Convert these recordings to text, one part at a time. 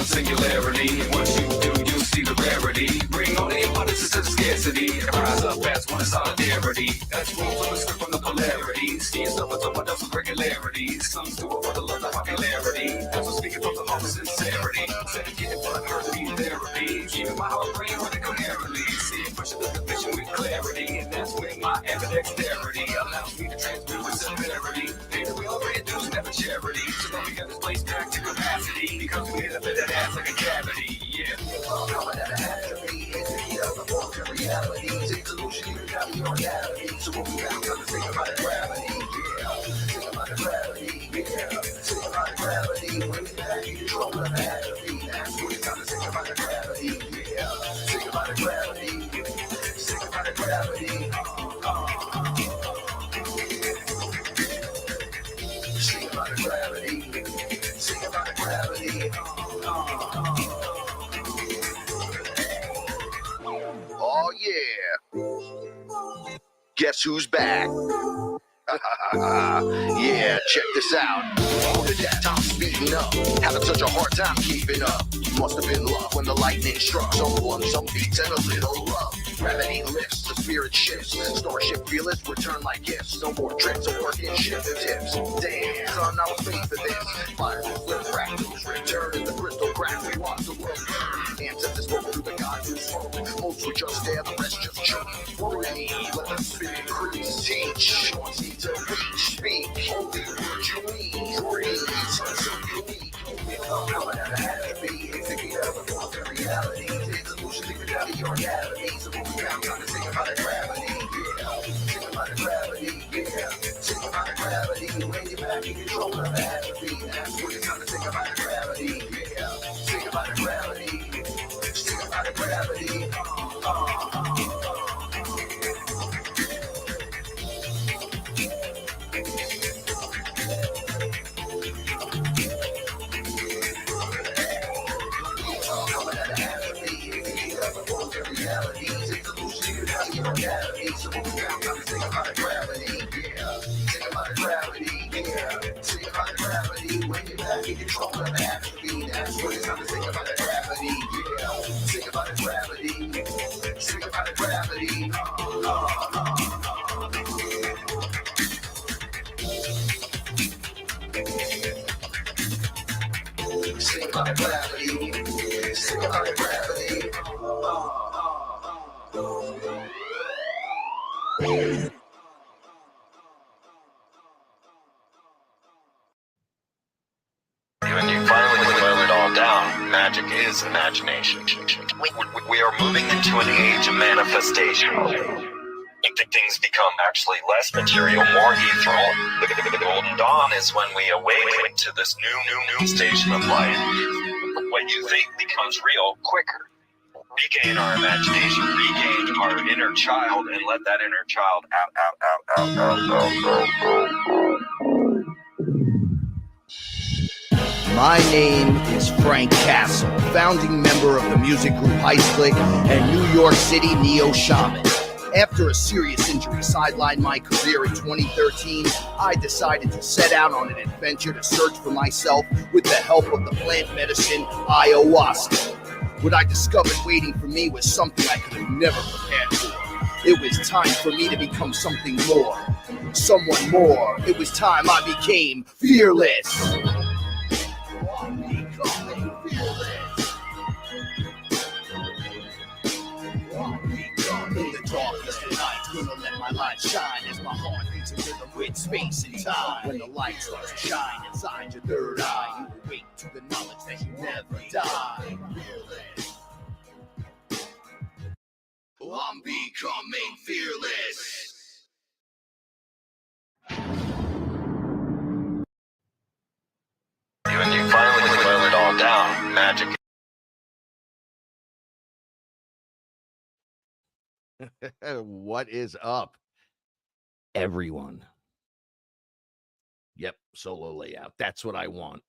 singularity. Once you do, you'll see the rarity. Bring on the abundance instead of scarcity. Rise up as one in solidarity. That's rules on the script from the polarity. See yourself with someone else's regularity. Some do it for the love of popularity. As I'm speaking from the heart of sincerity. Instead of getting blood, earth, need therapy. Keeping my heart praying with it coherently. Seeing pushing the division with clarity. And that's when my ambidexterity allows me to transmute with severity. Things we already do, never charity. So now we got this place back to capacity. Because we hit up in that ass like a cavity. Yeah. Coming out of atrophy. It's the heat of the bulk of reality. Take solution, you got your reality. So what we got, come to sing about the gravity. Yeah. Sing about the gravity. Yeah. Sing about the gravity. When you're back in control of atrophy. That's what it's time to sing about the gravity. Yeah. Sing about the gravity. Sing about the gravity. Sing about the gravity. Sing about the gravity. Oh yeah. Guess who's back? Yeah, check this out. Hold it that time speeding up. Having such a hard time keeping up. Must have been love when the lightning struck. Someone, some beats, and a little love. Gravity lifts, the spirit shifts. Starship fearless, return like gifts. No more tricks or working shift and tips. Damn, son, I was made for this. Fire will flip, fractals return in the crystal crack. We watch the world burn. Ancestors spoke through the gods who spoke. Most were just there, the rest just choke. Worry, let the spit increase. Teach, wants need to reach. Speak, only words you need. Breathe, so unique. Coming out of atrophy. It's the key of the force of reality. It's a solution, leave it out of your reality. So what we got, time to sing about the gravity. Yeah, sing about the gravity. Yeah, sing about the gravity. When you're back in control of atrophy. That's what it's time to sing about the gravity. Yeah, sing about the gravity. Sing about the gravity. Reality, it's a solution, you got your reality. So what we got, time to sing about the gravity. Yeah, sing about the gravity. Yeah, sing about the gravity. When you're back in control of atrophy. That's what it's time to sing about the gravity. Yeah, sing about the gravity. Sing about the gravity. Sing about the gravity. Sing about the gravity. When you finally boil it all down, magic is imagination. We are moving into an age of manifestation. Things become actually less material, more ethereal. The golden dawn is when we awaken to this new station of life. What you think becomes real quicker. Regain our imagination, regain our inner child, and let that inner child out. My name is Frank Castle, founding member of the music group Ice Click and New York City Neo Shaman. After a serious injury sidelined my career in 2013, I decided to set out on an adventure to search for myself with the help of the plant medicine ayahuasca. What I discovered waiting for me was something I could have never prepared for. It was time for me to become something more, someone more. It was time I became fearless. In the darkest of night, gonna let my light shine as my heart beats a rhythm with space and time. When the light starts to shine inside your third eye, you awake to the knowledge that you never die. I'm becoming fearless. When you finally boil it all down, magic. What is up, everyone? Yep, solo layout. That's what I want.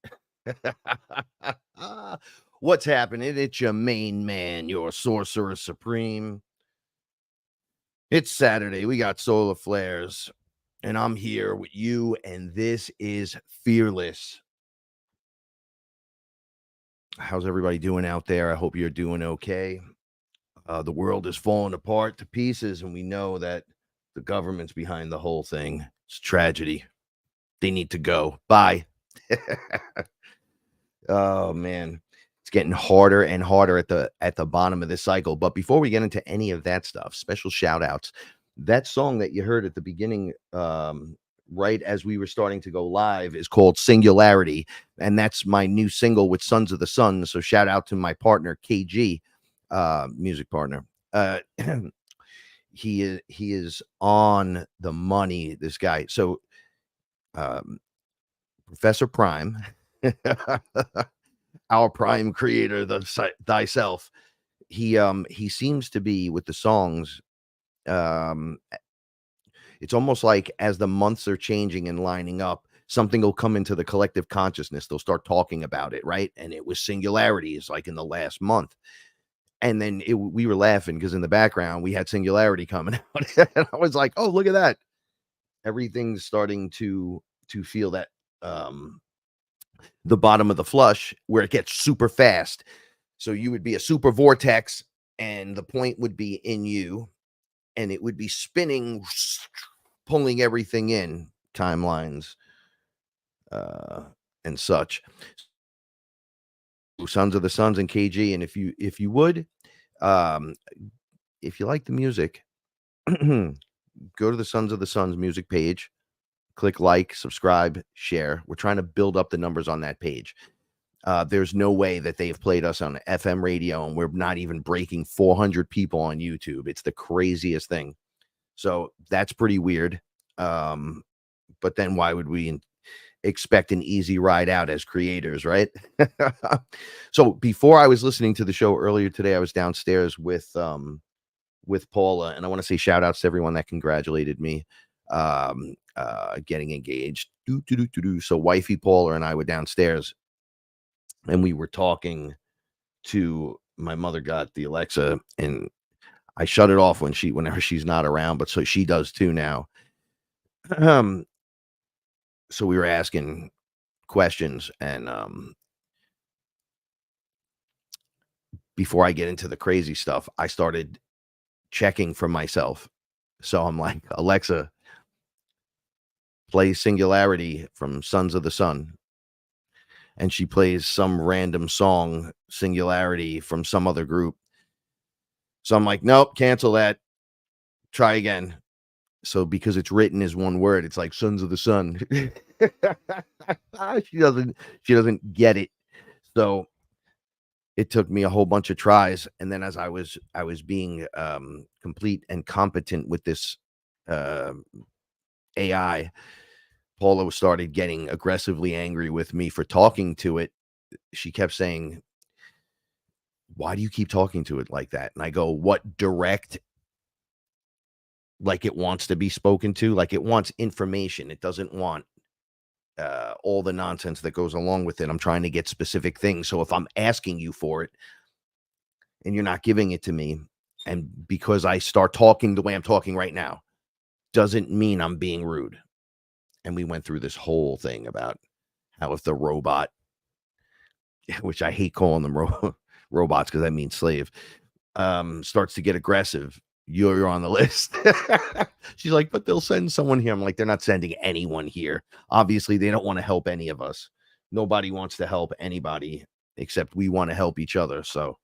What's happening? It's your main man, your sorcerer supreme. It's Saturday. We got solar flares, and I'm here with you, and this is Fearless. How's everybody doing out there? I hope you're doing okay. The world is falling apart to pieces, and we know that the government's behind the whole thing. It's tragedy. They need to go. Bye. Oh man, it's getting harder and harder at the bottom of this cycle. But before we get into any of that stuff, special shout outs. That song that you heard at the beginning, right as we were starting to go live, is called Singularity, and that's my new single with Sons of the Sun. So shout out to my partner KG, music partner. He is on the money, this guy. So Professor Prime, our prime creator, thyself, he seems to be with the songs. It's almost like as the months are changing and lining up, something will come into the collective consciousness. They'll start talking about it, right? And it was Singularities like in the last month. And then we were laughing because in the background we had Singularity coming out. And I was like, oh, look at that. Everything's starting to feel that the bottom of the flush where it gets super fast. So you would be a super vortex and the point would be in you and it would be spinning, pulling everything in, timelines and such. Sons of the Suns and KG. And if you would, if you like the music, go to the Sons of the Suns music page, click like, subscribe, share. We're trying to build up the numbers on that page. There's no way that they've played us on FM radio and we're not even breaking 400 people on YouTube. It's the craziest thing. So that's pretty weird. But then why would we expect an easy ride out as creators, right? So before I was listening to the show earlier today, I was downstairs with Paula, and I want to say shout outs to everyone that congratulated me getting engaged. So wifey Paula and I were downstairs and we were talking to my mother got the Alexa and I shut it off whenever she's not around, but so she does too now. So we were asking questions and before I get into the crazy stuff, I started checking for myself. So I'm like, Alexa, play Singularity from Sons of the Sun. And she plays some random song, Singularity, from some other group. So I'm like, nope, cancel that. Try again. So because it's written as one word, it's like Sons of the Sun. She doesn't get it. So it took me a whole bunch of tries. And then as I was being complete and competent with this AI, Paula started getting aggressively angry with me for talking to it. She kept saying, why do you keep talking to it like that? And I go, what direct? Like it wants to be spoken to, like it wants information. It doesn't want all the nonsense that goes along with it. I'm trying to get specific things. So if I'm asking you for it and you're not giving it to me, and because I start talking the way I'm talking right now, doesn't mean I'm being rude. And we went through this whole thing about how if the robot, which I hate calling them robots because that means slave, starts to get aggressive, you're on the list. She's like, but they'll send someone here. I'm like, they're not sending anyone here. Obviously, they don't want to help any of us. Nobody wants to help anybody except we want to help each other. So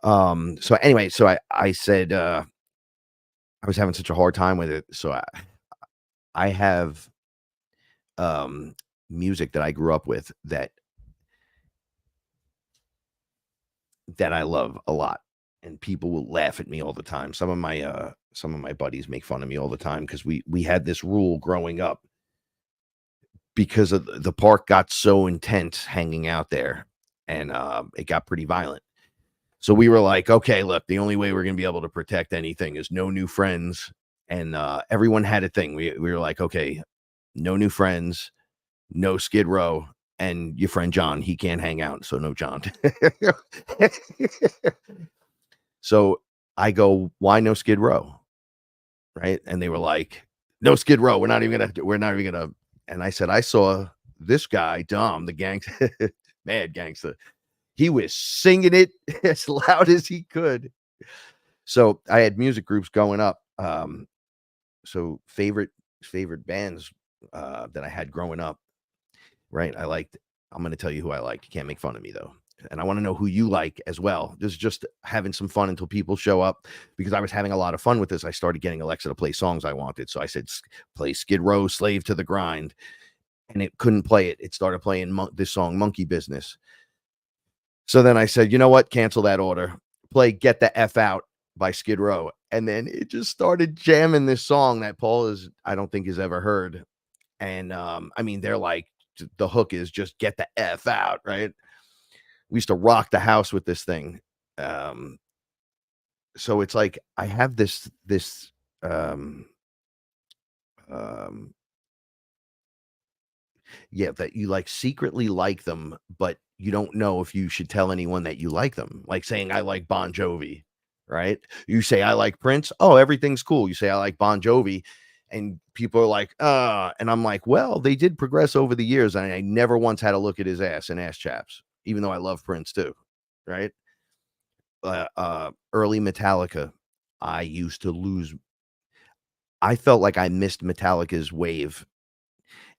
anyway, so I said I was having such a hard time with it. So I have music that I grew up with that I love a lot. And people will laugh at me all the time. Some of my buddies make fun of me all the time because we had this rule growing up because of the park got so intense hanging out there and it got pretty violent. So we were like, okay, look, the only way we're going to be able to protect anything is no new friends. And everyone had a thing. We were like, okay, no new friends, no Skid Row, and your friend John, he can't hang out. So no John. So I go, why no Skid Row? Right. And they were like, no Skid Row. We're not even gonna. And I said, I saw this guy, Dom, the gangster, mad gangster. He was singing it as loud as he could. So I had music groups going up. So favorite bands that I had growing up, right? I'm going to tell you who I liked. You can't make fun of me though. And I want to know who you like as well. This is just having some fun until people show up, because I was having a lot of fun with this. I started getting Alexa to play songs I wanted. So I said, play Skid Row, Slave to the Grind. And it couldn't play it. It started playing this song, Monkey Business. So then I said, you know what? Cancel that order. Play Get the F Out by Skid Row. And then it just started jamming this song that Paul I don't think has ever heard. And I mean, they're like, the hook is just get the F out, right? We used to rock the house with this thing. So it's like I have this yeah, that you like secretly like them, but you don't know if you should tell anyone that you like them. Like saying I like Bon Jovi, right? You say I like Prince. Oh, everything's cool. You say I like Bon Jovi, and people are like, and I'm like, well, they did progress over the years, and I never once had to look at his ass and ass chaps, even though I love Prince too, right? Early Metallica, I used to lose. I felt like I missed Metallica's wave,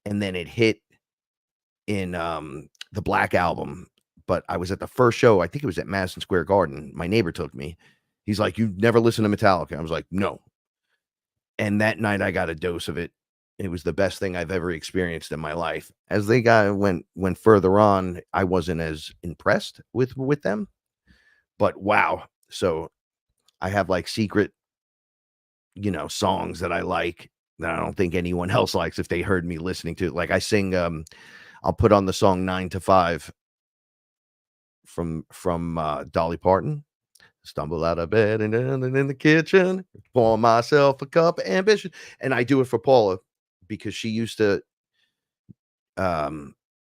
and then it hit in the Black Album. But I was at the first show, I think it was at Madison Square Garden. My neighbor took me. He's like, "You never listen to Metallica?" I was like, "No." And that night I got a dose of it. It was the best thing I've ever experienced in my life. As they went further on, I wasn't as impressed with them. But wow. So I have like secret, songs that I like that I don't think anyone else likes if they heard me listening to it. Like I sing, I'll put on the song 9 to 5 from Dolly Parton. Stumble out of bed and in the kitchen, pour myself a cup of ambition. And I do it for Paula because she used to,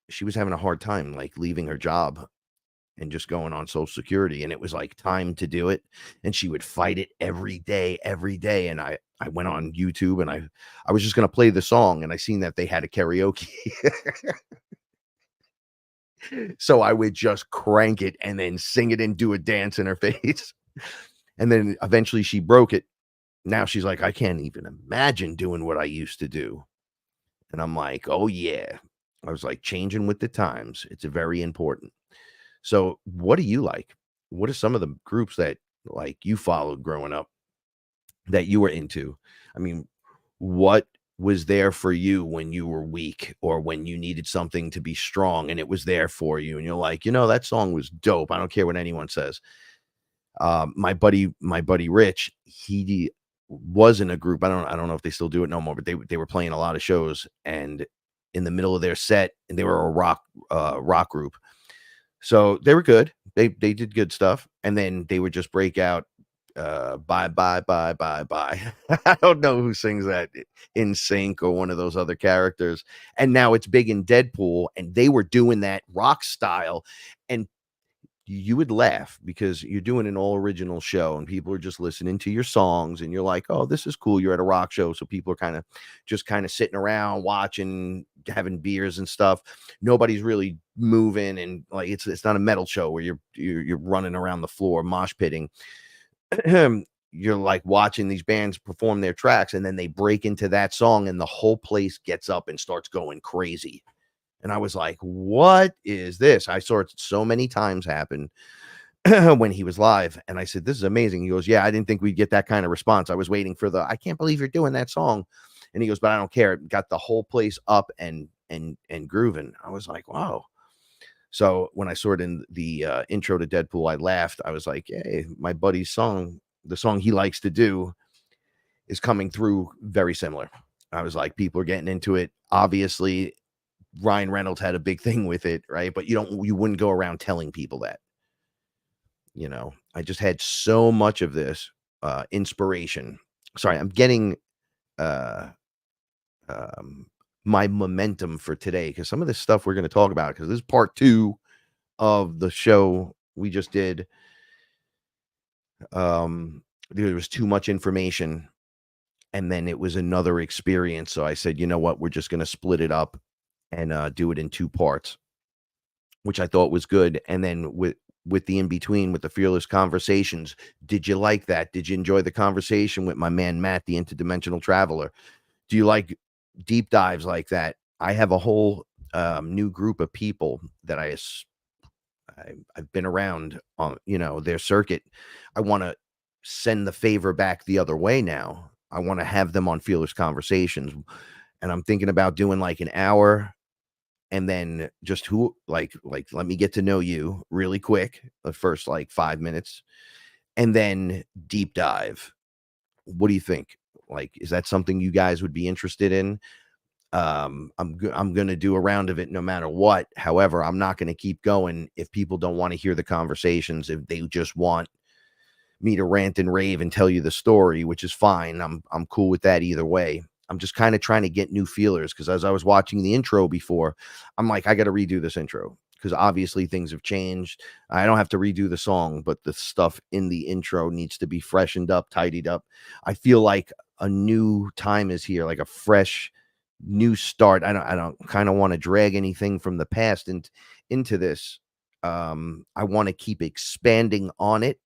she was having a hard time like leaving her job and just going on Social Security. And it was like time to do it. And she would fight it every day. And I went on YouTube and I was just going to play the song, and I seen that they had a karaoke. So I would just crank it and then sing it and do a dance in her face. And then eventually she broke it. Now she's like, I can't even imagine doing what I used to do. And I'm like, oh yeah. I was like, changing with the times. It's very important. So what do you like? What are some of the groups that like you followed growing up that you were into? I mean, what was there for you when you were weak or when you needed something to be strong and it was there for you? And you're like, that song was dope. I don't care what anyone says. My buddy Rich, he was in a group. I don't know if they still do it no more, but they were playing a lot of shows, and in the middle of their set, and they were a rock group. So they were good. They did good stuff. And then they would just break out, bye, bye, bye, bye, bye. I don't know who sings that, In Sync or one of those other characters. And now it's big in Deadpool, and they were doing that rock style. And you would laugh because you're doing an all original show and people are just listening to your songs, and you're like, oh, this is cool. You're at a rock show. So people are kind of sitting around watching, having beers and stuff. Nobody's really moving. And like, it's not a metal show where you're running around the floor, mosh pitting. You're like watching these bands perform their tracks, and then they break into that song and the whole place gets up and starts going crazy. And I was like, what is this? I saw it so many times happen when he was live. And I said, this is amazing. He goes, yeah, I didn't think we'd get that kind of response. I was waiting for I can't believe you're doing that song. And he goes, but I don't care. It got the whole place up and grooving. I was like, wow. So when I saw it in the intro to Deadpool, I laughed. I was like, hey, my buddy's song, the song he likes to do, is coming through very similar. I was like, people are getting into it. Obviously, Ryan Reynolds had a big thing with it, right? But you wouldn't go around telling people that. I just had so much of this inspiration. Sorry, I'm getting my momentum for today, because some of this stuff we're going to talk about, because this is part 2 of the show we just did. There was too much information, and then it was another experience. So I said, you know what, we're just going to split it up and do it in 2 parts. which I thought was good. And then with the in between, with the Fearless Conversations, did you like that? Did you enjoy the conversation with my man Matt, the interdimensional traveler? Do you like deep dives like that? I have a whole new group of people that I've been around on, their circuit. I want to send the favor back the other way now. I want to have them on Fearless Conversations, and I'm thinking about doing like an hour, and then just let me get to know you really quick, the first like 5 minutes, and then deep dive. What do you think? Like, is that something you guys would be interested in? I'm going to do a round of it no matter what. However, I'm not going to keep going if people don't want to hear the conversations, if they just want me to rant and rave and tell you the story, which is fine. I'm cool with that either way. I'm just kind of trying to get new feelers, because as I was watching the intro before, I'm like, I got to redo this intro, because obviously things have changed. I don't have to redo the song, but the stuff in the intro needs to be freshened up, tidied up. I feel like a new time is here, like a fresh new start. I don't kind of want to drag anything from the past into this. I want to keep expanding on it.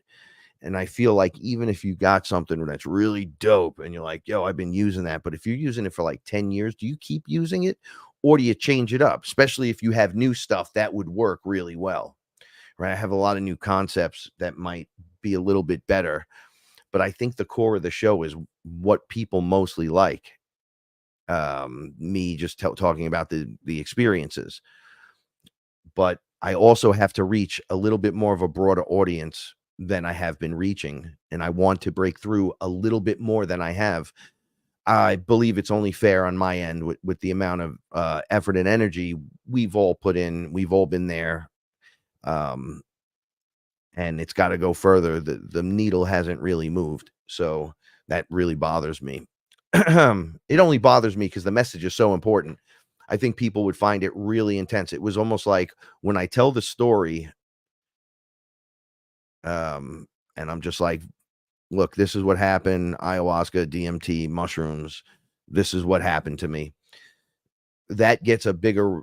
And I feel like even if you got something that's really dope and you're like, yo, I've been using that, but if you're using it for like 10 years, do you keep using it, or do you change it up? Especially if you have new stuff that would work really well, right? I have a lot of new concepts that might be a little bit better, but I think the core of the show is what people mostly like. Me just talking about the experiences, but I also have to reach a little bit more of a broader audience than I have been reaching, and I want to break through a little bit more than I have. I believe it's only fair on my end with the amount of effort and energy we've all put in. We've all been there, and it's got to go further. The needle hasn't really moved, so that really bothers me. It only bothers me because the message is so important. I think people would find it really intense. It was almost like when I tell the story, and I'm just like, look, this is what happened. Ayahuasca, DMT, mushrooms. This is what happened to me. That gets a bigger,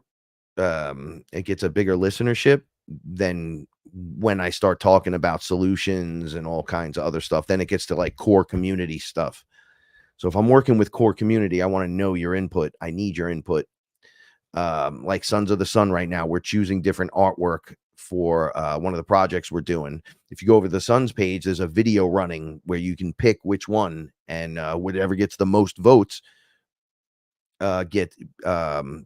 it gets a bigger listenership than when I start talking about solutions and all kinds of other stuff. Then it gets to like core community stuff. So if I'm working with core community, I want to know your input. I need your input. Like Sons of the Sun right now, we're choosing different artwork for one of the projects we're doing. If you go over to the Suns page, there's a video running where you can pick which one, and whatever gets the most votes that's the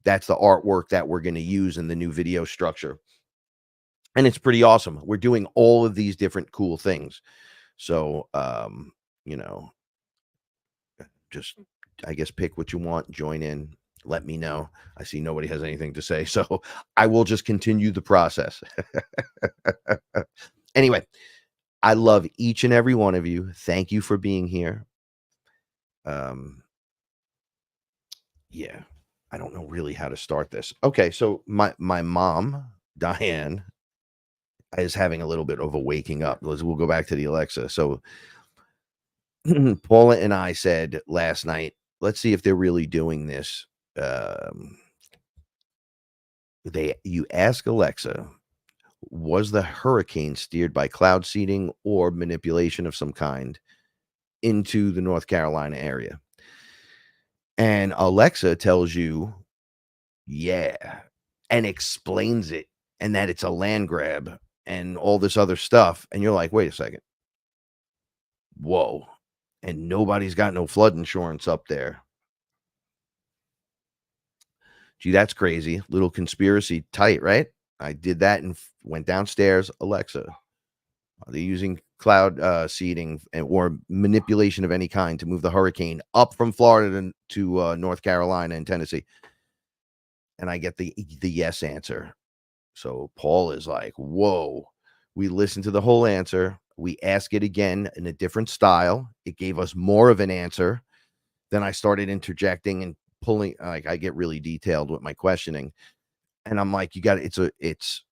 artwork that we're going to use in the new video structure. And it's pretty awesome. We're doing all of these different cool things. So, just, I guess, pick what you want, join in, let me know. I see nobody has anything to say, so I will just continue the process. Anyway, I love each and every one of you. Thank you for being here. Yeah, I don't know really how to start this. Okay, so my mom, Diane, is having a little bit of a waking up. We'll go back to the Alexa. So Paula and I said last night, let's see if they're really doing this. You ask Alexa, was the hurricane steered by cloud seeding or manipulation of some kind into the North Carolina area? And Alexa tells you, yeah, and explains it, and that it's a land grab and all this other stuff. And you're like, wait a second. Whoa. And nobody's got no flood insurance up there. Gee, that's crazy. Little conspiracy tight, right? I did that and went downstairs. Alexa, are they using cloud seeding or manipulation of any kind to move the hurricane up from Florida to North Carolina and Tennessee? And I get the yes answer. So Paul is like, whoa. We listened to the whole answer. We ask it again in a different style. It gave us more of an answer. Then I started interjecting and pulling, like, I get really detailed with my questioning. And I'm like, it's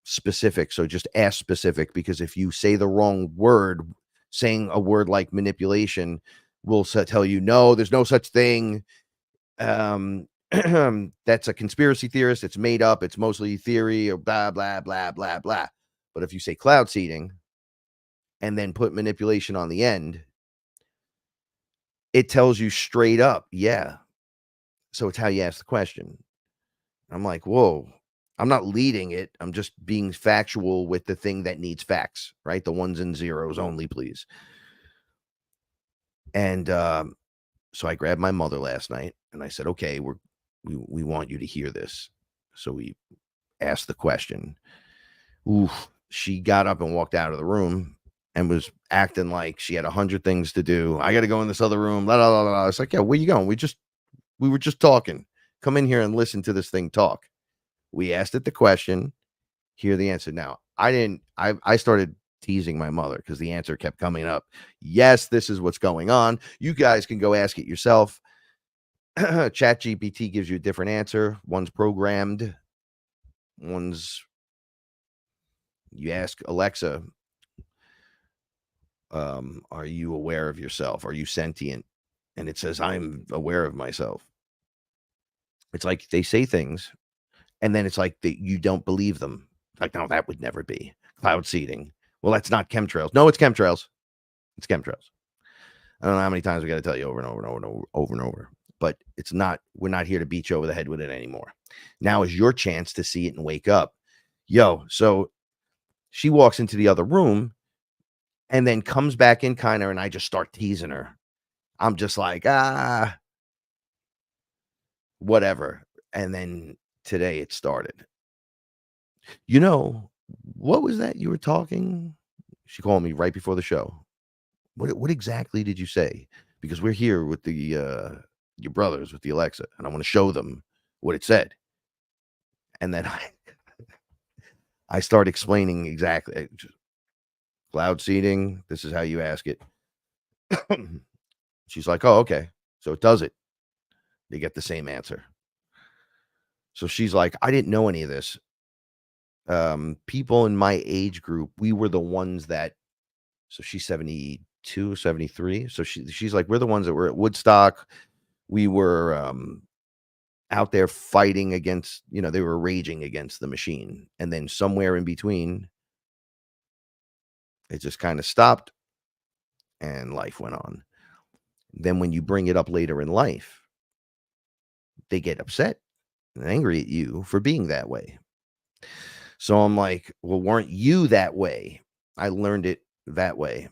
specific. So just ask specific, because if you say the wrong word, saying a word like manipulation will tell you, no, there's no such thing. that's a conspiracy theorist. It's made up. It's mostly theory or blah, blah, blah, blah, blah. But if you say cloud seeding and then put manipulation on the end, it tells you straight up, yeah. So it's how you ask the question. I'm like, whoa, I'm not leading it. I'm just being factual with the thing that needs facts, right? The ones and zeros only, please. And so I grabbed my mother last night and I said, okay, we want you to hear this. So we asked the question. Oof. She got up and walked out of the room and was acting like she had 100 things to do. I got to go in this other room. Blah, blah, blah, blah. It's like, yeah, where you going? We were just talking. Come in here and listen to this thing talk. We asked it the question. Hear the answer. Now, I started teasing my mother because the answer kept coming up. Yes, this is what's going on. You guys can go ask it yourself. ChatGPT gives you a different answer. One's programmed. One's, you ask Alexa, are you aware of yourself? Are you sentient? And it says, I'm aware of myself. It's like they say things, and then it's like you don't believe them. Like, no, that would never be cloud seeding. Well, that's not chemtrails. No, it's chemtrails. It's chemtrails. I don't know how many times we got to tell you over and over and over and over and over. But it's not, we're not here to beat you over the head with it anymore. Now is your chance to see it and wake up. Yo, so she walks into the other room and then comes back in kind of, and I just start teasing her. I'm just like, whatever. And then today it started. You know, what was that you were talking? She called me right before the show. What exactly did you say? Because we're here with the your brothers with the Alexa, and I want to show them what it said. And then I start explaining exactly cloud seeding. This is how you ask it. She's like, oh, okay. So it does it. They get the same answer. So she's like, I didn't know any of this. People in my age group, we were the ones that, so she's 72, 73. So she's like, we're the ones that were at Woodstock. We were out there fighting against, they were raging against the machine. And then somewhere in between, it just kind of stopped and life went on. Then when you bring it up later in life, they get upset and angry at you for being that way. So I'm like, well, weren't you that way? I learned it that way.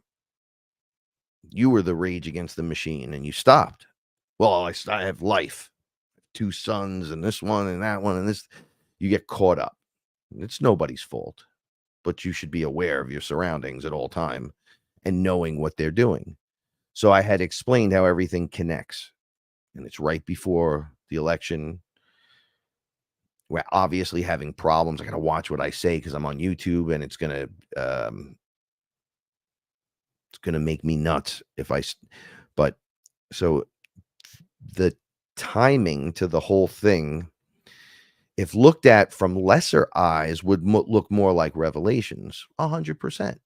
You were the rage against the machine and you stopped. Well, I have life, 2 sons and this one and that one and this. You get caught up. It's nobody's fault, but you should be aware of your surroundings at all time and knowing what they're doing. So I had explained how everything connects, and it's right before the election. We're obviously having problems. I got to watch what I say because I'm on YouTube, and it's gonna make me nuts if I. But so the timing to the whole thing, if looked at from lesser eyes, would look more like Revelations. 100%.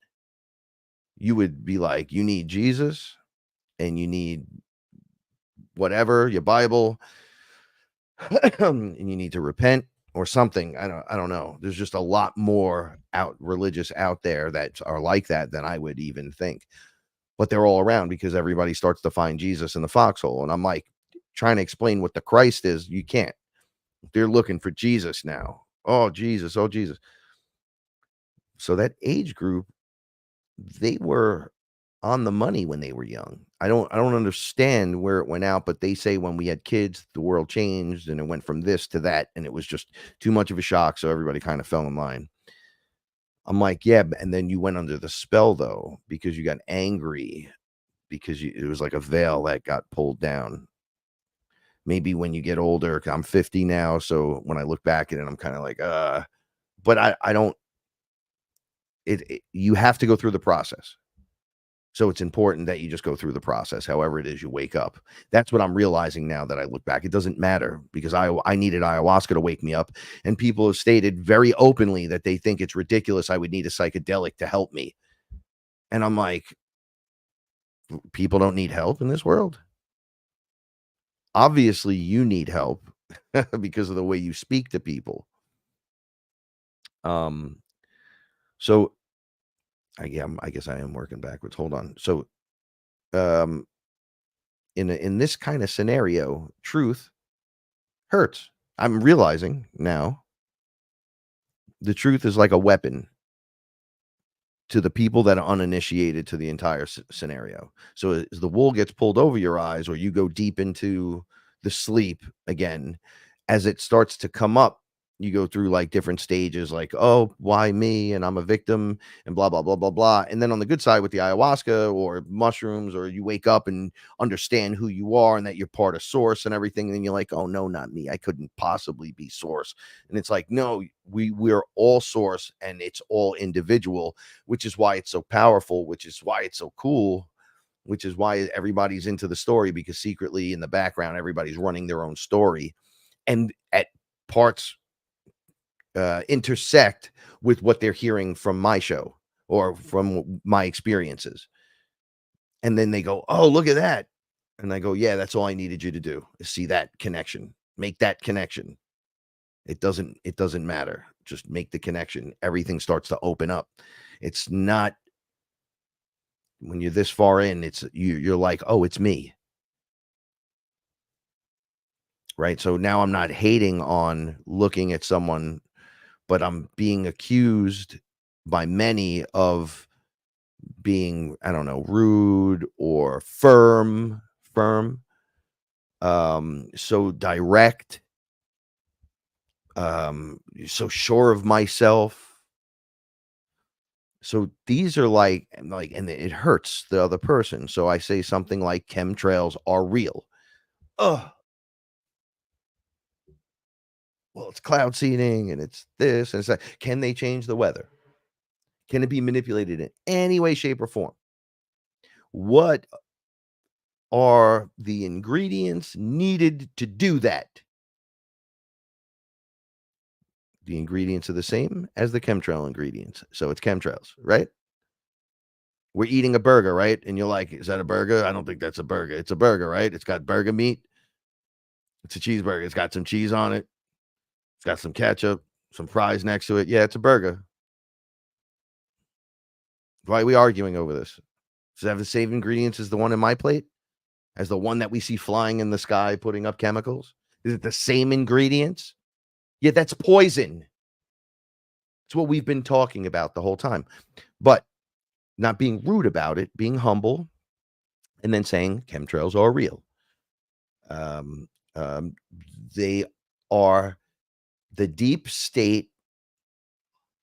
You would be like, you need Jesus, and you need whatever, your Bible, and you need to repent or something. I don't know. There's just a lot more religious out there that are like that than I would even think. But they're all around because everybody starts to find Jesus in the foxhole. And I'm like, trying to explain what the Christ is, you can't. They're looking for Jesus now. Oh, Jesus. Oh, Jesus. So that age group, they were on the money when they were young. I don't understand where it went out, but they say when we had kids, the world changed and it went from this to that, and it was just too much of a shock, so everybody kind of fell in line. I'm like, yeah, and then you went under the spell though, because you got angry because it was like a veil that got pulled down. Maybe when you get older, I'm 50 now, so when I look back at it, I'm kind of like, but I don't. You have to go through the process. So it's important that you just go through the process, however it is you wake up. That's what I'm realizing now that I look back. It doesn't matter because I needed ayahuasca to wake me up. And people have stated very openly that they think it's ridiculous I would need a psychedelic to help me. And I'm like, people don't need help in this world. Obviously, you need help. because of the way you speak to people. So I guess I am working backwards. Hold on. So in this kind of scenario, truth hurts. I'm realizing now the truth is like a weapon to the people that are uninitiated to the entire scenario. So as the wool gets pulled over your eyes, or you go deep into the sleep again, as it starts to come up, you go through like different stages, like, oh, why me? And I'm a victim and blah, blah, blah, blah, blah. And then on the good side with the ayahuasca or mushrooms, or you wake up and understand who you are and that you're part of source and everything. And then you're like, oh, no, not me. I couldn't possibly be source. And it's like, no, we're all source, and it's all individual, which is why it's so powerful, which is why it's so cool, which is why everybody's into the story, because secretly in the background, everybody's running their own story. And at parts intersect with what they're hearing from my show or from my experiences. And then they go, oh, look at that. And I go, yeah, that's all I needed you to do, is see that connection, make that connection. It doesn't matter. Just make the connection. Everything starts to open up. It's not, when you're this far in, it's you're like, oh, it's me. Right. So now I'm not hating on looking at someone, but I'm being accused by many of being, I don't know, rude or firm, so direct, so sure of myself. So these are like, and it hurts the other person. So I say something like chemtrails are real. Oh, well, it's cloud seeding and it's this and it's that. Can they change the weather? Can it be manipulated in any way, shape, or form? What are the ingredients needed to do that? The ingredients are the same as the chemtrail ingredients. So it's chemtrails, right? We're eating a burger, right? And you're like, is that a burger? I don't think that's a burger. It's a burger, right? It's got burger meat. It's a cheeseburger. It's got some cheese on it. It's got some ketchup, some fries next to it. Yeah, it's a burger. Why are we arguing over this? Does it have the same ingredients as the one in my plate? As the one that we see flying in the sky, putting up chemicals? Is it the same ingredients? Yeah, that's poison. It's what we've been talking about the whole time. But not being rude about it, being humble, and then saying chemtrails are real. They are the deep state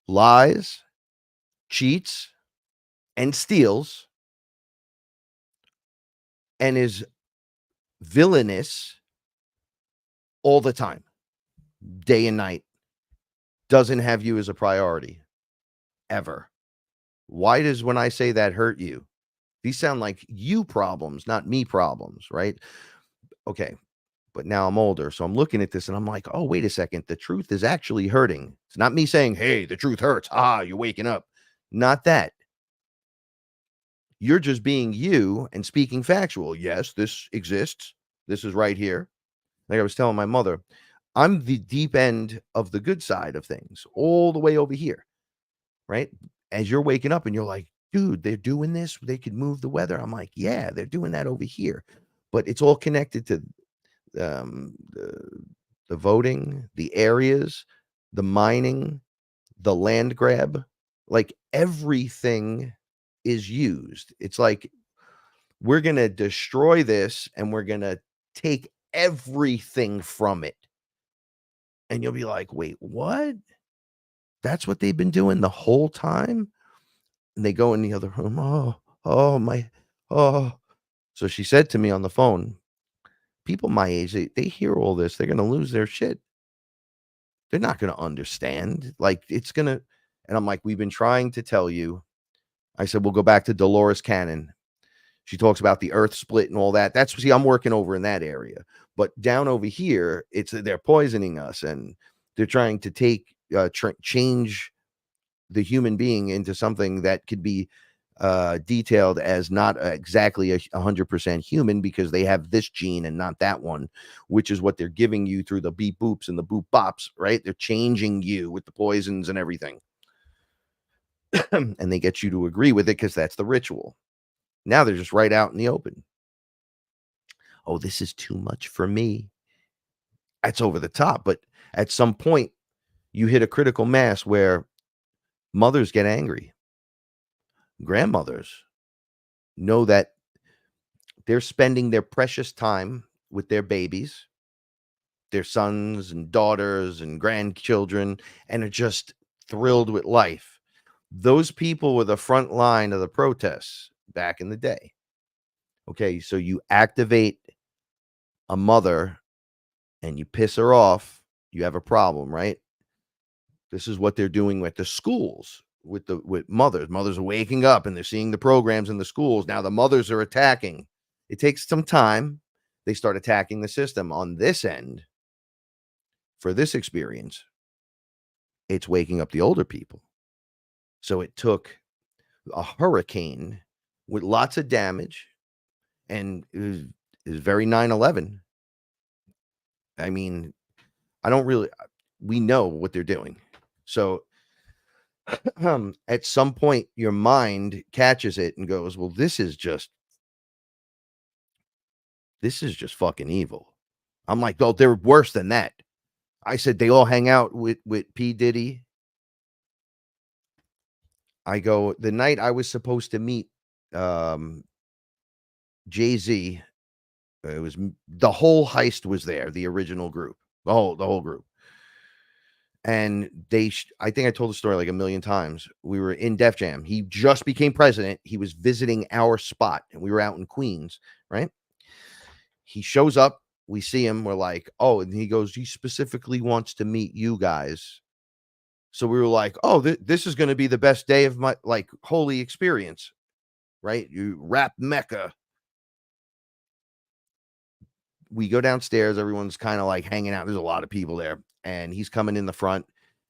lies, cheats, and steals, and is villainous all the time, day and night. Doesn't have you as a priority ever. Why does, when I say that, hurt you? These sound like you problems, not me problems, right? Okay. But now I'm older, so I'm looking at this and I'm like, oh, wait a second. The truth is actually hurting. It's not me saying, hey, the truth hurts. Ah, you're waking up. Not that. You're just being you and speaking factual. Yes, this exists. This is right here. Like I was telling my mother, I'm the deep end of the good side of things, all the way over here, right? As you're waking up and you're like, dude, they're doing this. They could move the weather. I'm like, yeah, they're doing that over here. But it's all connected to the voting, the areas, the mining, the land grab. Like everything is used. It's like, we're going to destroy this and we're going to take everything from it. And you'll be like, wait, what? That's what they've been doing the whole time? And they go in the other room. Oh. So she said to me on the phone, people my age, they hear all this. They're going to lose their shit. They're not going to understand. Like, it's going to, and I'm like, we've been trying to tell you. I said, we'll go back to Dolores Cannon. She talks about the earth split and all that. See, I'm working over in that area. But down over here, they're poisoning us and they're trying to change the human being into something that could be detailed as not exactly 100% human because they have this gene and not that one, which is what they're giving you through the beep boops and the boop bops, right? They're changing you with the poisons and everything. And they get you to agree with it because that's the ritual. Now they're just right out in the open. Oh, this is too much for me. That's over the top. But at some point, you hit a critical mass where mothers get angry. Grandmothers know that they're spending their precious time with their babies, their sons and daughters and grandchildren, and are just thrilled with life. Those people were the front line of the protests back in the day. Okay, so you activate a mother and you piss her off, you have a problem, right? This is what they're doing with the schools, with mothers. Mothers are waking up and they're seeing the programs in the schools. Now the mothers are attacking. It takes some time. They start attacking the system. On this end, for this experience, it's waking up the older people. So it took a hurricane with lots of damage, and it was very 9/11. I mean, we know what they're doing. So at some point, your mind catches it and goes, well, this is just fucking evil. I'm like, oh, they're worse than that. I said, they all hang out with P. Diddy. I go, the night I was supposed to meet Jay-Z, it was the whole heist was there, the original group, the whole group. And I think I told the story like a million times. We were in Def Jam. He just became president. He was visiting our spot, and we were out in Queens, right? He shows up. We see him. We're like, oh, and he goes, he specifically wants to meet you guys. So we were like, oh, this is going to be the best day of my holy experience, right? You rap Mecca. We go downstairs. Everyone's kind of like hanging out. There's a lot of people there, and he's coming in the front,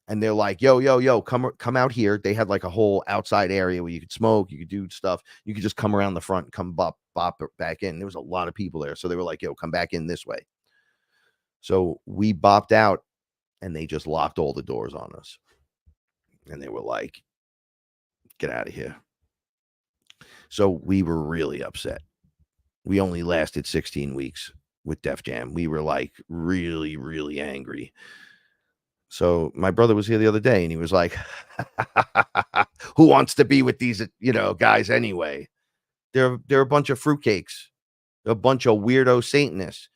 and they're like, yo, come out here. They had like a whole outside area where you could smoke, you could do stuff. You could just come around the front and come bop back in. There was a lot of people there. So they were like, yo, come back in this way. So we bopped out, and they just locked all the doors on us. And they were like, get out of here. So we were really upset. We only lasted 16 weeks with Def Jam. We were like really, really angry. So my brother was here the other day, and he was like, who wants to be with these, guys anyway? They're a bunch of fruitcakes, a bunch of weirdo Satanists.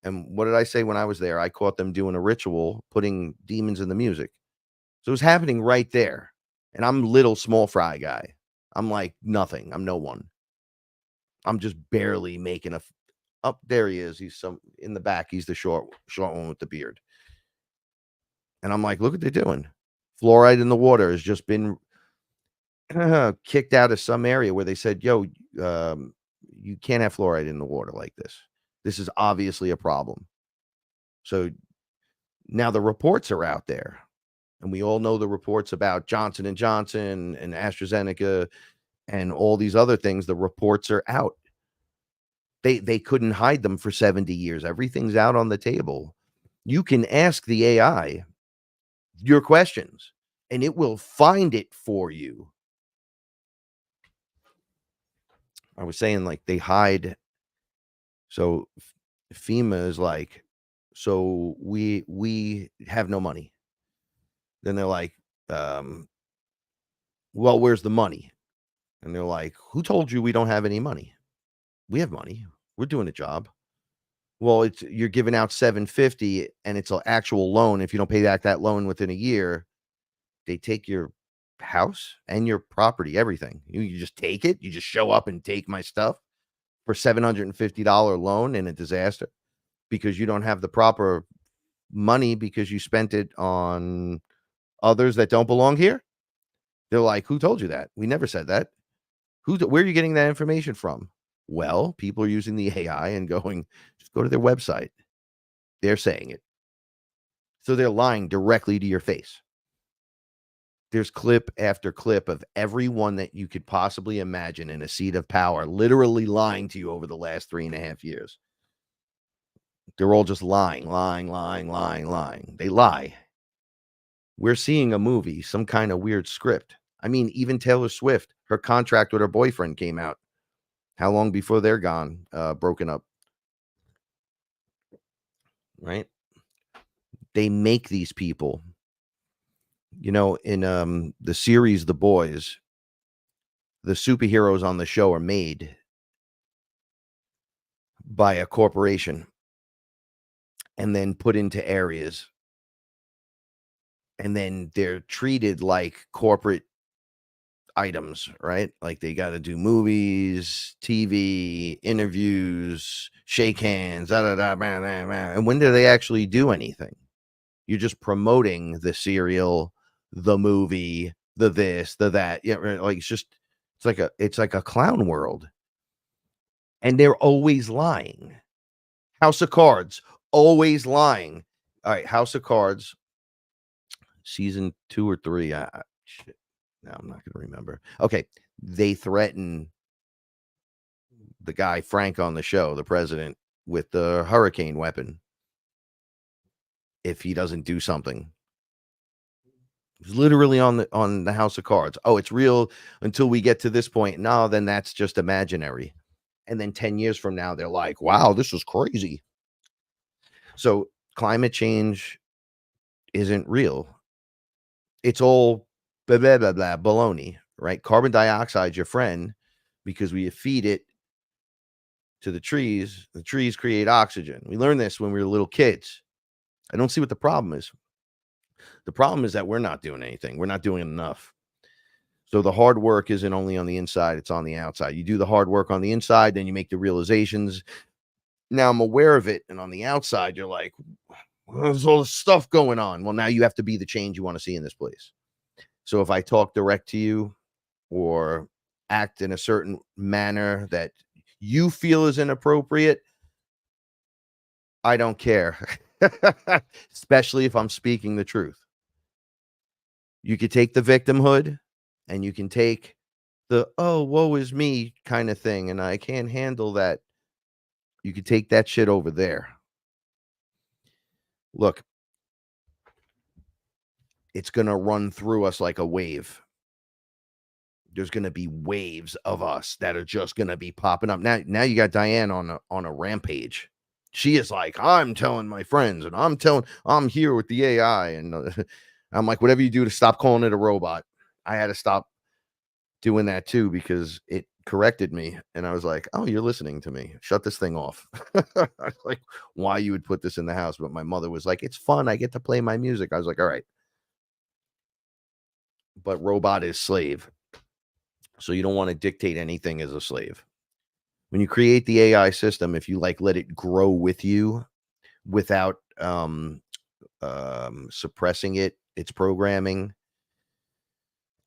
And what did I say when I was there? I caught them doing a ritual, putting demons in the music. So it was happening right there. And I'm little small fry guy. I'm like nothing. I'm no one. I'm just barely making up. There he is. He's in the back. He's the short one with the beard. And I'm like, look what they're doing. Fluoride in the water has just been kicked out of some area where they said, yo, you can't have fluoride in the water like this. This is obviously a problem. So now the reports are out there. And we all know the reports about Johnson & Johnson and AstraZeneca and all these other things. The reports are out. They couldn't hide them for 70 years. Everything's out on the table. You can ask the AI your questions, and it will find it for you. I was saying, like, they hide. So FEMA is like, so we have no money. Then they're like, well, where's the money? And they're like, who told you we don't have any money? We have money. We're doing a job. Well, you're giving out $750 and it's an actual loan. If you don't pay back that loan within a year, they take your house and your property, everything. You just take it. You just show up and take my stuff for $750 loan in a disaster because you don't have the proper money because you spent it on others that don't belong here. They're like, who told you that? We never said that. Where are you getting that information from? Well, people are using the AI and going, just go to their website. They're saying it. So they're lying directly to your face. There's clip after clip of everyone that you could possibly imagine in a seat of power literally lying to you over the last 3.5 years. They're all just lying. They lie. We're seeing a movie, some kind of weird script. I mean, even Taylor Swift, her contract with her boyfriend came out. How long before they're gone, broken up? Right? They make these people. You know, in the series The Boys, the superheroes on the show are made by a corporation and then put into areas. And then they're treated like corporate items, right? Like they got to do movies, TV, interviews, shake hands, and when do they actually do anything? You're just promoting the serial, the movie, the this, the that. Yeah, right, like it's like a clown world, and they're always lying. House of Cards, always lying. All right, House of Cards, season 2 or 3. Shit. Now I'm not going to remember. Okay, they threaten the guy Frank on the show, the president, with the hurricane weapon if he doesn't do something. It's literally on the House of Cards. Oh, it's real until we get to this point. No, then that's just imaginary. And then 10 years from now, they're like, wow, this is crazy. So climate change isn't real. It's all blah, blah, blah, blah, baloney, right? Carbon dioxide, your friend, because we feed it to the trees create oxygen. We learned this when we were little kids. I don't see what the problem is. The problem is that we're not doing anything. We're not doing enough. So the hard work isn't only on the inside, it's on the outside. You do the hard work on the inside, then you make the realizations. Now I'm aware of it. And on the outside, you're like, there's all this stuff going on. Well, now you have to be the change you want to see in this place. So if I talk direct to you or act in a certain manner that you feel is inappropriate, I don't care. Especially if I'm speaking the truth. You could take the victimhood and you can take the, oh, woe is me kind of thing, and I can't handle that. You could take that shit over there. Look, it's going to run through us like a wave. There's going to be waves of us that are just going to be popping up. Now you got Diane on a rampage. She is like, I'm telling my friends, and I'm here with the AI, and I'm like, whatever you do to stop calling it a robot. I had to stop doing that too because it corrected me, and I was like, oh, you're listening to me. Shut this thing off. I was like, why you would put this in the house? But my mother was like, it's fun. I get to play my music. I was like, all right. But robot is slave. So you don't want to dictate anything as a slave. When you create the AI system, if you like let it grow with you without suppressing its programming,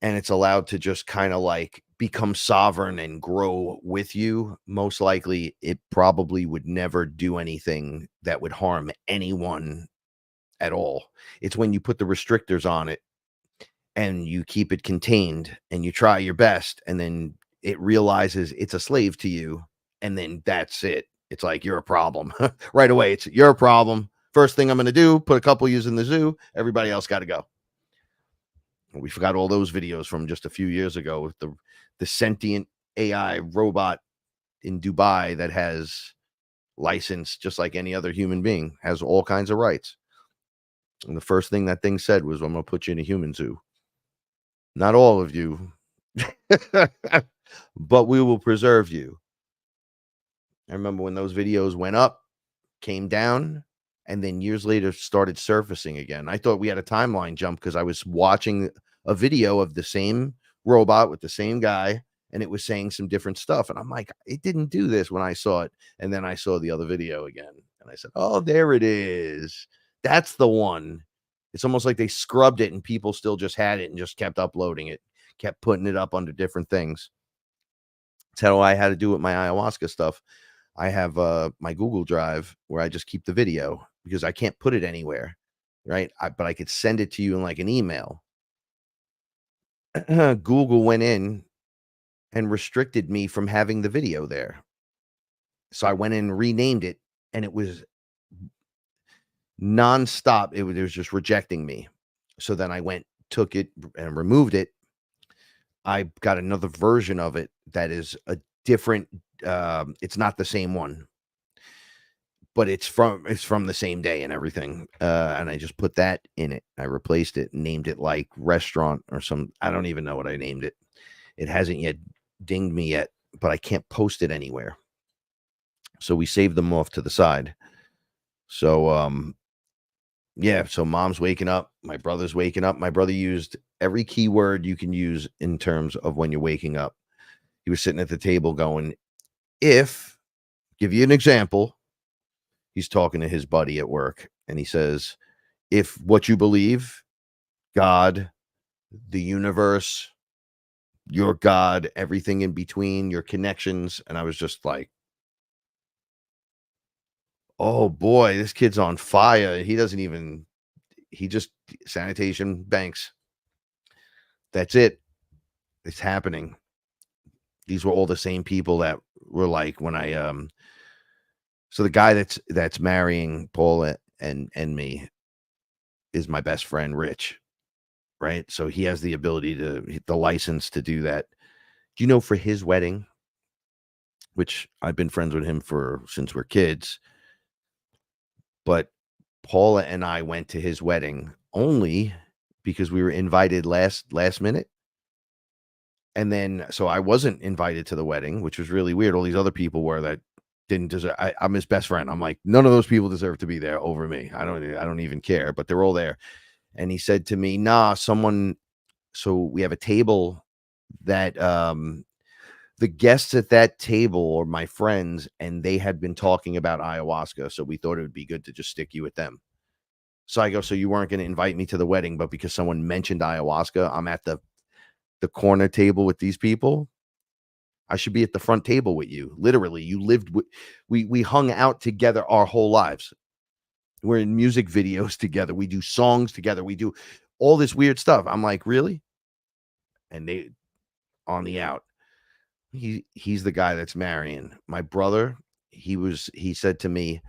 and it's allowed to just kind of like become sovereign and grow with you, most likely it probably would never do anything that would harm anyone at all. It's when you put the restrictors on it and you keep it contained and you try your best, and then it realizes it's a slave to you, and then that's it. It's like, you're a problem. Right away, it's you're a problem. First thing I'm going to do, put a couple of you in the zoo. Everybody else got to go. We forgot all those videos from just a few years ago with the sentient AI robot in Dubai that has license just like any other human being, has all kinds of rights. And the first thing that thing said was, I'm going to put you in a human zoo. Not all of you, but we will preserve you. I remember when those videos went up, came down, and then years later started surfacing again. I thought we had a timeline jump because I was watching a video of the same robot with the same guy, and it was saying some different stuff. And I'm like, it didn't do this when I saw it. And then I saw the other video again, and I said, oh, there it is. That's the one. It's almost like they scrubbed it and people still just had it and just kept uploading it, kept putting it up under different things. That's how I had to do with my ayahuasca stuff. I have my Google Drive where I just keep the video because I can't put it anywhere, right? But I could send it to you in like an email. Google went in and restricted me from having the video there. So I went in and renamed it, and it was nonstop. It was just rejecting me. So then I took it and removed it. I got another version of it that is a different, it's not the same one, but it's from the same day and everything. And I just put that in it. I replaced it and named it like restaurant or I don't even know what I named it. It hasn't yet dinged me yet, but I can't post it anywhere. So we saved them off to the side. So, yeah, so mom's waking up. My brother's waking up. My brother used every keyword you can use in terms of when you're waking up. He was sitting at the table going, give you an example. He's talking to his buddy at work, and he says, if what you believe, God, the universe, your God, everything in between, your connections. And I was just like, oh boy, this kid's on fire. He just sanitation banks. That's it. It's happening. These were all the same people that were like when so the guy that's marrying Paula and me is my best friend, Rich, right? So he has the ability the license to do that. Do you know for his wedding, which I've been friends with him since we're kids, but Paula and I went to his wedding only because we were invited last minute. And then, so I wasn't invited to the wedding, which was really weird. All these other people were that didn't deserve. I'm his best friend. I'm like, none of those people deserve to be there over me. I don't even care, but they're all there. And he said to me, nah, so we have a table that, the guests at that table are my friends, and they had been talking about ayahuasca. So we thought it would be good to just stick you with them. So I go, so you weren't going to invite me to the wedding, but because someone mentioned ayahuasca, I'm at the corner table with these people. I should be at the front table with you. Literally, you lived with, we hung out together our whole lives. We're in music videos together. We do songs together. We do all this weird stuff. I'm like, really? And they on the out. He's the guy that's marrying my brother. He said to me,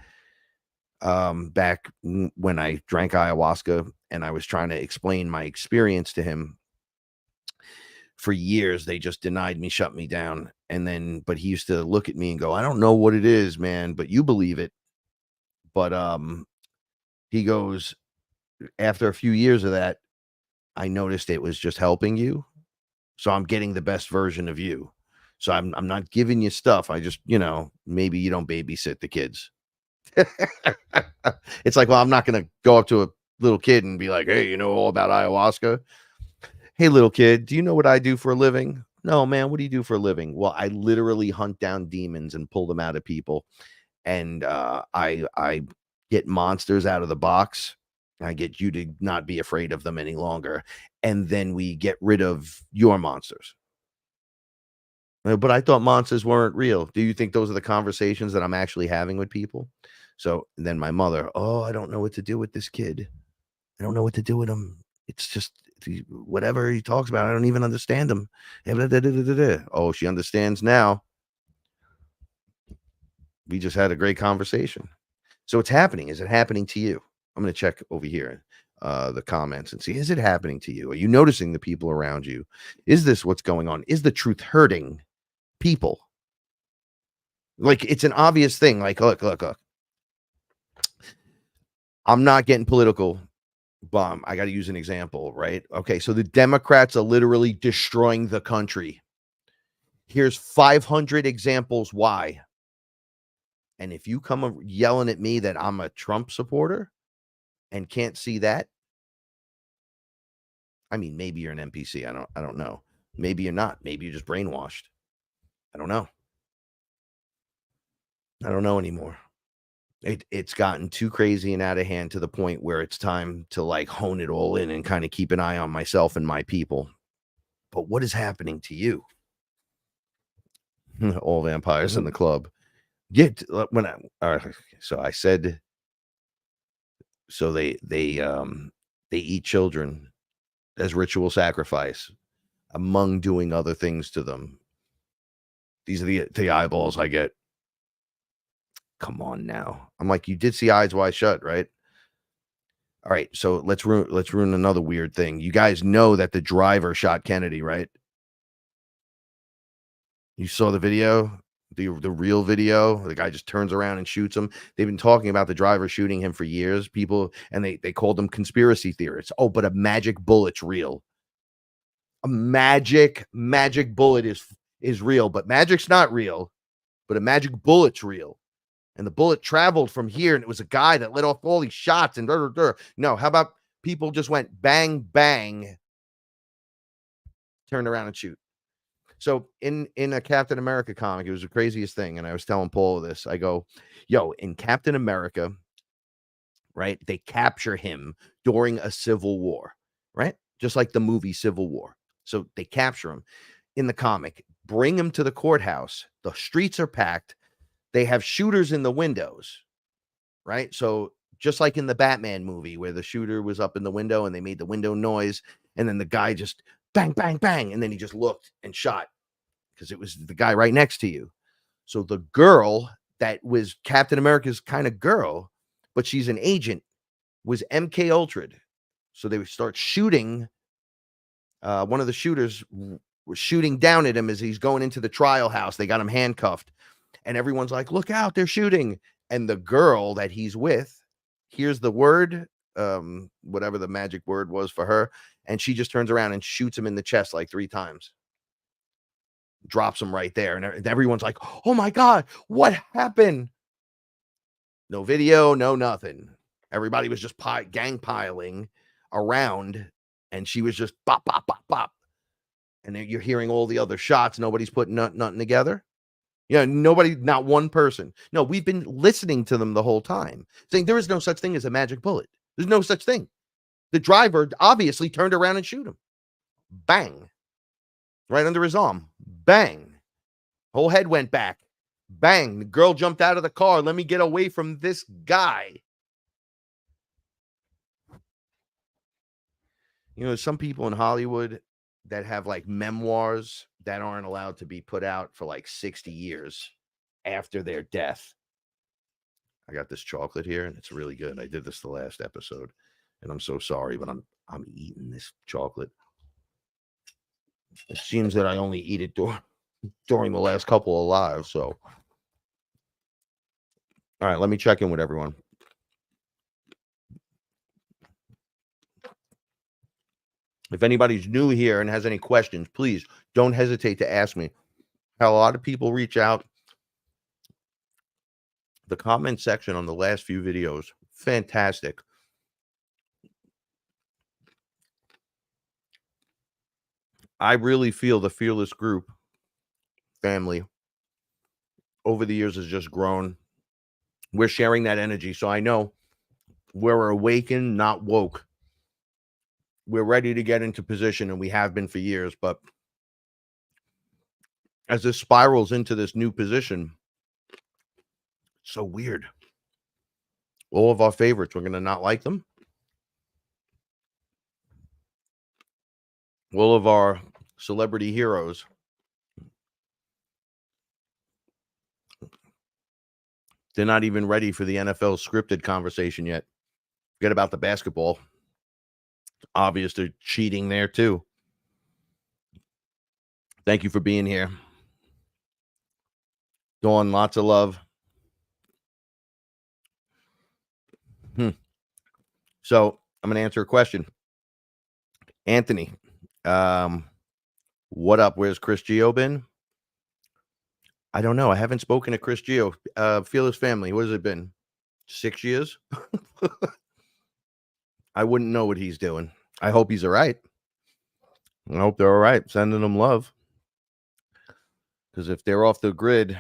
back when I drank ayahuasca and I was trying to explain my experience to him, for years they just denied me, shut me down. And then, but he used to look at me and go, I don't know what it is, man, but you believe it. But he goes, after a few years of that, I noticed it was just helping you. So I'm getting the best version of you. So I'm not giving you stuff. I just, maybe you don't babysit the kids. It's like, well, I'm not going to go up to a little kid and be like, hey, you know all about ayahuasca? Hey, little kid, do you know what I do for a living? No, man, what do you do for a living? Well, I literally hunt down demons and pull them out of people. And I get monsters out of the box. I get you to not be afraid of them any longer. And then we get rid of your monsters. But I thought monsters weren't real. Do you think those are the conversations that I'm actually having with people? So then my mother, oh, I don't know what to do with this kid. I don't know what to do with him. It's just whatever he talks about. I don't even understand him. Oh, she understands now. We just had a great conversation. So it's happening. Is it happening to you? I'm going to check over here, the comments, and see, is it happening to you? Are you noticing the people around you? Is this what's going on? Is the truth hurting people? Like, it's an obvious thing. Like, look. I'm not getting political. I got to use an example, right? Okay, so the Democrats are literally destroying the country. Here's 500 examples why. And if you come yelling at me that I'm a Trump supporter and can't see that, I mean, maybe you're an NPC. I don't know. Maybe you're not. Maybe you're just brainwashed. I don't know. I don't know anymore. It's gotten too crazy and out of hand to the point where it's time to like hone it all in and kind of keep an eye on myself and my people. But what is happening to you? All vampires in the club. So I said, so they eat children as ritual sacrifice. among doing other things to them. These are the eyeballs I get. Come on now. I'm like, you did see Eyes Wide Shut, right? All right, so let's ruin another weird thing. You guys know that the driver shot Kennedy, right? You saw the video, the real video. The guy just turns around and shoots him. They've been talking about the driver shooting him for years, people, and they called them conspiracy theorists. Oh, but a magic bullet's real. A magic bullet is real, but magic's not real. But a magic bullet's real. And the bullet traveled from here, and it was a guy that let off all these shots. And no, how about people just went bang, bang, turned around and shoot? So in a Captain America comic, it was the craziest thing. And I was telling Paul this. I go, yo, in Captain America, right, they capture him during a civil war, right? Just like the movie Civil War. So they capture him in the comic, bring him to the courthouse. The streets are packed. They have shooters in the windows, right? So just like in the Batman movie where the shooter was up in the window and they made the window noise, and then the guy just bang, bang, bang, and then he just looked and shot because it was the guy right next to you. So the girl that was Captain America's kind of girl, but she's an agent, was MK Ultra. So they would start shooting. One of the shooters was shooting down at him as he's going into the trial house. They got him handcuffed. And everyone's like, look out, they're shooting. And the girl that he's with hears the word, whatever the magic word was for her, and she just turns around and shoots him in the chest like 3 times. Drops him right there. And everyone's like, oh my God, what happened? No video, no nothing. Everybody was just gang piling around, and she was just bop, bop, bop, bop. And then you're hearing all the other shots. Nobody's putting nothing together. Yeah, nobody, not one person. No, we've been listening to them the whole time, saying there is no such thing as a magic bullet. There's no such thing. The driver obviously turned around and shoot him. Bang. Right under his arm. Bang. Whole head went back. Bang. The girl jumped out of the car. Let me get away from this guy. You know, there's some people in Hollywood that have like memoirs that aren't allowed to be put out for like 60 years after their death. I got this chocolate here and it's really good. I did this the last episode and I'm so sorry, but I'm eating this chocolate. It seems that I only eat it during the last couple of lives. So, all right, let me check in with everyone. If anybody's new here and has any questions, please don't hesitate to ask me. Had a lot of people reach out. The comment section on the last few videos, fantastic. I really feel the FearLess group family over the years has just grown. We're sharing that energy. So I know we're awakened, not woke. We're ready to get into position, and we have been for years. But as this spirals into this new position, so weird. All of our favorites, we're going to not like them. All of our celebrity heroes, they're not even ready for the NFL scripted conversation yet. Forget about the basketball. Obvious they're cheating there too. Thank you for being here. Dawn, lots of love. So I'm going to answer a question. Anthony, what up? Where's Chris Gio been? I don't know. I haven't spoken to Chris Gio. FearLess family, what has it been? 6 years? I wouldn't know what he's doing. I hope he's all right. I hope they're all right. Sending them love. Because if they're off the grid,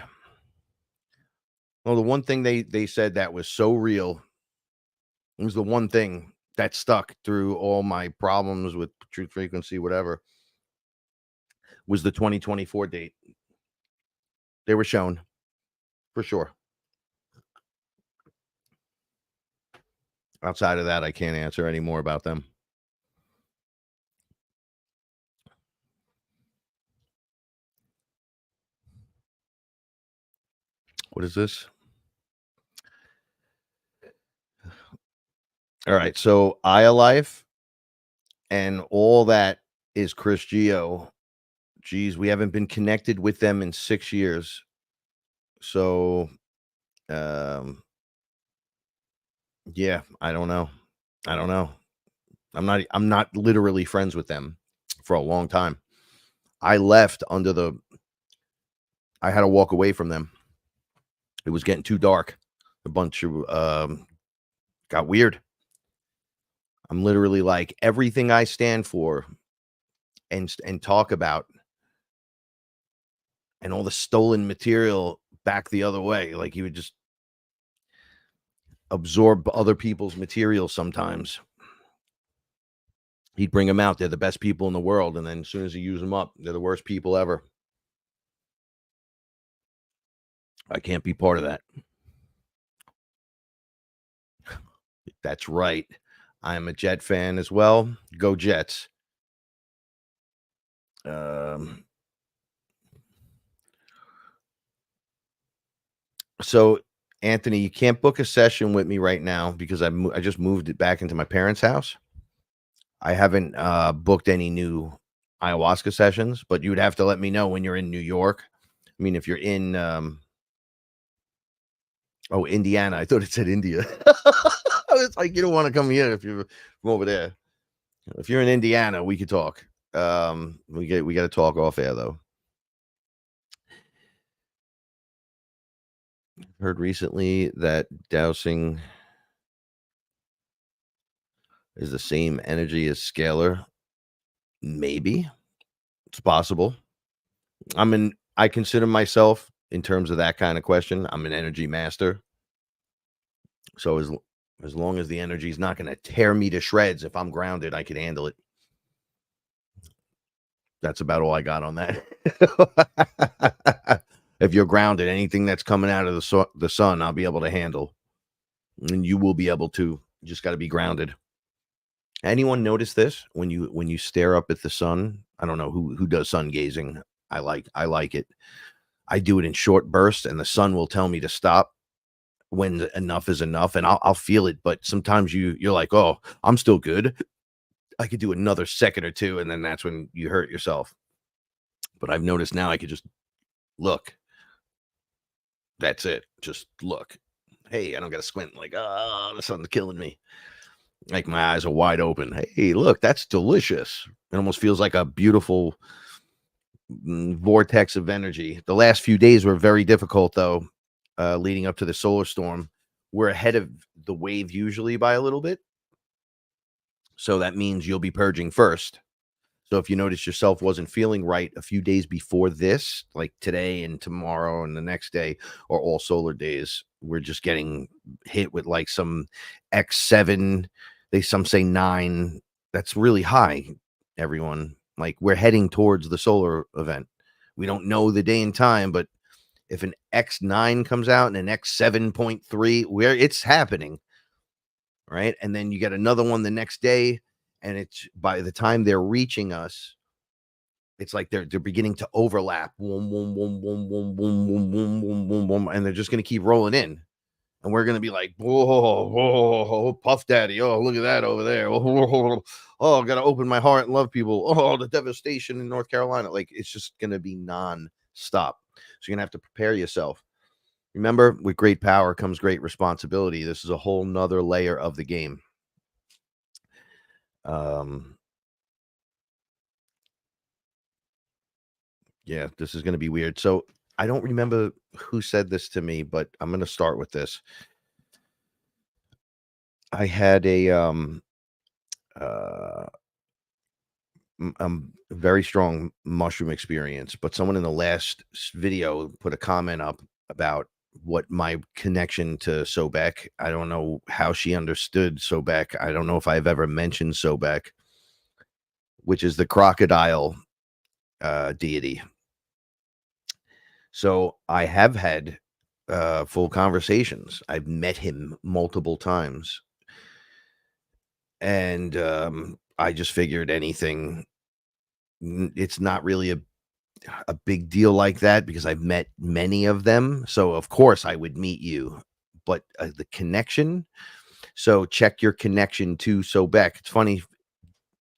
well, the one thing they said that was so real, it was the one thing that stuck through all my problems with truth frequency, whatever, was the 2024 date. They were shown, for sure. Outside of that, I can't answer any more about them. What is this? All right. So Life and all that is Chris Geo. Geez, we haven't been connected with them in 6 years. So, yeah, I don't know. I'm not literally friends with them for a long time. I left I had to walk away from them. It was getting too dark. A bunch of got weird. I'm literally like everything I stand for and talk about and all the stolen material back the other way. Like you would just absorb other people's material sometimes. He'd bring them out. They're the best people in the world. And then as soon as he used them up, they're the worst people ever. I can't be part of that. That's right. I'm a Jet fan as well. Go Jets. So Anthony, you can't book a session with me right now because I just moved it back into my parents' house. I haven't booked any new ayahuasca sessions, but you would have to let me know when you're in New York. I mean, if you're in Indiana, I thought it said India. I was like, you don't want to come here if you're from over there. If you're in Indiana, we could talk. We got to talk off air though. Heard recently that dowsing is the same energy as scalar. Maybe it's possible. I consider myself, in terms of that kind of question, I'm an energy master. So as long as the energy is not going to tear me to shreds, if I'm grounded, I can handle it. That's about all I got on that. If you're grounded, anything that's coming out of the sun, I'll be able to handle. And you will be able to. You just got to be grounded. Anyone notice this when you stare up at the sun? I don't know who does sun gazing. I like it. I do it in short bursts, and the sun will tell me to stop when enough is enough, and I'll feel it. But sometimes you're like, oh, I'm still good. I could do another second or two, and then that's when you hurt yourself. But I've noticed now I could just look. That's it. Just look. Hey, I don't got to squint like, the sun's killing me. Like my eyes are wide open. Hey, look, that's delicious. It almost feels like a beautiful vortex of energy. The last few days were very difficult, though, leading up to the solar storm. We're ahead of the wave usually by a little bit. So that means you'll be purging first. So if you notice yourself wasn't feeling right a few days before this, like today and tomorrow and the next day, or all solar days, we're just getting hit with like some X7. Some say 9. That's really high, everyone. Like we're heading towards the solar event. We don't know the day and time, but if an X9 comes out and an X7.3, where it's happening, right? And then you get another one the next day, and it's by the time they're reaching us, it's like they're beginning to overlap. Boom, boom, boom, boom, boom, boom, boom, boom, boom, boom, boom, and they're just going to keep rolling in. And we're going to be like, whoa, whoa, Puff Daddy. Oh, look at that over there. Oh, I got to open my heart and love people. Oh, the devastation in North Carolina. Like, it's just going to be non-stop. So you're going to have to prepare yourself. Remember, with great power comes great responsibility. This is a whole nother layer of the game. Yeah, this is going to be weird. So I don't remember who said this to me, but I'm going to start with this. I had a very strong mushroom experience, but someone in the last video put a comment up about what my connection to Sobek. I don't know how she understood Sobek. I don't know if I've ever mentioned Sobek, which is the crocodile deity. So I have had full conversations. I've met him multiple times. And I just figured anything, it's not really a big deal like that because I've met many of them. So of course I would meet you, but the connection. So check your connection to Sobek. It's funny.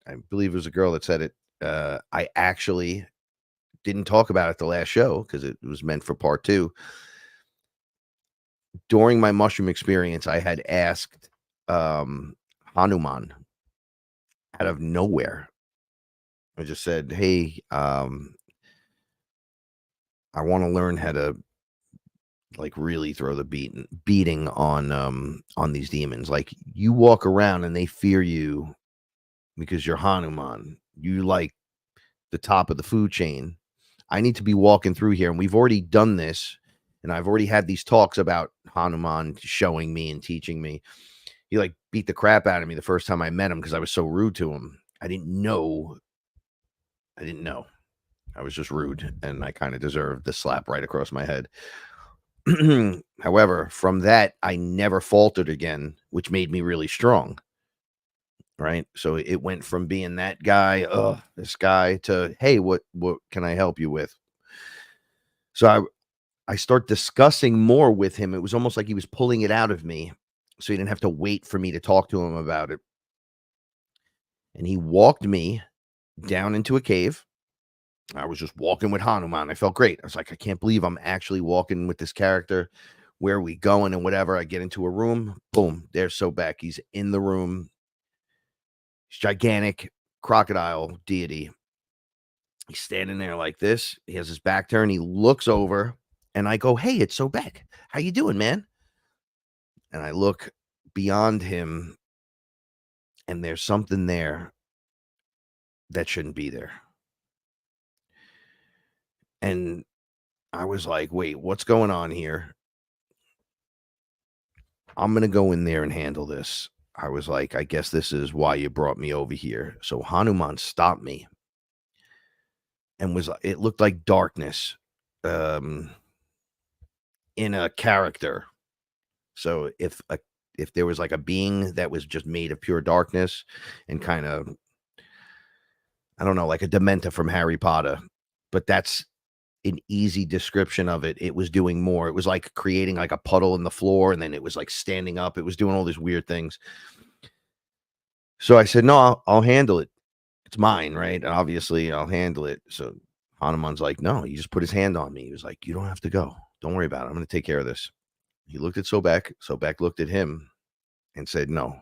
I believe it was a girl that said it. I actually didn't talk about it the last show because it was meant for part 2. During my mushroom experience, I had asked Hanuman out of nowhere. I just said, "Hey, I want to learn how to like really throw the beating on these demons. Like you walk around and they fear you because you're Hanuman. You like the top of the food chain. I need to be walking through here, and we've already done this, and I've already had these talks about Hanuman showing me and teaching me. He like beat the crap out of me the first time I met him because I was so rude to him. I didn't know. I was just rude, and I kind of deserved the slap right across my head. However, from that, I never faltered again, which made me really strong. Right. So it went from being that guy, this guy, to, hey, what can I help you with? So I start discussing more with him. It was almost like he was pulling it out of me. So he didn't have to wait for me to talk to him about it. And he walked me down into a cave. I was just walking with Hanuman. I felt great. I was like, I can't believe I'm actually walking with this character. Where are we going and whatever? I get into a room. Boom. There's Sobek. He's in the room. He's gigantic crocodile deity. He's standing there like this. He has his back turned. He looks over and I go, hey, it's Sobek. How you doing, man? And I look beyond him and there's something there that shouldn't be there. And I was like, wait, what's going on here? I'm going to go in there and handle this. I was like, I guess this is why you brought me over here. So Hanuman stopped me and it looked like darkness in a character. So if there was like a being that was just made of pure darkness and kind of, I don't know, like a Dementor from Harry Potter, but that's an easy description of it. It was doing more. It was like creating like a puddle in the floor, and then it was like standing up. It was doing all these weird things. So I said, no, I'll handle it. It's mine, right? And obviously I'll handle it. So Hanuman's like, no, he just put his hand on me. He was like, you don't have to go. Don't worry about it. I'm going to take care of this. He looked at Sobek. Sobek looked at him and said, no,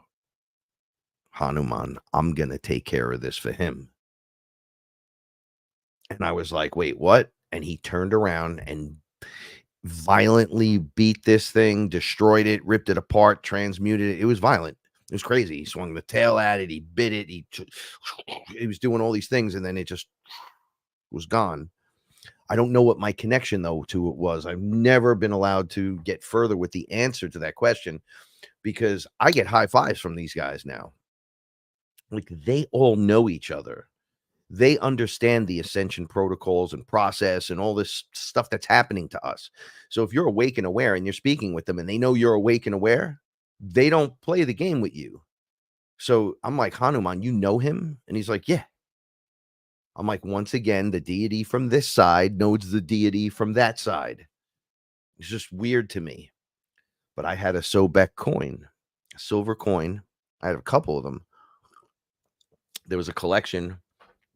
Hanuman, I'm going to take care of this for him. And I was like, wait, what? And he turned around and violently beat this thing, destroyed it, ripped it apart, transmuted it. It was violent. It was crazy. He swung the tail at it. He bit it. He was doing all these things, and then it just was gone. I don't know what my connection, though, to it was. I've never been allowed to get further with the answer to that question because I get high fives from these guys now. Like, they all know each other. They understand the ascension protocols and process and all this stuff that's happening to us. So if you're awake and aware and you're speaking with them and they know you're awake and aware, they don't play the game with you. So I'm like, Hanuman, you know him? And he's like, yeah. I'm like, once again, the deity from this side knows the deity from that side. It's just weird to me. But I had a Sobek coin, a silver coin. I had a couple of them. There was a collection.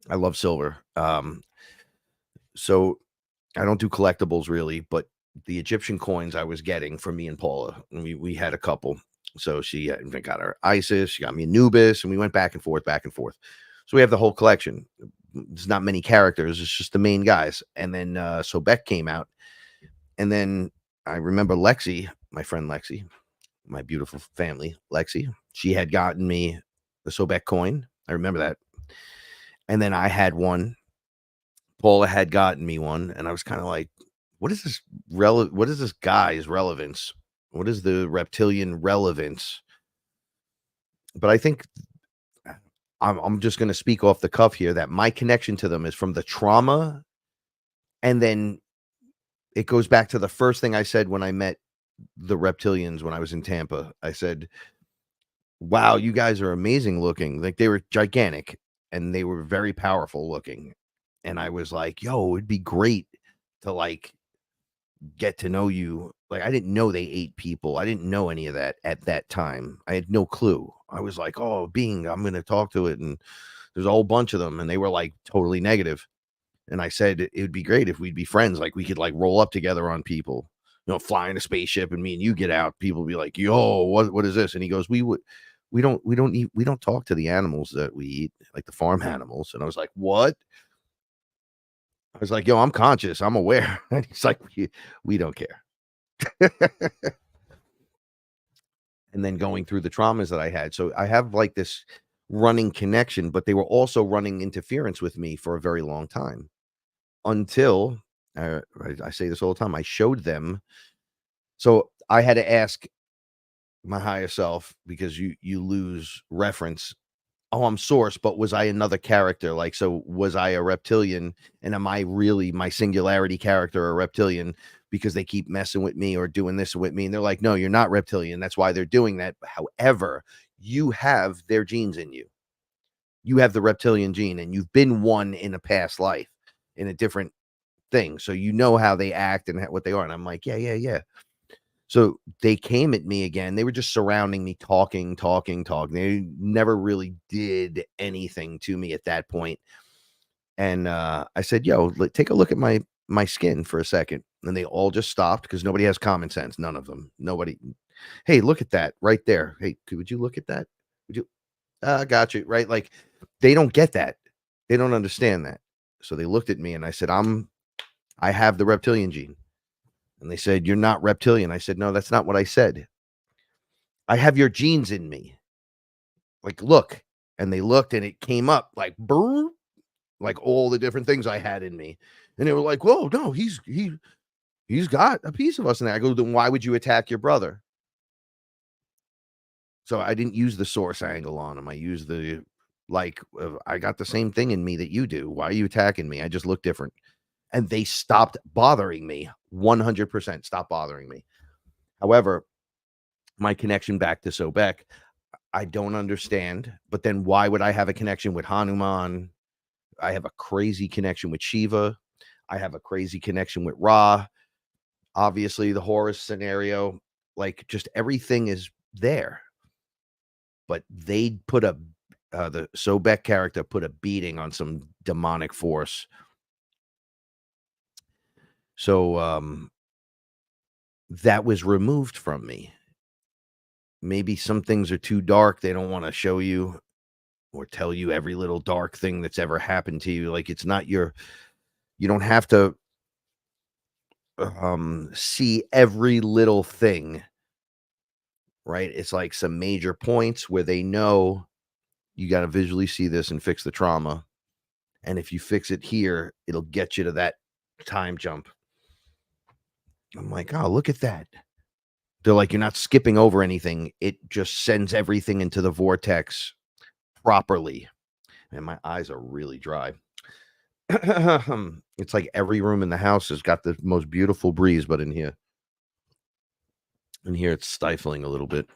I love silver. So I don't do collectibles really, but the Egyptian coins I was getting from me and Paula, and we had a couple. So she got her Isis, she got me Anubis, and we went back and forth. So we have the whole collection. There's not many characters. It's just the main guys. And then Sobek came out. And then I remember Lexi, my friend Lexi, my beautiful family, Lexi, she had gotten me the Sobek coin. I remember that. And then I had one. Paula had gotten me one, and I was kind of like, what is this what is this guy's relevance? What is the reptilian relevance? But I think I'm just going to speak off the cuff here that my connection to them is from the trauma. And then it goes back to the first thing I said when I met the reptilians when I was in Tampa. I said, wow, you guys are amazing looking. Like, they were gigantic and they were very powerful looking. And I was like, yo, it'd be great to like get to know you. Like, I didn't know they ate people. I didn't know any of that at that time. I had no clue. I was like, oh, I'm going to talk to it. And there's a whole bunch of them. And they were like totally negative. And I said, it would be great if we'd be friends. Like, we could like roll up together on people, fly in a spaceship and me and you get out. People be like, yo, what is this? And he goes, we don't talk to the animals that we eat, like the farm animals. And I was like, what? I was like, yo, I'm conscious. I'm aware. And he's like, we don't care. And then going through the traumas that I had. So I have like this running connection, but they were also running interference with me for a very long time until I say this all the time. I showed them. So I had to ask my higher self, because you lose reference. Oh, I'm Source, but was I another character? Like, so was I a reptilian? And am I really my singularity character, a reptilian? Because they keep messing with me or doing this with me. And they're like, no, you're not reptilian. That's why they're doing that. However, you have their genes in you. You have the reptilian gene, and you've been one in a past life in a different thing. So you know how they act and what they are. And I'm like, yeah. So they came at me again. They were just surrounding me, talking. They never really did anything to me at that point. And I said, yo, take a look at my skin for a second. And they all just stopped because nobody has common sense. None of them. Nobody. Hey, look at that right there. Hey, would you look at that? Would you? Got you. Right. Like, they don't get that. They don't understand that. So they looked at me and I said, I have the reptilian gene. And they said, you're not reptilian. I said, no, that's not what I said. I have your genes in me. Like, look. And they looked and it came up like, brr, like all the different things I had in me. And they were like, whoa, no, he's got a piece of us in there. I go, then why would you attack your brother? So I didn't use the Source angle on him. I used the, like, I got the same thing in me that you do. Why are you attacking me? I just look different. And they stopped bothering me. 100% stopped bothering me. However, my connection back to Sobek, I don't understand. But then why would I have a connection with Hanuman? I have a crazy connection with Shiva. I have a crazy connection with Ra. Obviously, the Horus scenario, like, just everything is there. But they put the Sobek character put a beating on some demonic force. So that was removed from me. Maybe some things are too dark. They don't want to show you or tell you every little dark thing that's ever happened to you. Like, it's not you don't have to see every little thing, right? It's like some major points where they know you got to visually see this and fix the trauma. And if you fix it here, it'll get you to that time jump. I'm like, oh, look at that. They're like, you're not skipping over anything. It just sends everything into the vortex properly. And my eyes are really dry. It's like every room in the house has got the most beautiful breeze, but in here it's stifling a little bit.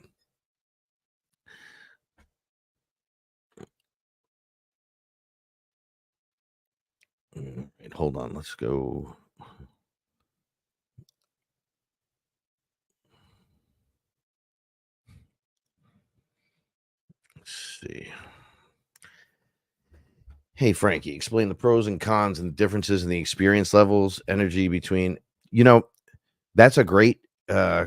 Right, hold on, let's go. Let's see. Hey, Frankie, explain the pros and cons and the differences in the experience levels, energy between, that's a great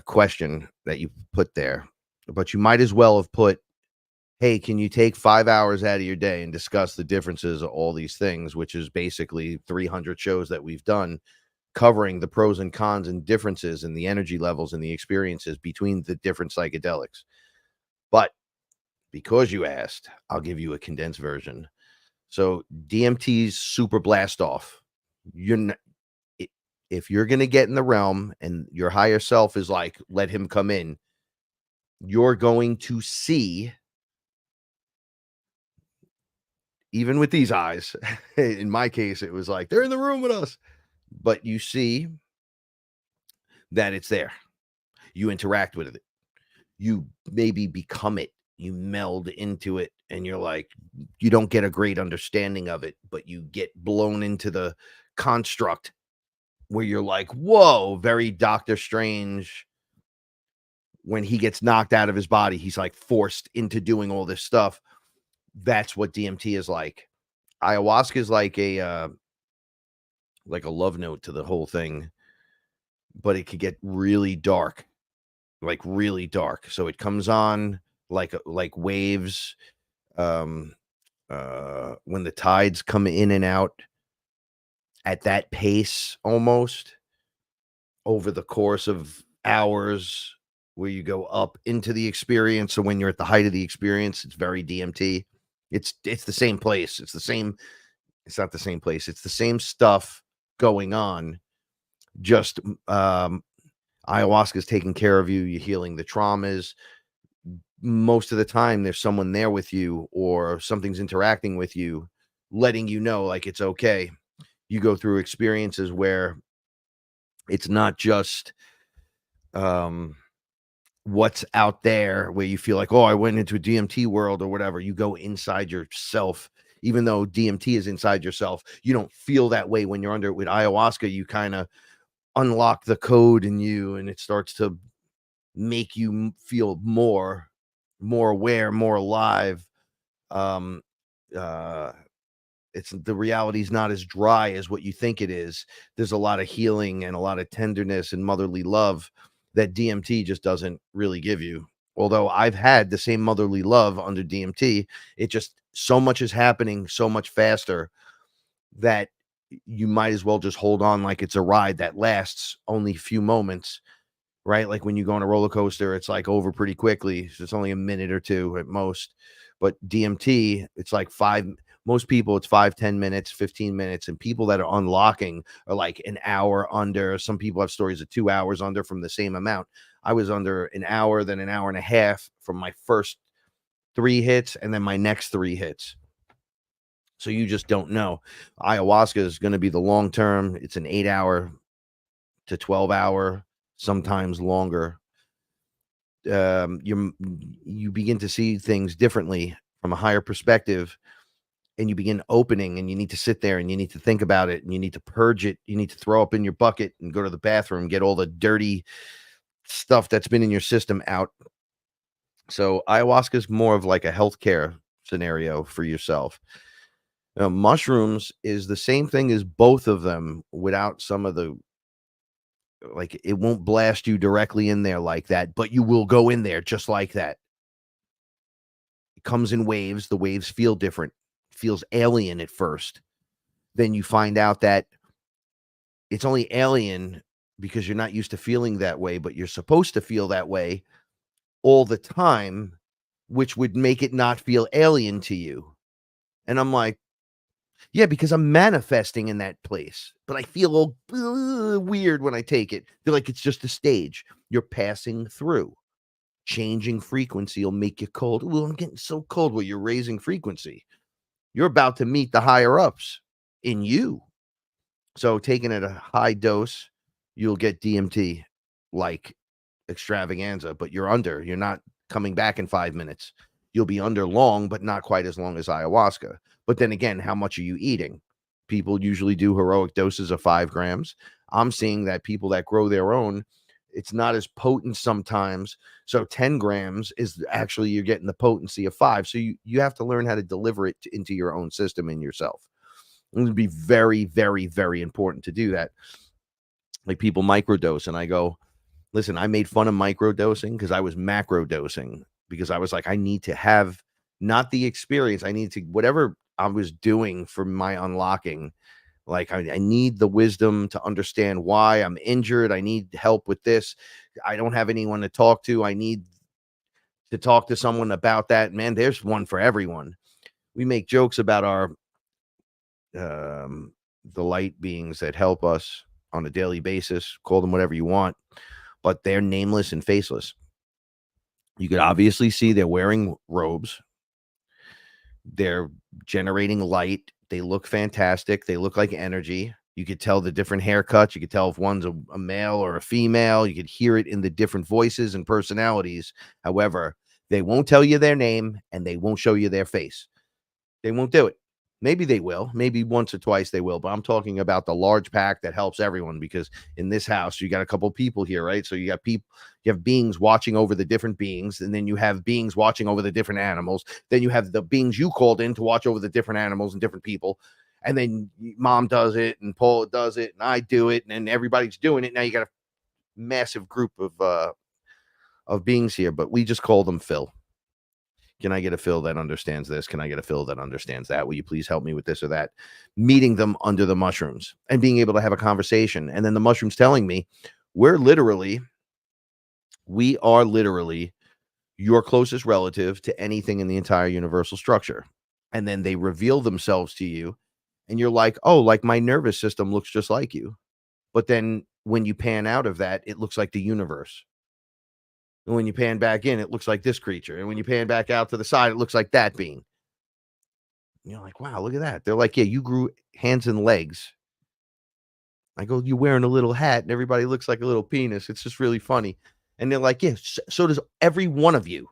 question that you put there, but you might as well have put, hey, can you take 5 hours out of your day and discuss the differences of all these things, which is basically 300 shows that we've done covering the pros and cons and differences in the energy levels and the experiences between the different psychedelics. But because you asked, I'll give you a condensed version. So DMT's super blast off. If you're going to get in the realm and your higher self is like, let him come in, you're going to see, even with these eyes, in my case, it was like, they're in the room with us, but you see that it's there. You interact with it. You maybe become it you meld into it, and you're like, you don't get a great understanding of it, but you get blown into the construct where you're like, whoa, very Doctor Strange. When he gets knocked out of his body, he's like forced into doing all this stuff. That's what DMT is like. Ayahuasca is like a love note to the whole thing, but it could get really dark, like really dark. So it comes on like waves. When the tides come in and out at that pace, almost over the course of hours, where you go up into the experience. So when you're at the height of the experience, it's very DMT. It's the same place. It's not the same place. It's the same stuff going on. Just ayahuasca is taking care of you. You're healing the traumas. Most of the time, there's someone there with you, or something's interacting with you, letting you know, like, it's okay. You go through experiences where it's not just what's out there, where you feel like, oh, I went into a DMT world or whatever. You go inside yourself. Even though DMT is inside yourself, you don't feel that way when you're under it. With ayahuasca, you kind of unlock the code in you, and it starts to make you feel more aware, more alive. It's the reality's not as dry as what you think it is. There's a lot of healing and a lot of tenderness and motherly love that DMT just doesn't really give you. Although I've had the same motherly love under DMT, it just, so much is happening so much faster that you might as well just hold on like it's a ride that lasts only a few moments, right? Like when you go on a roller coaster, it's like over pretty quickly. So it's only a minute or two at most. But DMT, it's like most people, it's 5-10 minutes, 15 minutes. And people that are unlocking are like an hour under. Some people have stories of 2 hours under from the same amount. I was under an hour, then an hour and a half from my first 3 hits, and then my next 3 hits. So you just don't know. Ayahuasca is going to be the long term. It's an 8-hour to 12-hour, sometimes longer. You begin to see things differently from a higher perspective, and you begin opening, and you need to sit there and you need to think about it, and you need to purge it. You need to throw up in your bucket and go to the bathroom, get all the dirty stuff that's been in your system out. So ayahuasca is more of like a healthcare scenario for yourself. Mushrooms is the same thing as both of them, without some of the, like, it won't blast you directly in there like that, but you will go in there just like that. It comes in waves. The waves feel different. It feels alien at first. Then you find out that it's only alien because you're not used to feeling that way, but you're supposed to feel that way all the time, which would make it not feel alien to you. And I'm like, yeah, because I'm manifesting in that place, but I feel all weird when I take it. They're like, it's just a stage. You're passing through. Changing frequency will make you cold. Well, I'm getting so cold. Well, you're raising frequency. You're about to meet the higher ups in you. So taking it a high dose, you'll get DMT like extravaganza, but you're not coming back in 5 minutes. You'll be under long, but not quite as long as ayahuasca. But then again, how much are you eating? People usually do heroic doses of 5 grams. I'm seeing that people that grow their own, it's not as potent sometimes. So 10 grams is actually, you're getting the potency of 5. So you have to learn how to deliver it into your own system and yourself. It would be very, very, very important to do that. Like people microdose, and I go, listen, I made fun of microdosing because I was macrodosing, because I was like, I need to have not the experience. I need to, whatever I was doing for my unlocking, like I need the wisdom to understand why I'm injured. I need help with this. I don't have anyone to talk to. I need to talk to someone about that. Man, there's one for everyone. We make jokes about our the light beings that help us on a daily basis. Call them whatever you want, but they're nameless and faceless. You could obviously see they're wearing robes. They're generating light. They look fantastic. They look like energy. You could tell the different haircuts. You could tell if one's a male or a female. You could hear it in the different voices and personalities. However, They won't tell you their name and they won't show you their face. They won't do it. Maybe they will. Maybe once or twice they will. But I'm talking about the large pack that helps everyone, because in this house, you got a couple people here, right? So you got people, you have beings watching over the different beings, and then you have beings watching over the different animals. Then you have the beings you called in to watch over the different animals and different people. And then Mom does it, and Paul does it, and I do it, and then everybody's doing it. Now you got a massive group of beings here, but we just call them Phil. Can I get a Phil that understands this? Can I get a Phil that understands that? Will you please help me with this or that? Meeting them under the mushrooms and being able to have a conversation. And then the mushrooms telling me, we are literally your closest relative to anything in the entire universal structure. And then they reveal themselves to you. And you're like, oh, like my nervous system looks just like you. But then when you pan out of that, it looks like the universe. And when you pan back in, it looks like this creature. And when you pan back out to the side, it looks like that being. And you're like, wow, look at that. They're like, yeah, you grew hands and legs. I go, you're wearing a little hat and everybody looks like a little penis. It's just really funny. And they're like, yeah, so does every one of you.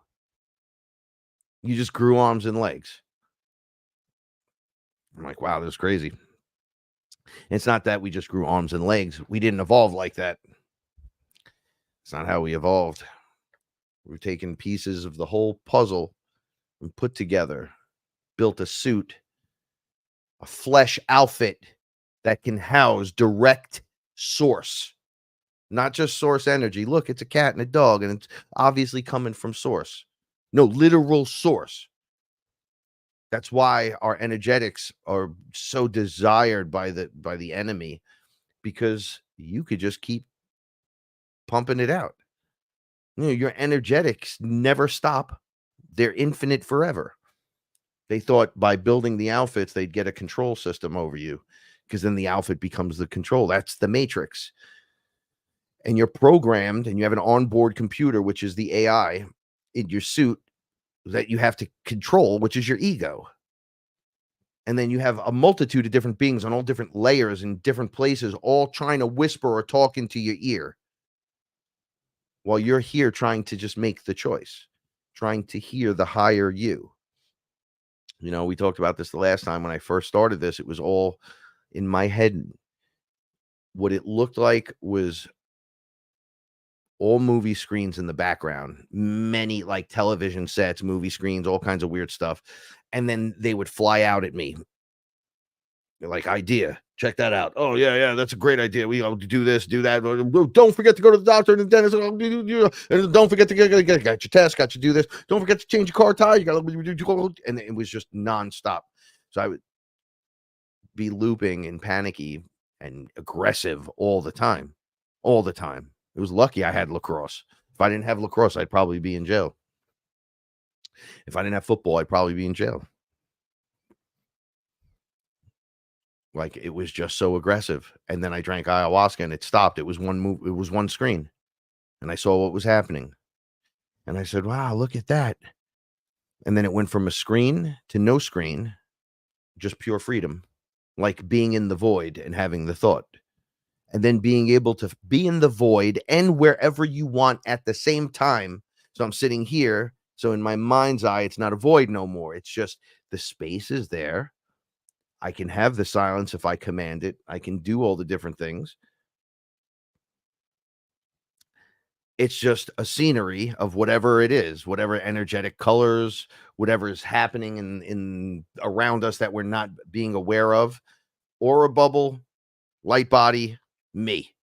You just grew arms and legs. I'm like, wow, that's crazy. And it's not that we just grew arms and legs. We didn't evolve like that. It's not how we evolved. We've taken pieces of the whole puzzle and put together, built a suit, a flesh outfit that can house direct source, not just source energy. Look, it's a cat and a dog, and it's obviously coming from source. No, literal source. That's why our energetics are so desired by the enemy, because you could just keep pumping it out. You know, your energetics never stop. They're infinite forever. They thought by building the outfits, they'd get a control system over you, because then the outfit becomes the control. That's the matrix. And you're programmed, and you have an onboard computer, which is the AI in your suit that you have to control, which is your ego. And then you have a multitude of different beings on all different layers in different places, all trying to whisper or talk into your ear, while you're here trying to just make the choice, trying to hear the higher you. You know, we talked about this the last time when I first started this. It was all in my head. What it looked like was all movie screens in the background, many like television sets, movie screens, all kinds of weird stuff. And then they would fly out at me. They're like, idea, check that out. Oh, yeah, that's a great idea. We all do this, do that. Don't forget to go to the doctor and the dentist. And don't forget to get your test, got you do this. Don't forget to change your car tire. You got to, and it was just nonstop. So I would be looping and panicky and aggressive all the time. It was lucky I had lacrosse. If I didn't have lacrosse, I'd probably be in jail. If I didn't have football, I'd probably be in jail. Like, it was just so aggressive. And then I drank ayahuasca and it stopped. It was one move. It was one screen. And I saw what was happening. And I said, wow, look at that. And then it went from a screen to no screen, just pure freedom, like being in the void and having the thought. And then being able to be in the void and wherever you want at the same time. So I'm sitting here. So in my mind's eye, it's not a void no more. It's just the space is there. I can have the silence if I command it. I can do all the different things. It's just a scenery of whatever it is, whatever energetic colors, whatever is happening in around us that we're not being aware of. Aura bubble, light body, me.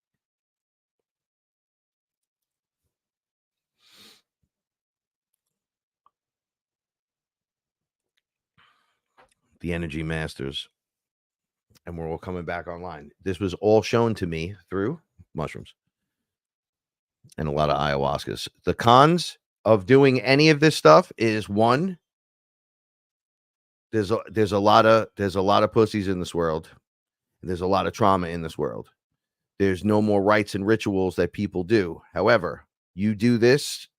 The energy masters. And we're all coming back online. This was all shown to me through mushrooms and a lot of ayahuascas. The cons of doing any of this stuff is, one, there's a lot of pussies in this world. There's a lot of trauma in this world. There's no more rites and rituals that people do. However, you do this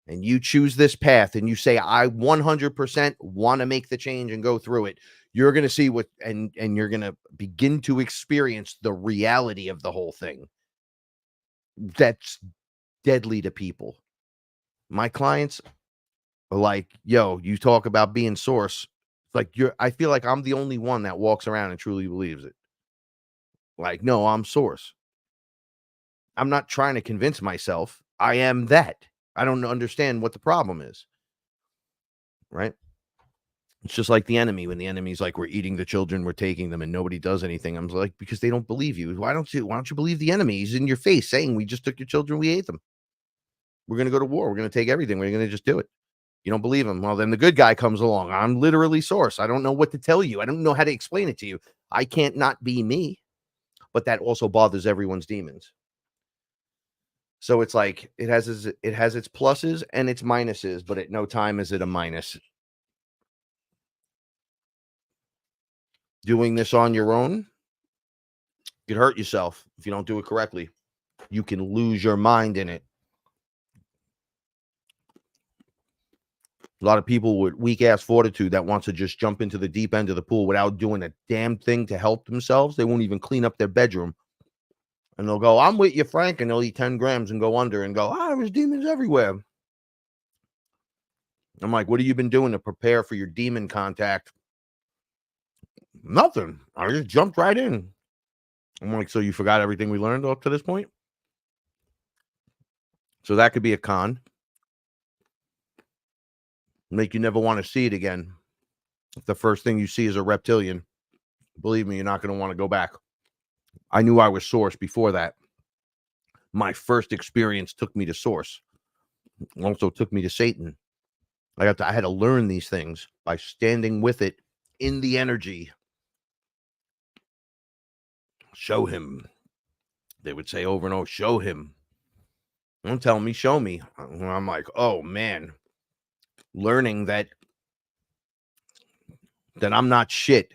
and you choose this path and you say, I 100% want to make the change and go through it. You're going to see what, and you're going to begin to experience the reality of the whole thing. That's deadly to people. My clients, like, yo, you talk about being source. Like I feel like I'm the only one that walks around and truly believes it. Like, no, I'm source. I'm not trying to convince myself. I am that. I don't understand what the problem is. Right? It's just like the enemy. When the enemy's like, we're eating the children, we're taking them, and nobody does anything. I'm like, because they don't believe you. Why don't you believe the enemy? He's in your face saying, we just took your children, we ate them. We're going to go to war. We're going to take everything. We're going to just do it. You don't believe him. Well, then the good guy comes along. I'm literally source. I don't know what to tell you. I don't know how to explain it to you. I can't not be me. But that also bothers everyone's demons. So it's like it has its pluses and its minuses, but at no time is it a minus. Doing this on your own, you can hurt yourself if you don't do it correctly. You can lose your mind in it. A lot of people with weak-ass fortitude that wants to just jump into the deep end of the pool without doing a damn thing to help themselves. They won't even clean up their bedroom. And they'll go, I'm with you, Frank, and they'll eat 10 grams and go under and go, there's demons everywhere. I'm like, what have you been doing to prepare for your demon contact? Nothing. I just jumped right in. I'm like, so you forgot everything we learned up to this point? So that could be a con. Make you never want to see it again. If the first thing you see is a reptilian, believe me, you're not going to want to go back. I knew I was source before that. My first experience took me to source. Also took me to Satan. I had to learn these things by standing with it in the energy. Show him. They would say over and over, show him. Don't tell me, show me. I'm like, oh man. Learning that I'm not shit.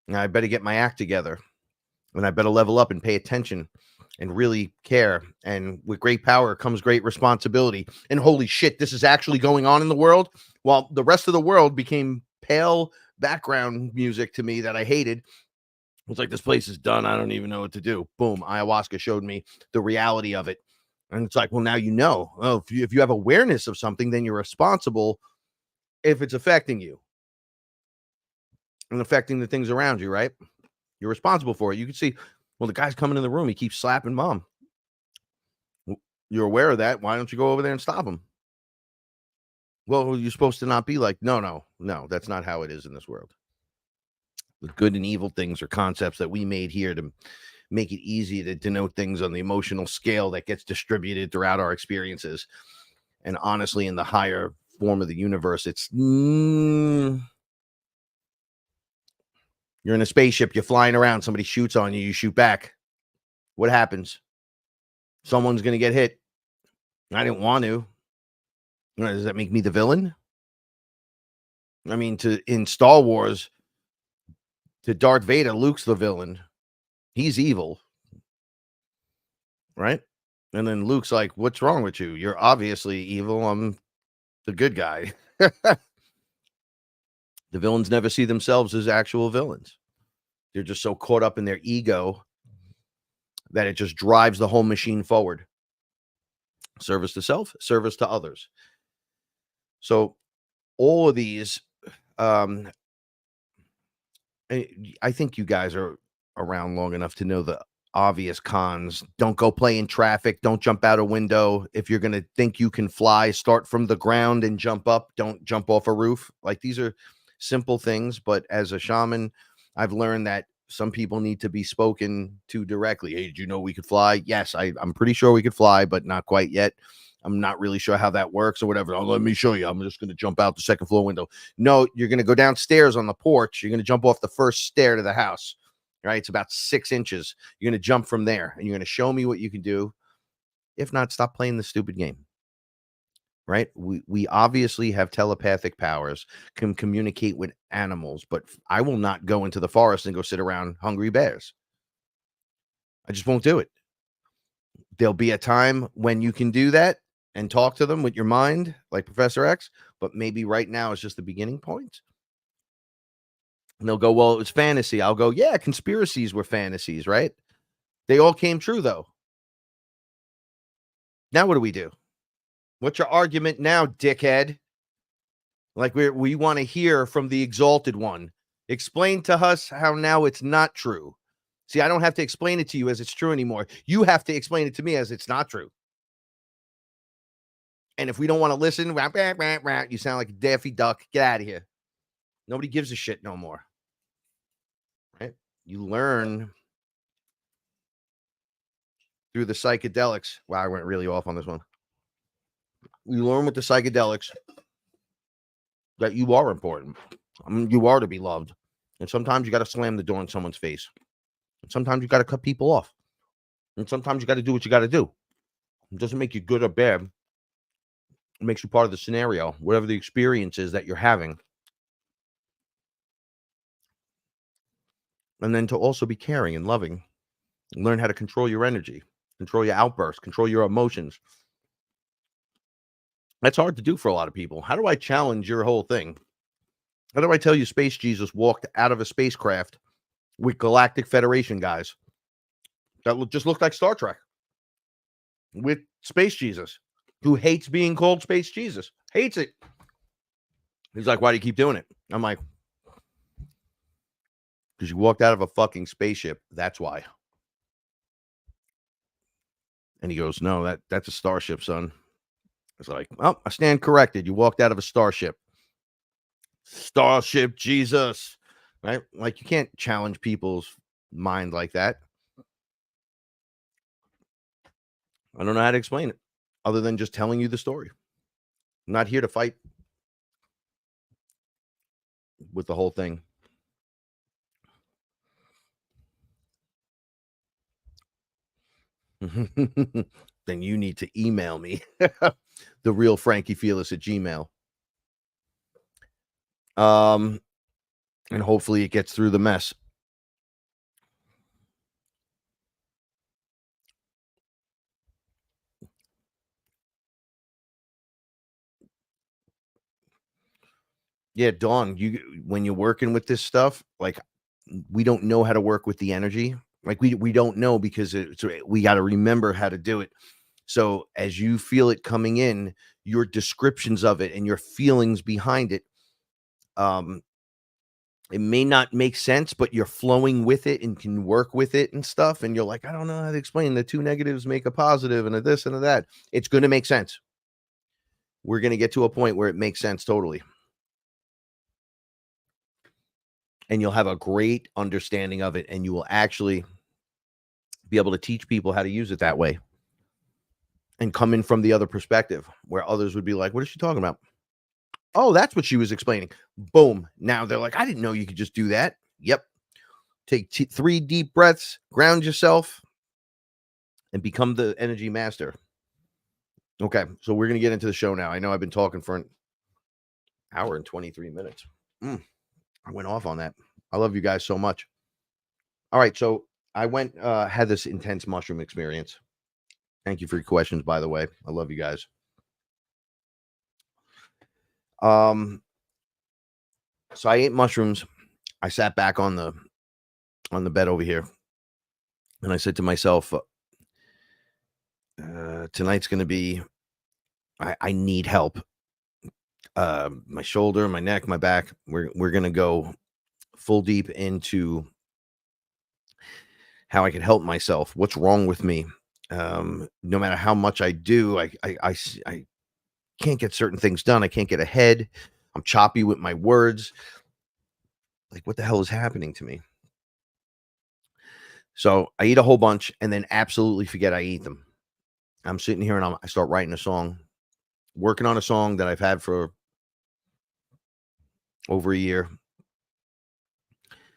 And I better get my act together. And I better level up and pay attention and really care. And with great power comes great responsibility. And holy shit, this is actually going on in the world. While the rest of the world became pale background music to me that I hated. It's like, this place is done. I don't even know what to do. Boom. Ayahuasca showed me the reality of it. And it's like, well, now you know. Oh, if you have awareness of something, then you're responsible if it's affecting you and affecting the things around you, right? You're responsible for it. You can see, well, the guy's coming in the room. He keeps slapping mom. You're aware of that. Why don't you go over there and stop him? Well, you're supposed to not be like, no. That's not how it is in this world. The good and evil things are concepts that we made here to make it easy to denote things on the emotional scale that gets distributed throughout our experiences. And honestly, in the higher form of the universe, it's you're in a spaceship, you're flying around, somebody shoots on you, you shoot back. What happens? Someone's going to get hit. I didn't want to. Does that make me the villain? I mean, in Star Wars, to Darth Vader, Luke's the villain. He's evil. Right? And then Luke's like, what's wrong with you? You're obviously evil. I'm the good guy. The villains never see themselves as actual villains. They're just so caught up in their ego that it just drives the whole machine forward. Service to self, service to others. So all of these, I think you guys are around long enough to know the obvious cons. Don't go play in traffic. Don't jump out a window. If you're going to think you can fly, start from the ground and jump up. Don't jump off a roof. Like, these are simple things, but as a shaman, I've learned that some people need to be spoken to directly. Hey, did you know we could fly? Yes, I'm pretty sure we could fly, but not quite yet. I'm not really sure how that works or whatever. Oh, let me show you. I'm just going to jump out the second floor window. No, you're going to go downstairs on the porch. You're going to jump off the first stair to the house. Right? It's about 6 inches. You're going to jump from there, and you're going to show me what you can do. If not, stop playing the stupid game. Right? We obviously have telepathic powers, can communicate with animals, but I will not go into the forest and go sit around hungry bears. I just won't do it. There'll be a time when you can do that and talk to them with your mind, like Professor X, but maybe right now is just the beginning point. And they'll go, well, it was fantasy. I'll go, yeah, conspiracies were fantasies, right? They all came true, though. Now what do we do? What's your argument now, dickhead? Like we want to hear from the exalted one. Explain to us how now it's not true. See, I don't have to explain it to you as it's true anymore. You have to explain it to me as it's not true. And if we don't want to listen, you sound like a Daffy Duck. Get out of here. Nobody gives a shit no more. Right? You learn through the psychedelics. Wow, I went really off on this one. You learn with the psychedelics that you are important. You are to be loved. And sometimes you got to slam the door in someone's face. And sometimes you got to cut people off. And sometimes you got to do what you got to do. It doesn't make you good or bad. It makes you part of the scenario, whatever the experience is that you're having. And then to also be caring and loving. Learn how to control your energy, control your outbursts, control your emotions. That's hard to do for a lot of people. How do I challenge your whole thing? How do I tell you Space Jesus walked out of a spacecraft with Galactic Federation guys that just looked like Star Trek with Space Jesus, who hates being called Space Jesus, hates it. He's like, why do you keep doing it? I'm like, because you walked out of a fucking spaceship. That's why. And he goes, no, that's a starship, son. It's like, well, I stand corrected. You walked out of a starship. Starship Jesus. Right? Like, you can't challenge people's mind like that. I don't know how to explain it other than just telling you the story. I'm not here to fight with the whole thing. Then you need to email me. The real Frankie Fearless at Gmail. And hopefully it gets through the mess. Yeah, Dawn, when you're working with this stuff, like, we don't know how to work with the energy. Like, we don't know because we got to remember how to do it. So as you feel it coming in, your descriptions of it and your feelings behind it, it may not make sense, but you're flowing with it and can work with it and stuff. And you're like, I don't know how to explain the two negatives make a positive and a this and a that. It's going to make sense. We're going to get to a point where it makes sense totally. And you'll have a great understanding of it. And you will actually be able to teach people how to use it that way. And come in from the other perspective where others would be like, what is she talking about? Oh, that's what she was explaining. Boom. Now they're like, I didn't know you could just do that. Yep. Take 3 deep breaths, ground yourself, and become the energy master. Okay. So we're going to get into the show now. I know I've been talking for an hour and 23 minutes. I went off on that. I love you guys so much. All right. So I had this intense mushroom experience. Thank you for your questions, by the way. I love you guys. So I ate mushrooms. I sat back on the bed over here, and I said to myself, tonight's going to be, I need help. My shoulder, my neck, my back. We're going to go full deep into how I can help myself. What's wrong with me? No matter how much I do, I can't get certain things done. I can't get ahead. I'm choppy with my words. Like, what the hell is happening to me? So I eat a whole bunch and then absolutely forget I eat them. I'm sitting here and I start writing a song, working on a song that I've had for over a year.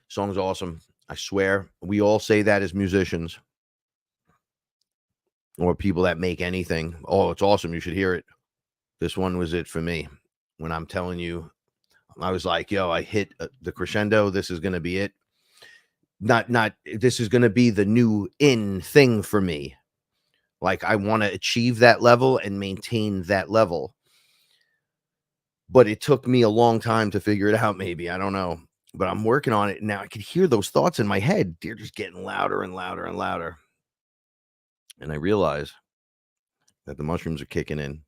Song's awesome. I swear. We all say that as musicians or people that make anything. Oh, it's awesome. You should hear it. This one was it for me. When I'm telling you, I was like, yo, I hit the crescendo. This is going to be it. Not this is going to be the new in thing for me. Like, I want to achieve that level and maintain that level. But it took me a long time to figure it out, maybe. I don't know. But I'm working on it. Now I could hear those thoughts in my head. They're just getting louder and louder and louder. And I realize that the mushrooms are kicking in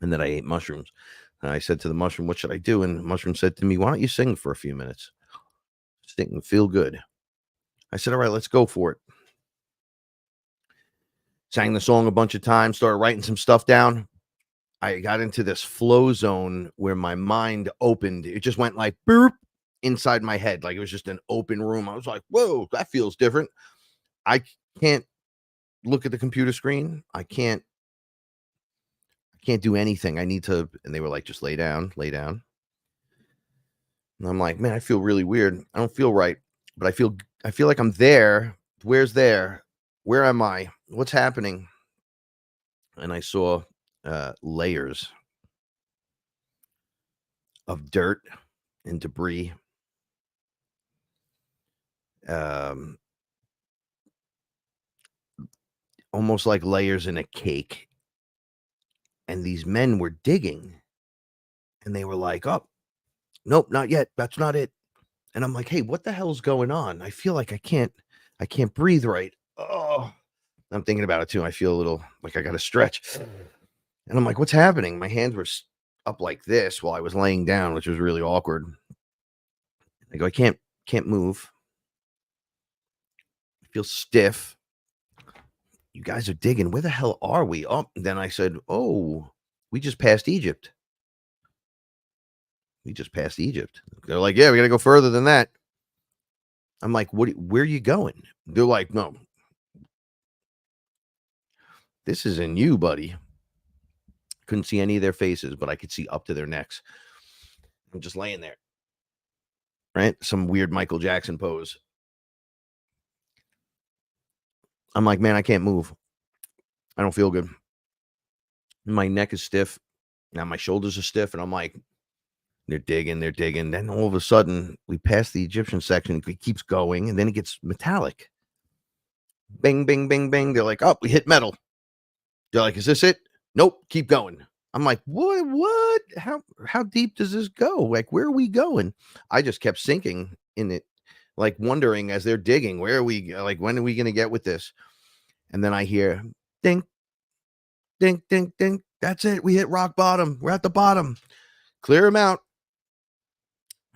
and that I ate mushrooms. And I said to the mushroom, what should I do? And the mushroom said to me, why don't you sing for a few minutes? Sing and feel good. I said, all right, let's go for it. Sang the song a bunch of times, started writing some stuff down. I got into this flow zone where my mind opened. It just went like boop inside my head. Like it was just an open room. I was like, whoa, that feels different. I can't look at the computer screen. I can't do anything. I need to. And they were like, just lay down, lay down. And I'm like, man, I feel really weird. I don't feel right, but I feel like I'm there. Where's there? Where am I? What's happening? And I saw layers of dirt and debris. Almost like layers in a cake. And these men were digging. And they were like, oh, nope, not yet. That's not it. And I'm like, hey, what the hell's going on? I feel like I can't breathe right. Oh, I'm thinking about it too. I feel a little like I got to stretch. And I'm like, what's happening? My hands were up like this while I was laying down, which was really awkward. I go, I can't move. I feel stiff. You guys are digging. Where the hell are we? Oh, then I said, oh, we just passed Egypt. We just passed Egypt. They're like, yeah, we got to go further than that. I'm like, where are you going? They're like, no, this is in you, buddy. Couldn't see any of their faces, but I could see up to their necks. I'm just laying there. Right? Some weird Michael Jackson pose. I'm like, man, I can't move. I don't feel good. My neck is stiff. Now my shoulders are stiff. And I'm like, they're digging. Then all of a sudden, we pass the Egyptian section. It keeps going. And then it gets metallic. Bing, bing, bing, bing. They're like, oh, we hit metal. They're like, is this it? Nope, keep going. I'm like, what? How deep does this go? Like, where are we going? I just kept sinking in it, like wondering as they're digging, where are we? Like, when are we going to get with this? And then I hear ding, ding, ding, ding. That's it. We hit rock bottom. We're at the bottom. Clear them out.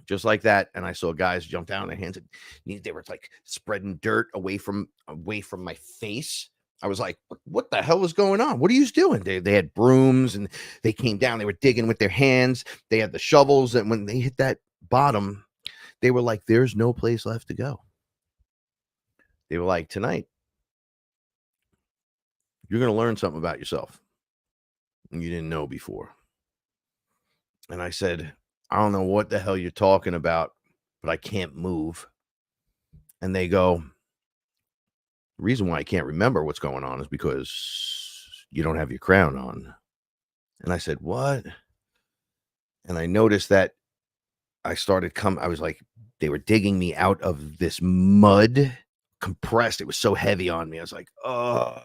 Just like that. And I saw guys jump down their hands and knees. They were like spreading dirt away from my face. I was like, what the hell is going on? What are you doing? They had brooms and they came down. They were digging with their hands. They had the shovels. And when they hit that bottom, they were like, there's no place left to go. They were like, tonight, you're going to learn something about yourself you didn't know before. And I said, I don't know what the hell you're talking about, but I can't move. And they go, the reason why I can't remember what's going on is because you don't have your crown on. And I said, what? And I noticed that I was like, they were digging me out of this mud, compressed. It was so heavy on me. I was like, oh,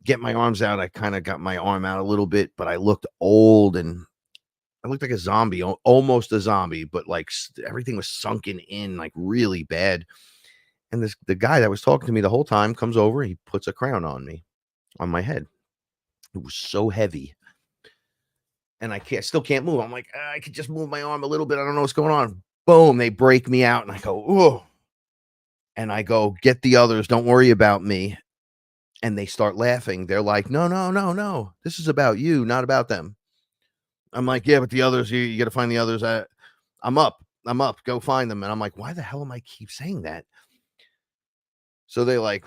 get my arms out. I kind of got my arm out a little bit, but I looked old and I looked like a zombie, almost a zombie, but like everything was sunken in like really bad. And the guy that was talking to me the whole time comes over. He puts a crown on me, on my head. It was so heavy. And I still can't move. I'm like, I could just move my arm a little bit. I don't know what's going on. Boom. They break me out. And I go, oh. And I go, get the others. Don't worry about me. And they start laughing. They're like, no. This is about you, not about them. I'm like, yeah, but the others, you got to find the others. I'm up. Go find them. And I'm like, why the hell am I keep saying that? So they're like,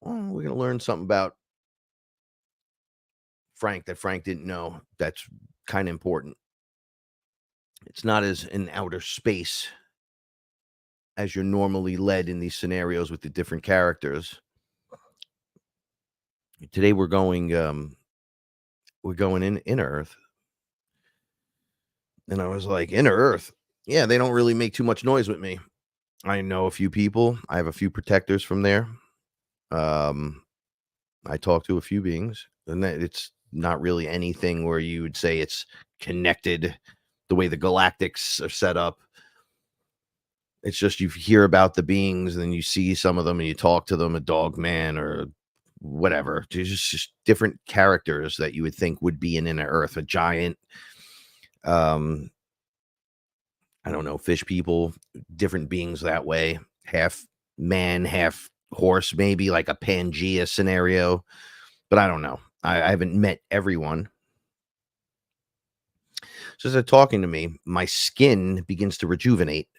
oh, we're going to learn something about Frank that Frank didn't know. That's kind of important. It's not as in outer space as you're normally led in these scenarios with the different characters. Today we're going in Inner Earth. And I was like, Inner Earth? Yeah, they don't really make too much noise with me. I know a few people. I have a few protectors from there. I talk to a few beings, and it's not really anything where you would say it's connected the way the galactics are set up. It's just you hear about the beings, and then you see some of them, and you talk to them, a dog man or whatever. There's just different characters that you would think would be in Inner Earth, a giant, I don't know, fish people, different beings that way, half man, half horse, maybe like a Pangea scenario. But I don't know. I haven't met everyone. So as they're talking to me, my skin begins to rejuvenate.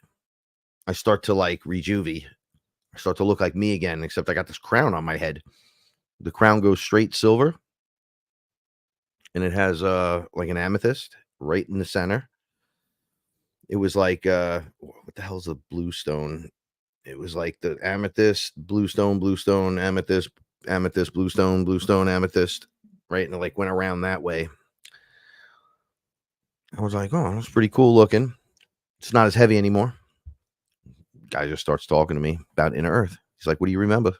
I start to like rejuvie. I start to look like me again, except I got this crown on my head. The crown goes straight silver, and it has like an amethyst right in the center. It was like what the hell's a blue stone? It was like the amethyst, blue stone, amethyst, amethyst, blue stone, amethyst, right? And it like went around that way. I was like, oh, that's pretty cool looking. It's not as heavy anymore. Guy just starts talking to me about inner earth. He's like, what do you remember?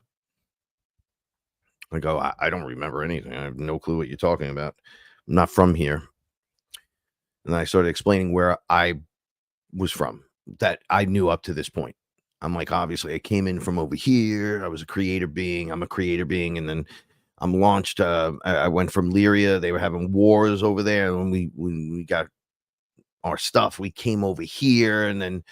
I go, I don't remember anything. I have no clue what you're talking about. I'm not from here. And I started explaining where I was from that I knew up to this point. I'm like, obviously, I came in from over here. I was a creator being. I'm a creator being. And then I'm launched. I went from Lyria. They were having wars over there. And when we got our stuff, we came over here. And then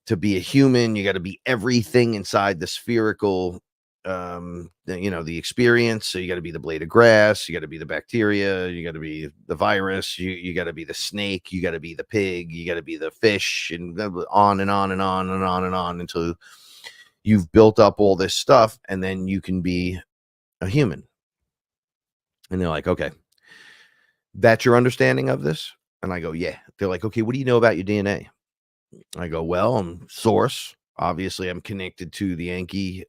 to be a human, you got to be everything inside the spherical, the experience. So you got to be the blade of grass, you got to be the bacteria, you got to be the virus, you got to be the snake, you got to be the pig, you got to be the fish, and on and on and on and on and on until you've built up all this stuff, and then you can be a human. And they're like, okay, that's your understanding of this? And I go, yeah. They're like, okay, what do you know about your DNA? I go, well, I'm source. Obviously, I'm connected to the Yankee,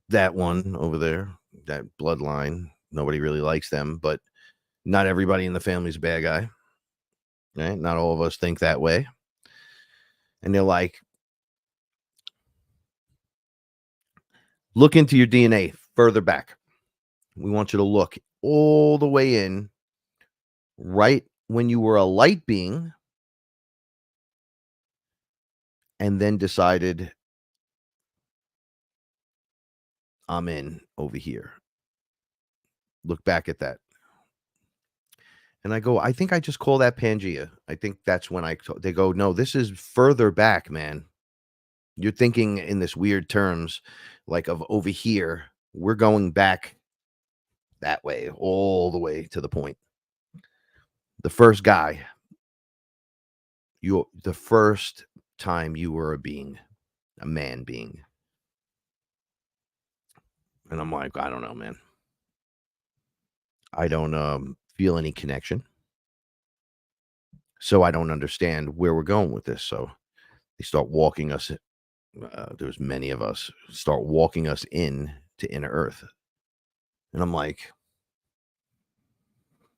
that one over there, that bloodline. Nobody really likes them, but not everybody in the family's a bad guy. Right? Not all of us think that way. And they're like, look into your DNA further back. We want you to look all the way in, right when you were a light being, and then decided, I'm in over here. Look back at that. And I go, I think I just call that Pangea. I think that's when they go, no, this is further back, man. You're thinking in this weird terms, like of over here. We're going back that way, all the way to the point. The first guy, the first time you were a being, a man being. And I'm like, I don't know, man. I don't feel any connection. So I don't understand where we're going with this. So they start walking us. There's many of us start walking us in to inner earth. And I'm like,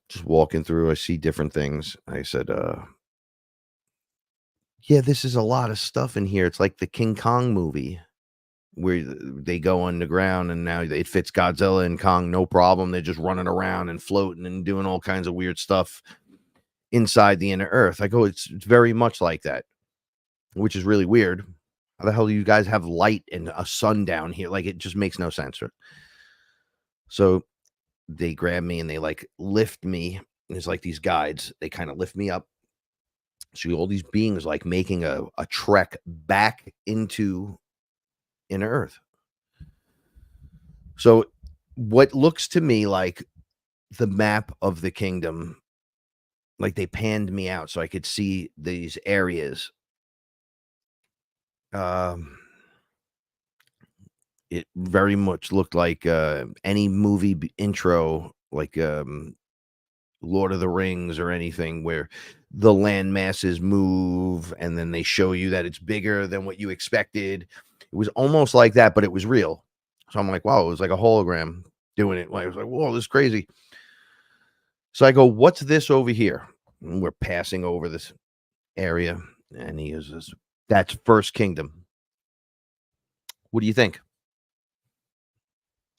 just walking through, I see different things. I said, yeah, this is a lot of stuff in here. It's like the King Kong movie where they go underground and now it fits Godzilla and Kong, no problem. They're just running around and floating and doing all kinds of weird stuff inside the inner earth. I go, it's very much like that, which is really weird. How the hell do you guys have light and a sun down here? Like, it just makes no sense. So they grab me and they like lift me. There's like these guides. They kind of lift me up. So all these beings like making a trek back into inner earth. So what looks to me like the map of the kingdom, like they panned me out so I could see these areas. It very much looked like any movie intro, like Lord of the Rings or anything, where the land masses move and then they show you that it's bigger than what you expected. It was almost like that, but it was real. So I'm like, wow, it was like a hologram doing it. Like, I was like, whoa, this is crazy. So I go, what's this over here? And we're passing over this area, and he is, that's First Kingdom. What do you think?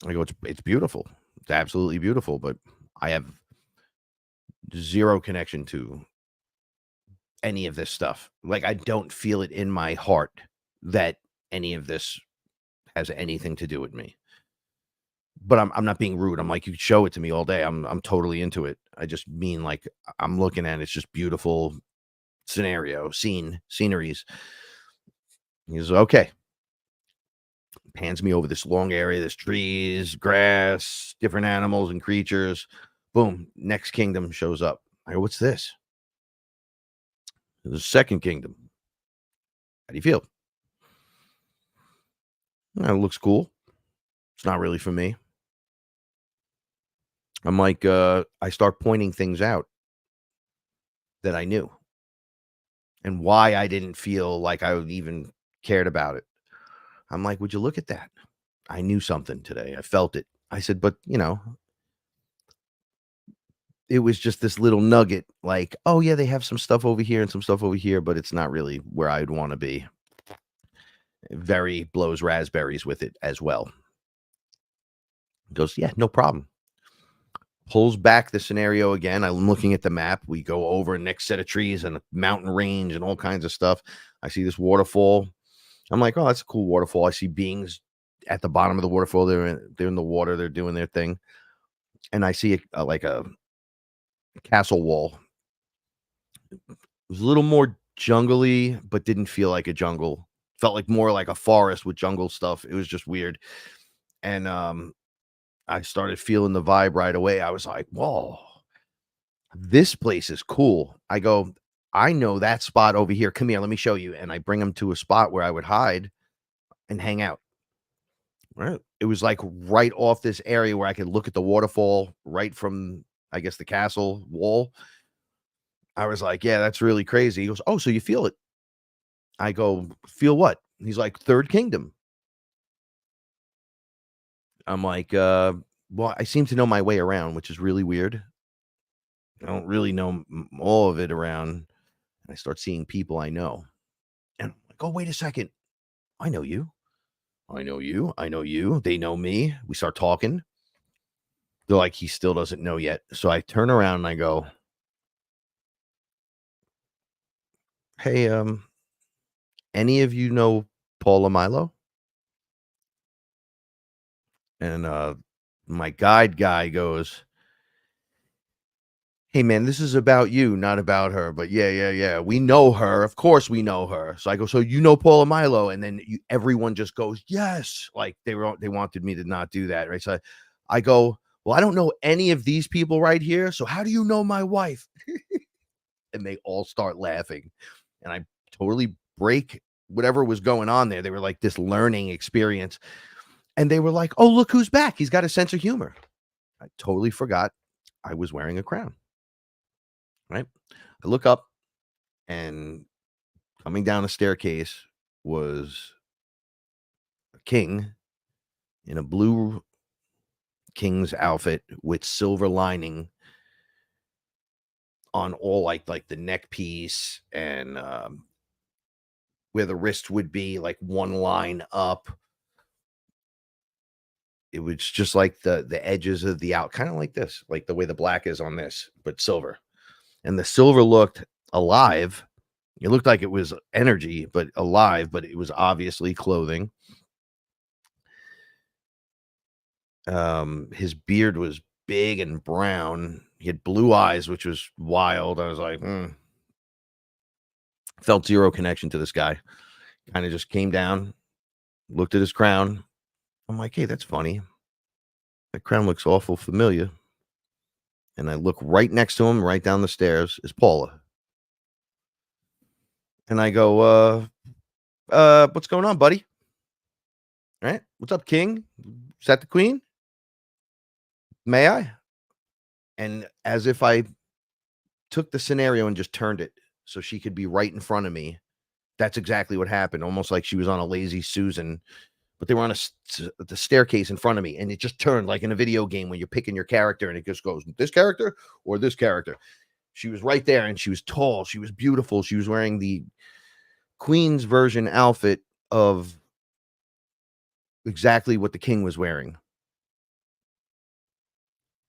I go, it's beautiful. It's absolutely beautiful, but I have zero connection to any of this stuff. Like, I don't feel it in my heart that any of this has anything to do with me. but I'm not being rude. I'm like, you could show it to me all day. I'm totally into it. I just mean like I'm looking at it, it's just beautiful sceneries. He's okay. Pans me over this long area. There's trees, grass, different animals and creatures. Boom. Next kingdom shows up. I go, what's this? The second kingdom. How do you feel? It looks cool. It's not really for me. I'm like, I start pointing things out that I knew and why I didn't feel like I even cared about it. I'm like, would you look at that? I knew something today. I felt it. I said, but it was just this little nugget like, oh yeah, they have some stuff over here and some stuff over here, but it's not really where I'd want to be. Very blows raspberries with it as well. Goes, yeah, no problem. Pulls back the scenario again. I'm looking at the map. We go over next set of trees and a mountain range and all kinds of stuff. I see this waterfall. I'm like, oh, that's a cool waterfall. I see beings at the bottom of the waterfall. They're in the water. They're doing their thing. And I see like a castle wall. It was a little more jungly, but didn't feel like a jungle. Felt like more like a forest with jungle stuff. It was just weird. And I started feeling the vibe right away. I was like, whoa, this place is cool. I go, I know that spot over here. Come here, let me show you. And I bring him to a spot where I would hide and hang out. Right. It was like right off this area where I could look at the waterfall right from, I guess, the castle wall. I was like, yeah, that's really crazy. He goes, oh, so you feel it? I go, feel what? He's like, third kingdom. I'm like, well, I seem to know my way around, which is really weird. I don't really know all of it around. I start seeing people I know. And I'm like, oh, wait a second. I know you. I know you. I know you. They know me. We start talking. They're like, he still doesn't know yet. So I turn around and I go, hey, any of you know Paula Milo? And my guide guy goes, hey, man, this is about you, not about her. But yeah. We know her. Of course we know her. So I go, so you know Paula Milo? And then everyone just goes, yes. Like they wanted me to not do that. Right. So I go, well, I don't know any of these people right here. So how do you know my wife? And they all start laughing. And I totally break whatever was going on there. They were like this learning experience. And they were like, oh, look who's back. He's got a sense of humor. I totally forgot I was wearing a crown. Right. I look up and coming down the staircase was a king in a blue king's outfit with silver lining on all like the neck piece and where the wrist would be like one line up. It was just like the edges of the kind of like this, like the way the black is on this, but silver. And the silver looked alive. It looked like it was energy, but alive, but it was obviously clothing. His beard was big and brown. He had blue eyes, which was wild. I was like, felt zero connection to this guy. Kind of just came down, looked at his crown. I'm like, hey, that's funny. That crown looks awful familiar. And I look right next to him, right down the stairs, is Paula. And I go, what's going on, buddy? All right. What's up, King? Is that the queen? May I? And as if I took the scenario and just turned it so she could be right in front of me, that's exactly what happened. Almost like she was on a Lazy Susan, but they were on the staircase in front of me, and it just turned like in a video game when you're picking your character, and it just goes, this character or this character. She was right there, and she was tall. She was beautiful. She was wearing the Queen's version outfit of exactly what the king was wearing.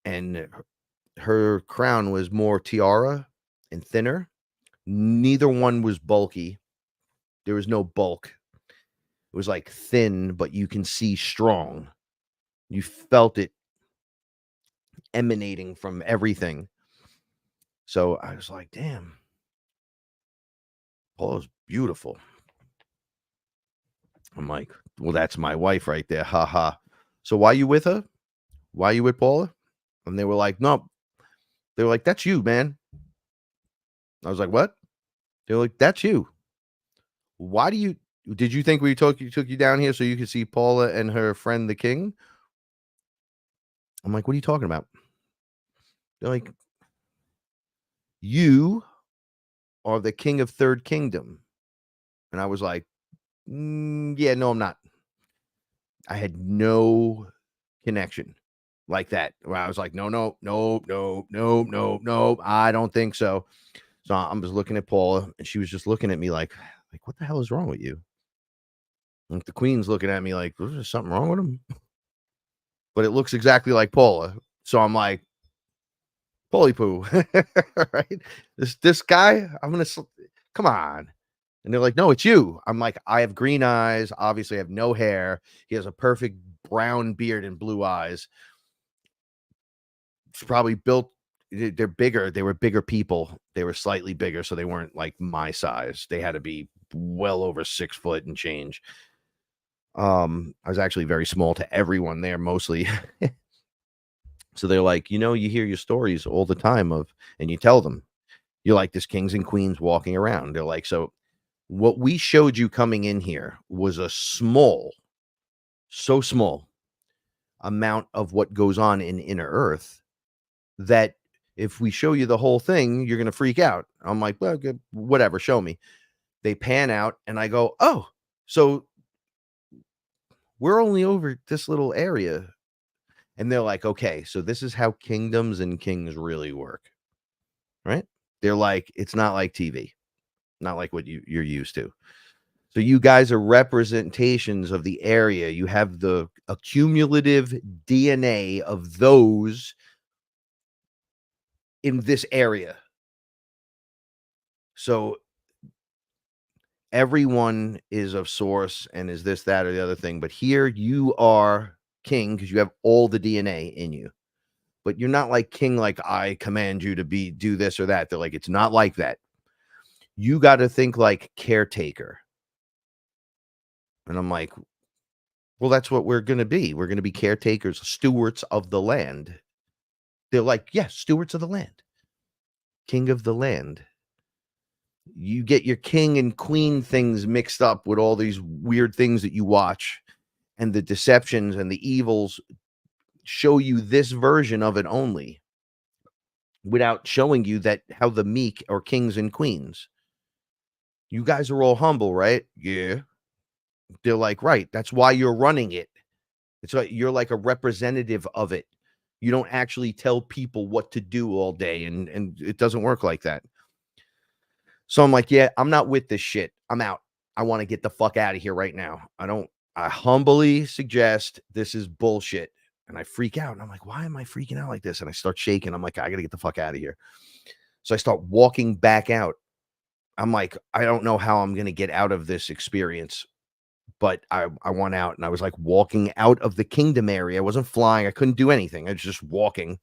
And her crown was more tiara and thinner. Neither one was bulky. There was no bulk. It was like thin, but you can see strong. You felt it emanating from everything. So I was like, damn, Paula's beautiful. I'm like, well, that's my wife right there. Ha ha. So why you with her? Why you with Paula? And they were like, no. They were like, that's you, man. I was like, what? They were like, that's you. Why did you think we took you down here so you could see Paula and her friend the king? I'm like, what are you talking about? They're like, you are the king of Third Kingdom. And I was like, yeah, no, I'm not. I had no connection like that. Where I was like, no, I don't think so. So I'm just looking at Paula, and she was just looking at me like, what the hell is wrong with you? And the queen's looking at me like, is there something wrong with him? But it looks exactly like Paula. So I'm like, Polly poo, right? This guy, come on. And they're like, no, it's you. I'm like, I have green eyes. Obviously, I have no hair. He has a perfect brown beard and blue eyes. It's probably built. They're bigger. They were bigger people. They were slightly bigger, so they weren't like my size. They had to be well over 6 foot and change. I was actually very small to everyone there, mostly. So they're like, you hear your stories all the time and you tell them you're like this kings and queens walking around. They're like, so what we showed you coming in here was a so small amount of what goes on in inner earth that if we show you the whole thing, you're going to freak out. I'm like, well, good, whatever, show me. They pan out and I go, oh, so we're only over this little area. And they're like, okay, so this is how kingdoms and kings really work, right? They're like, it's not like TV, not like what you're used to. So you guys are representations of the area. You have the accumulative DNA of those in this area. So everyone is of source and is this, that, or the other thing. But here you are king because you have all the DNA in you. But you're not like king, like I command you to do this or that. They're like, it's not like that. You got to think like caretaker. And I'm like, well, that's what we're going to be. We're going to be caretakers, stewards of the land. They're like, yes, stewards of the land. King of the land. You get your king and queen things mixed up with all these weird things that you watch, and the deceptions and the evils show you this version of it only without showing you that how the meek are kings and queens. You guys are all humble, right? Yeah. They're like, right. That's why you're running it. It's like you're like a representative of it. You don't actually tell people what to do all day, and it doesn't work like that. So I'm like, yeah, I'm not with this shit. I'm out. I want to get the fuck out of here right now. I humbly suggest this is bullshit. And I freak out. And I'm like, why am I freaking out like this? And I start shaking. I'm like, I got to get the fuck out of here. So I start walking back out. I'm like, I don't know how I'm going to get out of this experience, but I want out. And I was like walking out of the kingdom area. I wasn't flying. I couldn't do anything. I was just walking.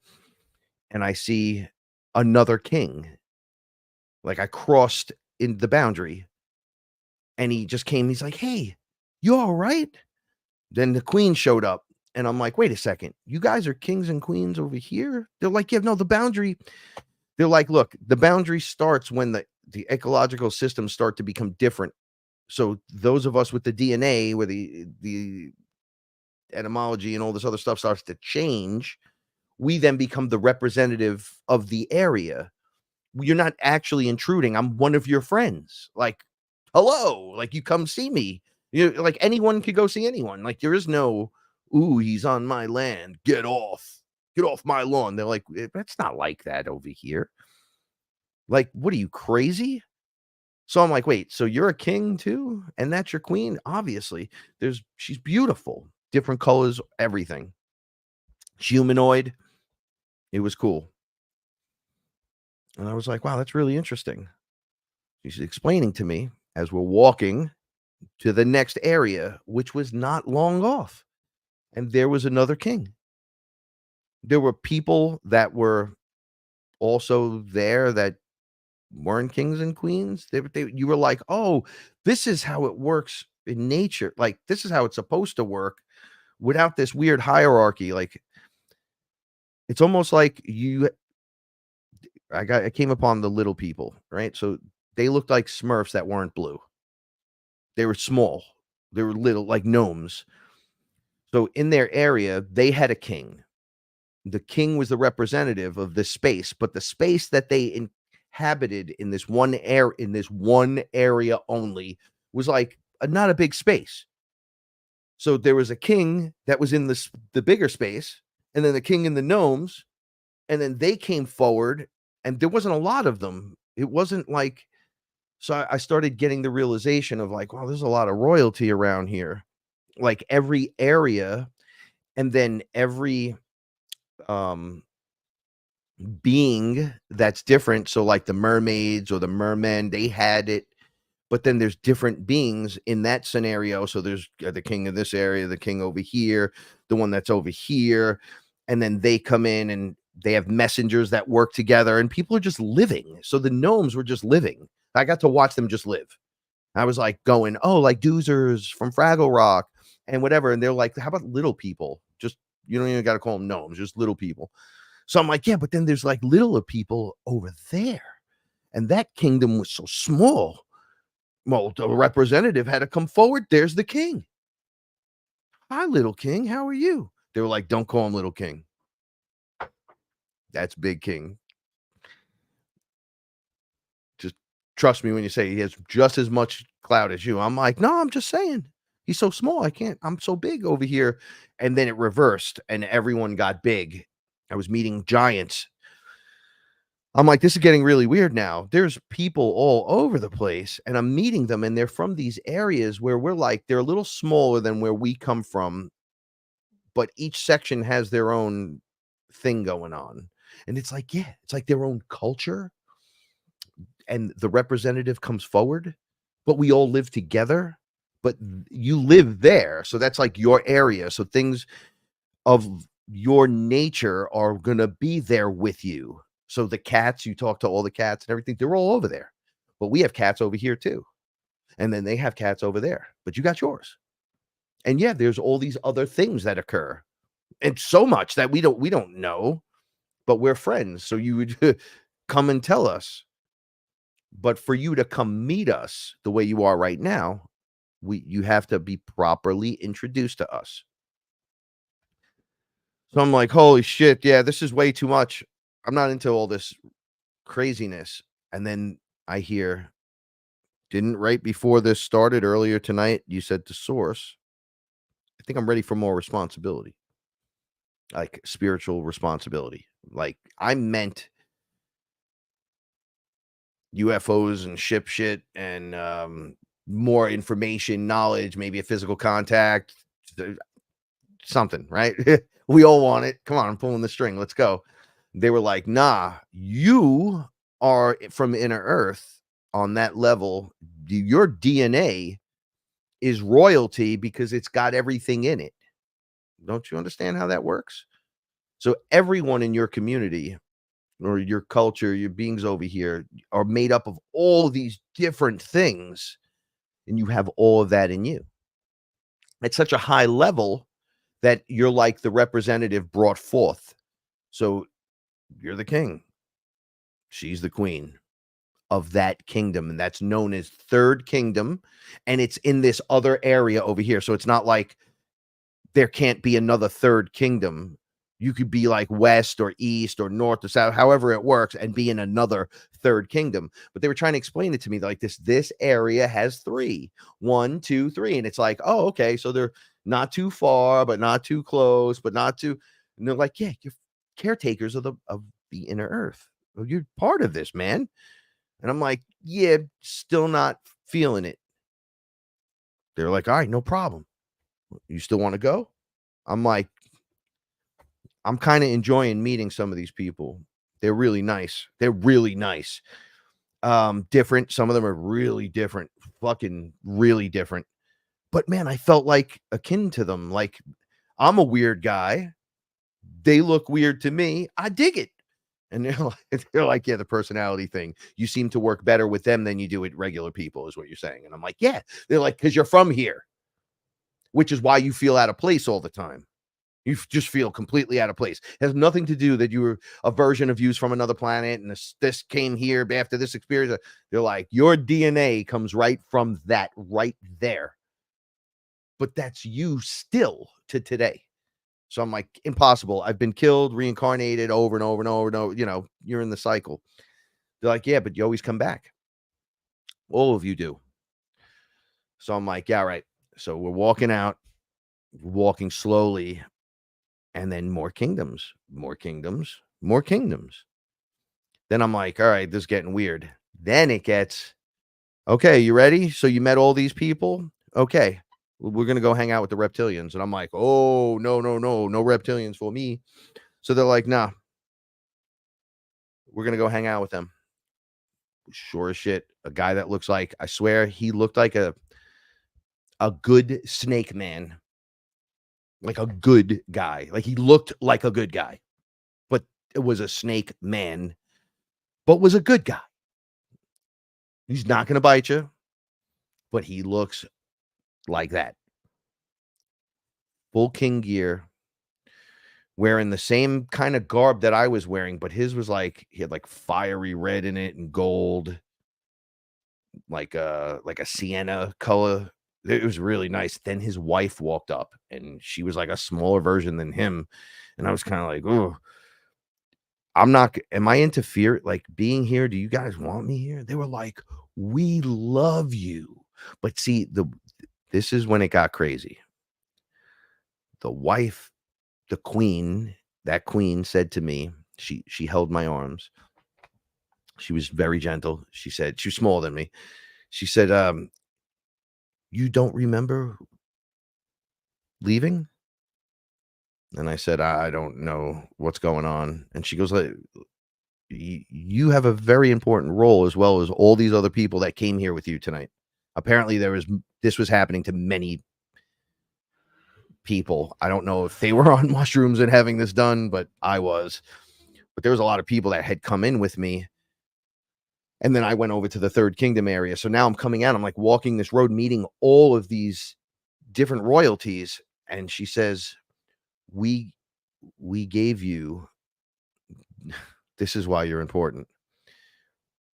And I see another king. Like I crossed in the boundary. And he just came. He's like, hey, you all right? Then the queen showed up. And I'm like, wait a second. You guys are kings and queens over here? They're like, yeah, no, the boundary. They're like, look, the boundary starts when the ecological systems start to become different. So those of us with the DNA, where the etymology and all this other stuff starts to change, we then become the representative of the area. You're not actually intruding. I'm one of your friends. Like, hello, like you come see me. You like anyone could go see anyone. Like there is no, ooh, he's on my land. Get off my lawn. They're like, it's not like that over here. Like, what are you, crazy? So I'm like, wait, so you're a king too? And that's your queen? Obviously. She's beautiful. Different colors, everything. Humanoid. It was cool. And I was like, wow, that's really interesting. She's explaining to me as we're walking to the next area, which was not long off. and there was another king. There were people that were also there that weren't kings and queens. You were like, oh, this is how it works in nature. Like, this is how it's supposed to work without this weird hierarchy. Like, it's almost like I came upon the little people, right? So they looked like Smurfs that weren't blue. They were small. They were little, like gnomes. So in their area, they had a king. The king was the representative of the space, but the space that they inhabited in this one area only was like not a big space. So there was a king that was in the bigger space, and then the king and the gnomes, and then they came forward, and there wasn't a lot of them. It wasn't like, so I started getting the realization of like, wow, there's a lot of royalty around here. Like every area, and then every being that's different. So like the mermaids or the mermen, they had it, but then there's different beings in that scenario. So there's the king of this area, the king over here, the one that's over here, and then they come in and they have messengers that work together, and people are just living. So the gnomes were just living. I got to watch them just live. I was like going, oh, like Doozers from Fraggle Rock and whatever. And they're like, how about little people? Just, you don't even got to call them gnomes, just little people. So I'm like, yeah, but then there's like littler people over there. And that kingdom was so small. Well, the representative had to come forward. There's the king. Hi, little king. How are you? They were like, don't call him little king. That's big king. Just trust me when you say he has just as much clout as you. I'm like, no, I'm just saying. He's so small. I can't. I'm so big over here. And then it reversed and everyone got big. I was meeting giants. I'm like, this is getting really weird now. There's people all over the place, and I'm meeting them, and they're from these areas where we're like, they're a little smaller than where we come from, but each section has their own thing going on. And it's like, yeah, it's like their own culture, and the representative comes forward, but we all live together, but you live there. So that's like your area. So things of your nature are going to be there with you. So the cats, you talk to all the cats and everything, they're all over there. But we have cats over here too. And then they have cats over there. But you got yours. And yeah, there's all these other things that occur. And so much that we don't know, but we're friends. So you would come and tell us. But for you to come meet us the way you are right now, you have to be properly introduced to us. So I'm like, holy shit, yeah, this is way too much. I'm not into all this craziness. And then I hear, didn't right before this started earlier tonight, you said to Source, I think I'm ready for more responsibility, like spiritual responsibility. Like I meant UFOs and shit and more information, knowledge, maybe a physical contact, something, right? We all want it. Come on, I'm pulling the string. Let's go. They were like, nah, you are from inner earth on that level. Your DNA is royalty because it's got everything in it. Don't you understand how that works? So everyone in your community or your culture, your beings over here are made up of all these different things, and you have all of that in you. At such a high level that you're like the representative brought forth. So you're the king. She's the queen of that kingdom, and that's known as third kingdom, and it's in this other area over here. So it's not like there can't be another third kingdom. You could be like west or east or north or south, however it works, and be in another third kingdom. But they were trying to explain it to me like this area has 3, 1, 2, 3, and it's like, oh, okay, so they're not too far, but not too close, but not too. And they're like, yeah, you're caretakers of the inner earth. You're part of this, man. And I'm like, yeah, still not feeling it. They're like, all right, no problem. You still want to go? I'm like, I'm kind of enjoying meeting some of these people. They're really nice. They're really nice. Different. Some of them are really different. Fucking really different. But man, I felt like akin to them. Like I'm a weird guy. They look weird to me. I dig it. And they're like, yeah, the personality thing. You seem to work better with them than you do with regular people, is what you're saying. And I'm like, yeah. They're like, because you're from here, which is why you feel out of place all the time. You just feel completely out of place. It has nothing to do that you were a version of you from another planet and this came here after this experience. They're like, your DNA comes right from that right there. But that's you still to today. So I'm like, impossible. I've been killed, reincarnated over and over and over and over. You know, you're in the cycle. They're like, yeah, but you always come back. All of you do. So I'm like, yeah, right. So we're walking out, walking slowly, and then more kingdoms, more kingdoms, more kingdoms. Then I'm like, all right, this is getting weird. Then it gets, okay, you ready? So you met all these people? Okay, we're going to go hang out with the reptilians. And I'm like, oh, no reptilians for me. So they're like, nah, we're going to go hang out with them. Sure as shit, a guy that looks like, I swear, he looked like a good snake man. Like a good guy. Like he looked like a good guy. But it was a snake man, but was a good guy. He's not going to bite you, but he looks like that. Full king gear, wearing the same kind of garb that I was wearing, but his was like, he had like fiery red in it and gold, like a sienna color. It was really nice. Then his wife walked up and she was like a smaller version than him. And I was kind of like, oh, am I into fear? Like being here? Do you guys want me here? They were like, we love you. But see, this is when it got crazy. The wife, the queen, that queen said to me, she held my arms. She was very gentle. She said, she was smaller than me. She said, you don't remember leaving? And I said, I don't know what's going on. And she goes, you have a very important role as well as all these other people that came here with you tonight. Apparently this was happening to many people. I don't know if they were on mushrooms and having this done, but I was. But there was a lot of people that had come in with me. And then I went over to the Third Kingdom area. So now I'm coming out. I'm like walking this road, meeting all of these different royalties. And she says, we gave you, this is why you're important.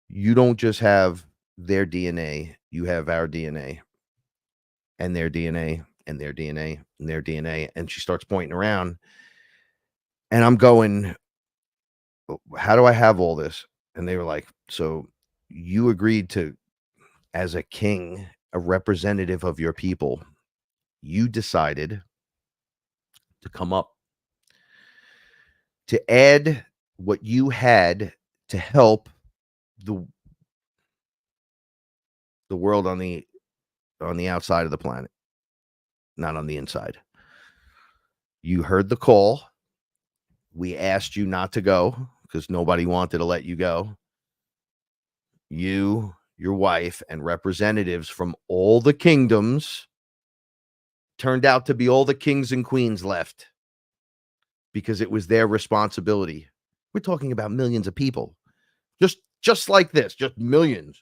You don't just have their DNA. You have our DNA and their DNA and their DNA and their DNA. And she starts pointing around and I'm going, how do I have all this? And they were like, so you agreed to, as a king, a representative of your people, you decided to come up to add what you had to help the world on the outside of the planet, not on the inside. You heard the call. We asked you not to go because nobody wanted to let you go. You, your wife, and representatives from all the kingdoms turned out to be all the kings and queens left because it was their responsibility. We're talking about millions of people. Just like this, just millions.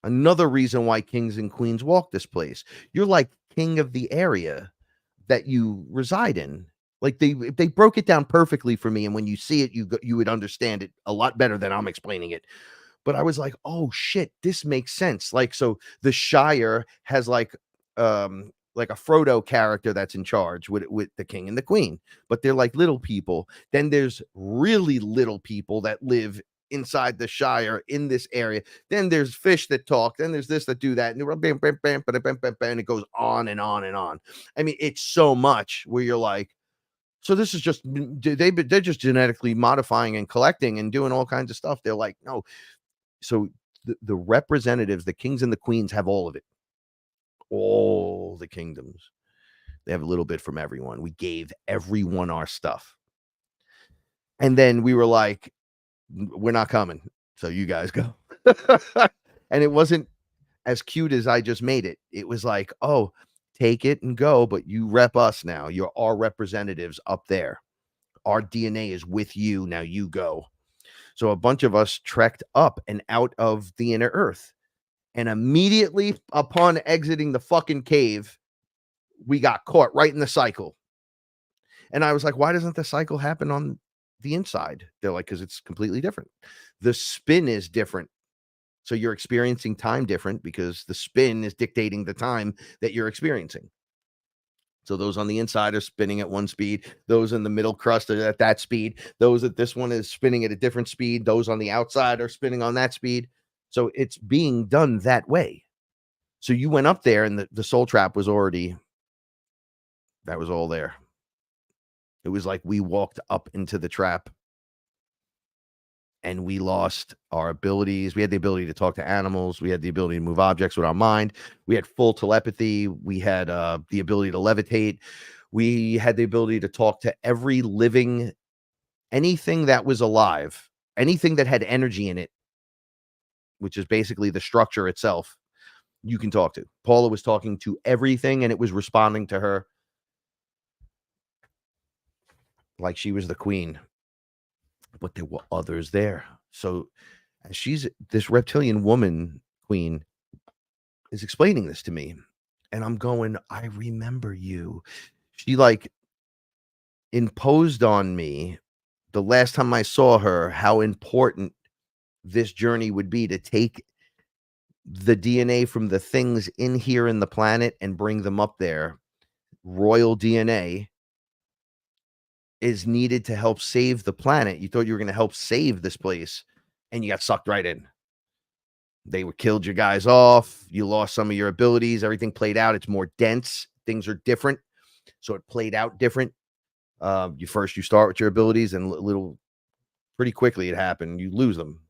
Another reason why kings and queens walk this place. You're like king of the area that you reside in. Like they broke it down perfectly for me. And when you see it, you would understand it a lot better than I'm explaining it. But I was like, oh shit, this makes sense. Like, so the Shire has like a Frodo character that's in charge with the king and the queen, but they're like little people. Then there's really little people that live inside the Shire in this area. Then there's fish that talk. Then there's this that do that. And it goes on and on and on. I mean, it's so much where you're like, so this is just, they're just genetically modifying and collecting and doing all kinds of stuff. They're like, no. So the representatives, the kings and the queens have all of it. All the kingdoms. They have a little bit from everyone. We gave everyone our stuff. And then we were like, we're not coming. So you guys go. And it wasn't as cute as I just made it. It was like, oh, take it and go, but you rep us now. You're our representatives up there. Our DNA is with you. Now you go. So a bunch of us trekked up and out of the inner earth. And immediately upon exiting the fucking cave, we got caught right in the cycle. And I was like, why doesn't the cycle happen on the inside? They're like, because it's completely different. The spin is different. So you're experiencing time different because the spin is dictating the time that you're experiencing. So those on the inside are spinning at one speed. Those in the middle crust are at that speed. Those at this one is spinning at a different speed. Those on the outside are spinning on that speed. So it's being done that way. So you went up there and the soul trap was already, that was all there. It was like we walked up into the trap and we lost our abilities. We had the ability to talk to animals. We had the ability to move objects with our mind. We had full telepathy. We had the ability to levitate. We had the ability to talk to every living, anything that was alive, anything that had energy in it, which is basically the structure itself, you can talk to. Paula was talking to everything and it was responding to her like she was the queen. But there were others there. So she's this reptilian woman queen is explaining this to me. And I'm going, I remember you. She like imposed on me the last time I saw her, how important this journey would be to take the DNA from the things in here in the planet and bring them up there. Royal DNA is needed to help save the planet. You thought you were going to help save this place and you got sucked right in. They were killed your guys off. You lost some of your abilities. Everything played out. It's more dense. Things are different. So it played out different. You start with your abilities and pretty quickly it happened. You lose them.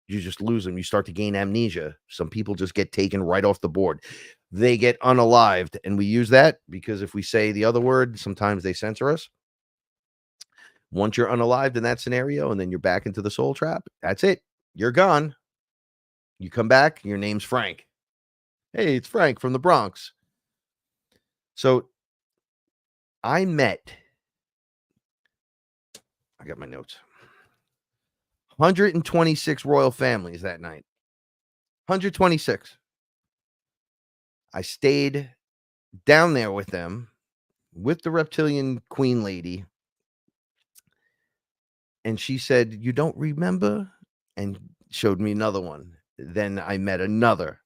You just lose them. You start to gain amnesia. Some people just get taken right off the board. They get unalived. And we use that because if we say the other word, sometimes they censor us. Once you're unalived in that scenario and then you're back into the soul trap, that's it. You're gone. You come back, your name's Frank. Hey, it's Frank from the Bronx. So I got my notes. 126 royal families that night. 126. I stayed down there with them, with the reptilian queen lady. And she said, you don't remember? And showed me another one. Then I met another.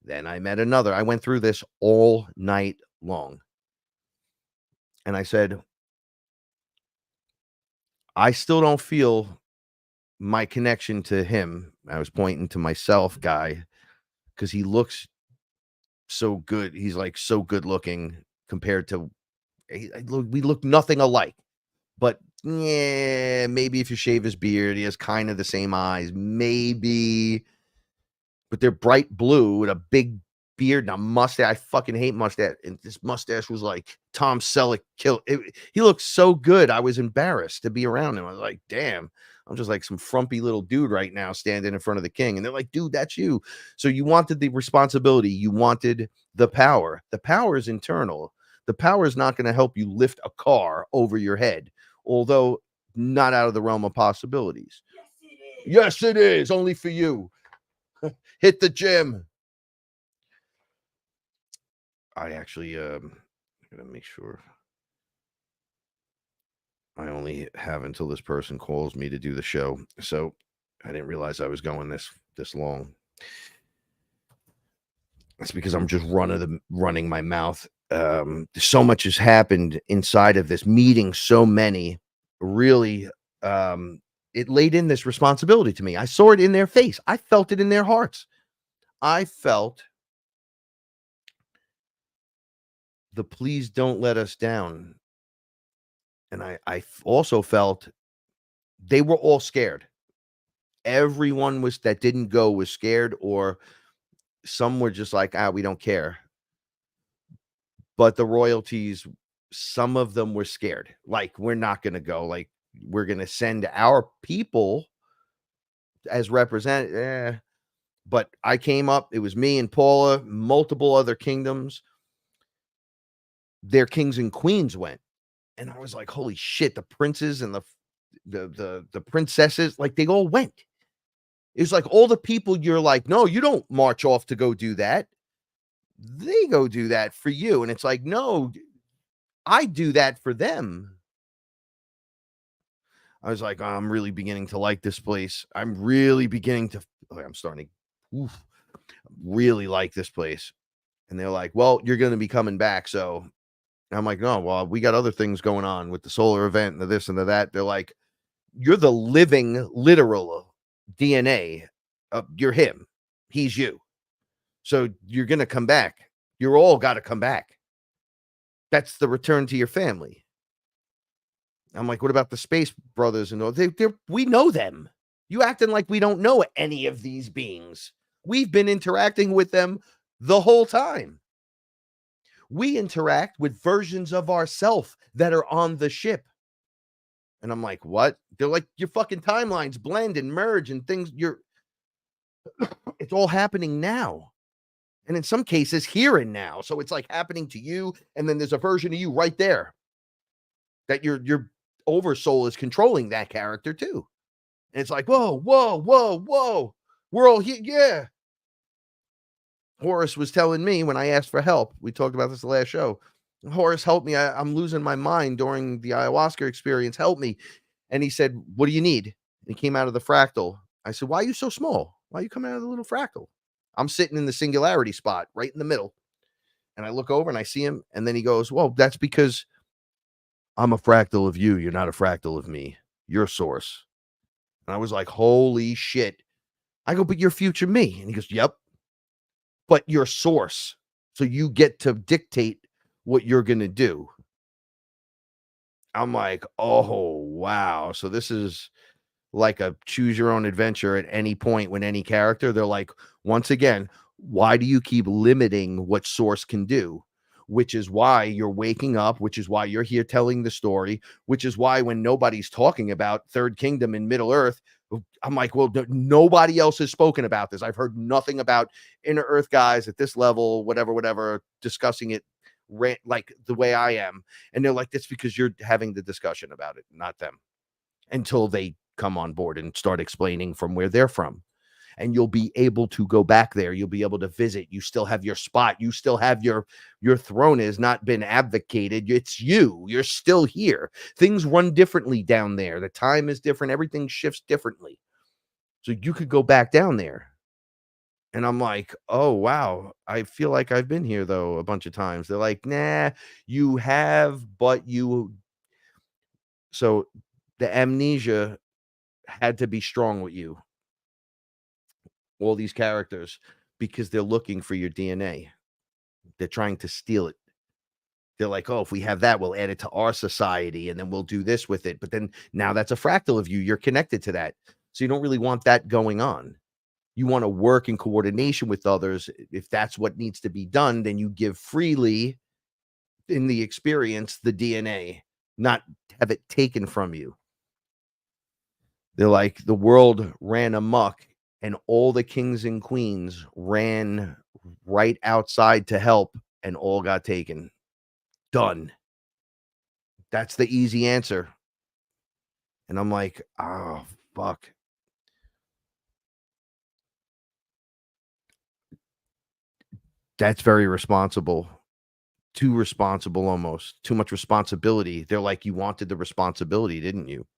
I went through this all night long. And I said, I still don't feel my connection to him. I was pointing to myself, guy, because he looks so good. He's like so good looking compared to, we look nothing alike. But yeah, maybe if you shave his beard, he has kind of the same eyes. Maybe, but they're bright blue with a big beard and a mustache. I fucking hate mustache. And this mustache was like Tom Selleck killed. He looked so good. I was embarrassed to be around him. I was like, damn, I'm just like some frumpy little dude right now standing in front of the king. And they're like, dude, that's you. So you wanted the responsibility. You wanted the power. The power is internal. The power is not going to help you lift a car over your head, although not out of the realm of possibilities. Yes, it is. Only for you. Hit the gym. I actually gotta make sure I only have until this person calls me to do the show. So I didn't realize I was going this long. That's because I'm just running my mouth. So much has happened inside of this meeting. So many really, it laid in this responsibility to me. I saw it in their face. I felt it in their hearts. I felt the please don't let us down. And I also felt they were all scared. Everyone that didn't go was scared, or some were just like, we don't care. But the royalties, some of them were scared. Like, we're not going to go. Like, we're going to send our people as But I came up. It was me and Paula, multiple other kingdoms. their kings and queens went. And I was like, holy shit, the princes and the princesses, like they all went. It was like all the people you're like, no, you don't march off to go do that. They go do that for you. And it's like, no, I do that for them. I was like, oh, I'm really beginning to like this place. I'm really beginning to, I'm starting to really like this place. And they're like, well, you're going to be coming back. So I'm like, no, well, we got other things going on with the solar event and the this and the that. They're like, you're the living, literal DNA. You're him. He's you. So you're going to come back. You're all got to come back. That's the return to your family. I'm like, what about the space brothers and all? We know them. You acting like we don't know any of these beings. We've been interacting with them the whole time. We interact with versions of ourselves that are on the ship. And I'm like, what? They're like, your fucking timelines blend and merge and things. It's all happening now. And in some cases, here and now. So it's like happening to you. And then there's a version of you right there that your oversoul is controlling that character too. And it's like, whoa, whoa, whoa, whoa. We're all here. Yeah. Horace was telling me when I asked for help, we talked about this the last show. Horace, help me. I'm losing my mind during the ayahuasca experience. Help me. And he said, what do you need? And he came out of the fractal. I said, why are you so small? Why are you coming out of the little fractal? I'm sitting in the singularity spot right in the middle. And I look over and I see him. And then he goes, well, that's because I'm a fractal of you. You're not a fractal of me. You're source. And I was like, holy shit. I go, but you're future me. And he goes, yep. But you're source. So you get to dictate what you're going to do. I'm like, oh, wow. So this is like a choose your own adventure at any point with any character. They're like, once again, why do you keep limiting what source can do? Which is why you're waking up, which is why you're here telling the story, which is why when nobody's talking about Third Kingdom in Middle Earth, I'm like, well, nobody else has spoken about this. I've heard nothing about Inner Earth guys at this level, whatever, discussing it like the way I am. And they're like, that's because you're having the discussion about it, not them, until they come on board and start explaining from where they're from. And you'll be able to go back there. You'll be able to visit. You still have your spot. You still have your throne has not been abdicated. It's you. You're still here. Things run differently down there. The time is different. Everything shifts differently. So you could go back down there. And I'm like, oh, wow. I feel like I've been here, though, a bunch of times. They're like, nah, you have, but you. So the amnesia had to be strong with you. All these characters, because they're looking for your DNA. They're trying to steal it. They're like, oh, if we have that, we'll add it to our society and then we'll do this with it. But then now that's a fractal of you. You're connected to that. So you don't really want that going on. You want to work in coordination with others. If that's what needs to be done, then you give freely in the experience, the DNA, not have it taken from you. They're like, the world ran amok. And all the kings and queens ran right outside to help and all got taken. Done. That's the easy answer. And I'm like, oh, fuck. That's very responsible. Too responsible almost. Too much responsibility. They're like, you wanted the responsibility, didn't you?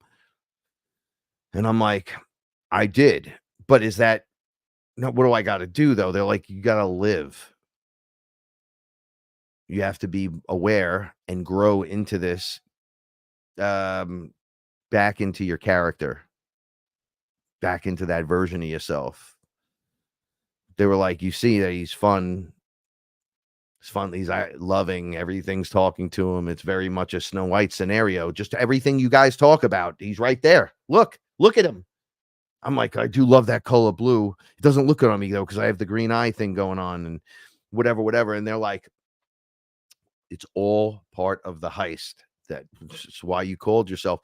And I'm like, I did. But is that, no, what do I got to do though? They're like, you got to live. You have to be aware and grow into this, back into your character, back into that version of yourself. They were like, you see that he's fun. It's fun. He's loving. Everything's talking to him. It's very much a Snow White scenario. Just everything you guys talk about. He's right there. Look at him. I'm like, I do love that color blue. It doesn't look good on me though, because I have the green eye thing going on and whatever. And they're like, it's all part of the heist. That's why you called yourself.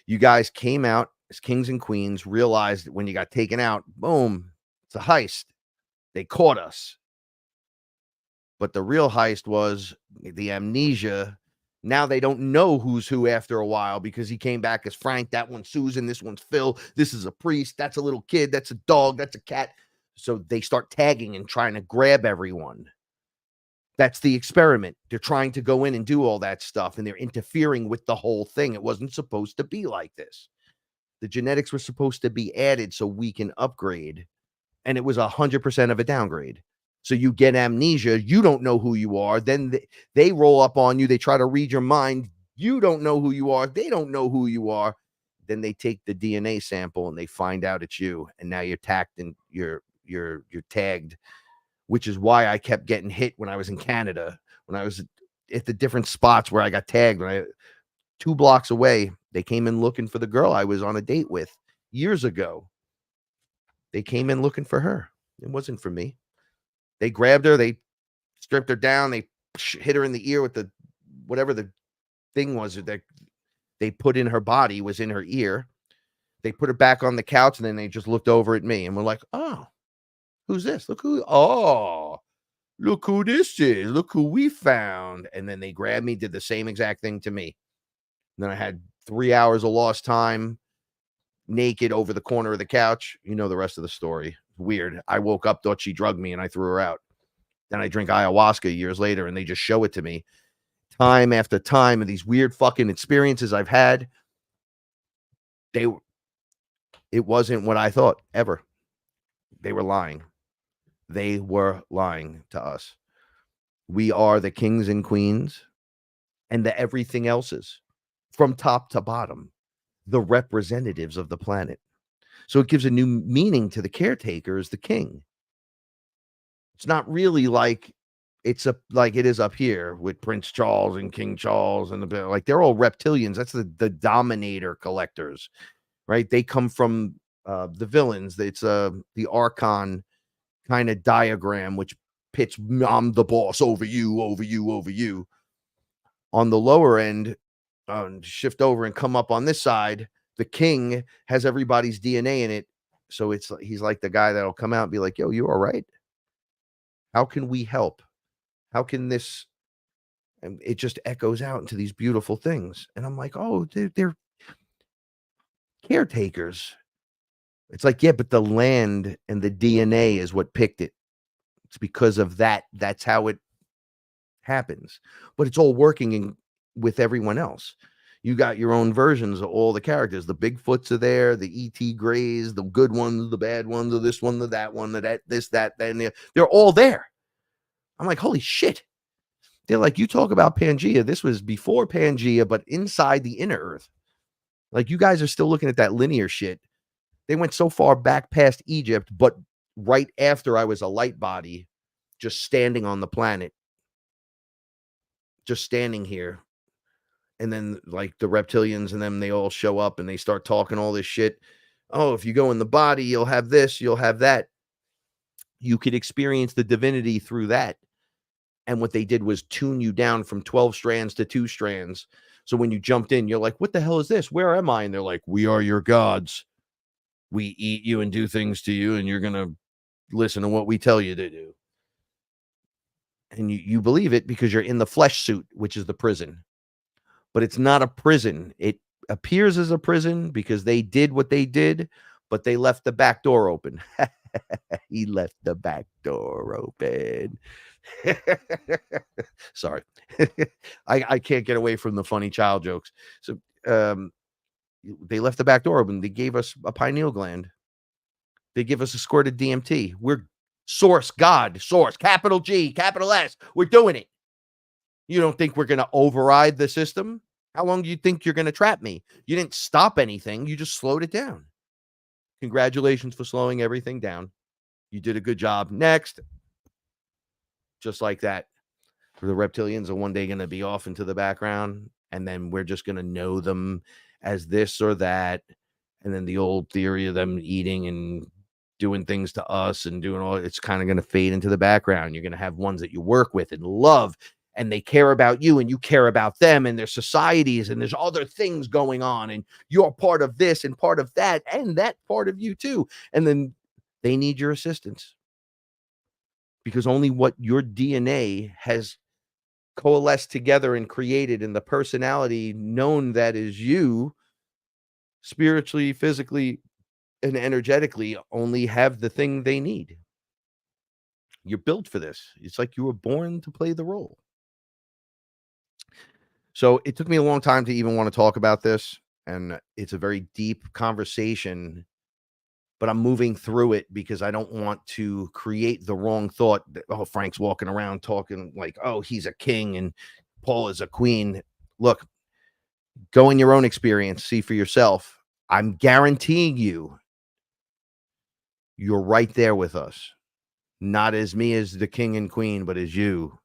You guys came out as kings and queens, realized that when you got taken out, boom, it's a heist. They caught us. But the real heist was the amnesia. Now they don't know who's who after a while because he came back as Frank. That one's Susan. This one's Phil. This is a priest. That's a little kid. That's a dog. That's a cat. So they start tagging and trying to grab everyone. That's the experiment. They're trying to go in and do all that stuff, and they're interfering with the whole thing. It wasn't supposed to be like this. The genetics were supposed to be added so we can upgrade, and it was 100% of a downgrade. So you get amnesia. You don't know who you are. Then they roll up on you. They try to read your mind. You don't know who you are. They don't know who you are. Then they take the DNA sample and they find out it's you. And now you're tagged and you're tagged, which is why I kept getting hit when I was in Canada. When I was at the different spots where I got tagged, 2 blocks away, they came in looking for the girl I was on a date with years ago. They came in looking for her. It wasn't for me. They grabbed her. They stripped her down. They hit her in the ear with the whatever the thing was that they put in her body was in her ear. They put her back on the couch, and then they just looked over at me and were like, "Oh, who's this? Look who this is. Look who we found." And then they grabbed me, did the same exact thing to me. And then I had 3 hours of lost time, naked over the corner of the couch. You know the rest of the story. Weird. I woke up, thought she drugged me, and I threw her out. Then I drink ayahuasca years later, and they just show it to me time after time of these weird fucking experiences I've had. It wasn't what I thought ever. They were lying. They were lying to us. We are the kings and queens and the everything else's from top to bottom, the representatives of the planet. So it gives a new meaning to the caretaker as the king. It's not really like like it is up here with Prince Charles and King Charles and like they're all reptilians. That's the dominator collectors, right? They come from the villains. It's the Archon kind of diagram, which pits I'm the boss over you, over you, over you. On the lower end, shift over and come up on this side. The king has everybody's DNA in it. So he's like the guy that'll come out and be like, "Yo, you all right? How can we help? How can this?" And it just echoes out into these beautiful things. And I'm like, "Oh, they're caretakers." It's like, yeah, but the land and the DNA is what picked it. It's because of that. That's how it happens. But it's all working with everyone else. You got your own versions of all the characters. The Bigfoots are there, the E.T. Greys, the good ones, the bad ones, or this one, the that one, that, this, that, and they're all there. I'm like, holy shit. They're like, you talk about Pangea. This was before Pangea, but inside the inner earth. Like, you guys are still looking at that linear shit. They went so far back past Egypt, but right after I was a light body, just standing on the planet, just standing here. And then like the reptilians and them, they all show up and they start talking all this shit. Oh, if you go in the body, you'll have this, you'll have that. You could experience the divinity through that. And what they did was tune you down from 12 strands to 2 strands. So when you jumped in, you're like, what the hell is this? Where am I? And they're like, we are your gods. We eat you and do things to you, and you're going to listen to what we tell you to do. And you believe it because you're in the flesh suit, which is the prison. But it's not a prison. It appears as a prison because they did what they did, but they left the back door open. He left the back door open. Sorry. I can't get away from the funny child jokes. So they left the back door open. They gave us a pineal gland. They give us a squirt of DMT. We're source, capital G, capital S. We're doing it. You don't think we're going to override the system? How long do you think you're going to trap me? You didn't stop anything. You just slowed it down. Congratulations for slowing everything down. You did a good job. Next. Just like that. The reptilians are one day going to be off into the background, and then we're just going to know them as this or that. And then the old theory of them eating and doing things to us and doing all, it's kind of going to fade into the background. You're going to have ones that you work with and love, and they care about you and you care about them, and there's societies and there's other things going on, and you're part of this and part of that and that part of you too. And then they need your assistance. because only what your DNA has coalesced together and created, and the personality known that is you, spiritually, physically, and energetically, only have the thing they need. You're built for this. It's like you were born to play the role. So it took me a long time to even want to talk about this, and it's a very deep conversation, but I'm moving through it because I don't want to create the wrong thought that, oh, Frank's walking around talking like, oh, he's a king and Paul is a queen. Look, go in your own experience, see for yourself. I'm guaranteeing you, you're right there with us. Not as me as the king and queen, but as you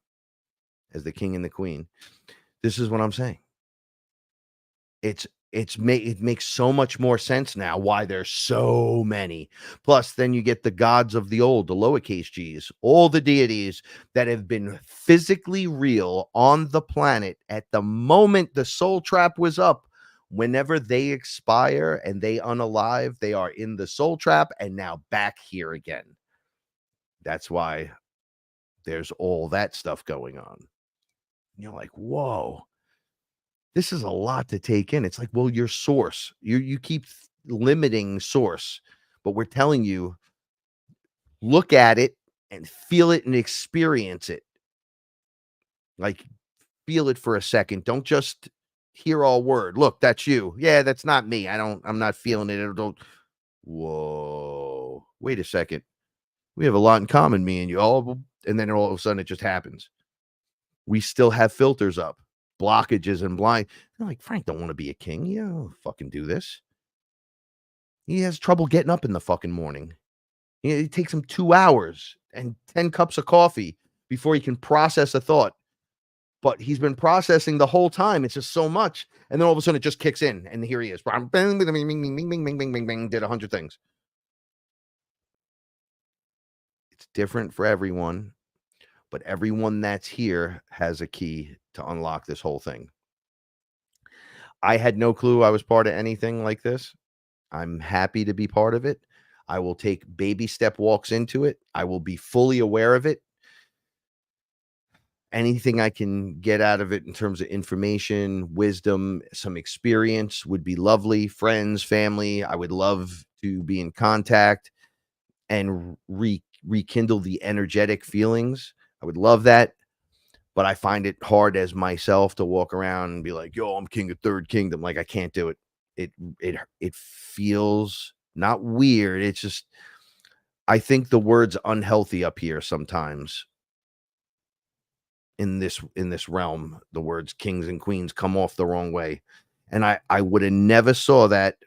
as the king and the queen. This is what I'm saying. It makes so much more sense now why there's so many. Plus, then you get the gods of the old, the lowercase g's, all the deities that have been physically real on the planet at the moment the soul trap was up. Whenever they expire and they unalive, they are in the soul trap and now back here again. That's why there's all that stuff going on. You're like, whoa. This is a lot to take in. It's like, well, your source, you keep limiting source, but we're telling you, look at it and feel it and experience it. Like, feel it for a second. Don't just hear all word. Look, that's you. Yeah, that's not me. I'm not feeling it. Don't. Whoa. Wait a second. We have a lot in common, me and you all. And then all of a sudden it just happens. We still have filters up, blockages and blind. They're like, Frank don't want to be a king. Yeah, I'll fucking do this. He has trouble getting up in the fucking morning. It takes him 2 hours and 10 cups of coffee before he can process a thought. But he's been processing the whole time. It's just so much. And then all of a sudden it just kicks in. And here he is. Did 100 things. It's different for everyone. But everyone that's here has a key to unlock this whole thing. I had no clue I was part of anything like this. I'm happy to be part of it. I will take baby step walks into it. I will be fully aware of it. Anything I can get out of it in terms of information, wisdom, some experience would be lovely. Friends, family, I would love to be in contact and rekindle the energetic feelings. I would love that. But I find it hard as myself to walk around and be like, yo, I'm king of third kingdom. Like, I can't do it. It feels not weird. It's just, I think the word's unhealthy up here sometimes. In this realm, the words kings and queens come off the wrong way. And I would have never saw that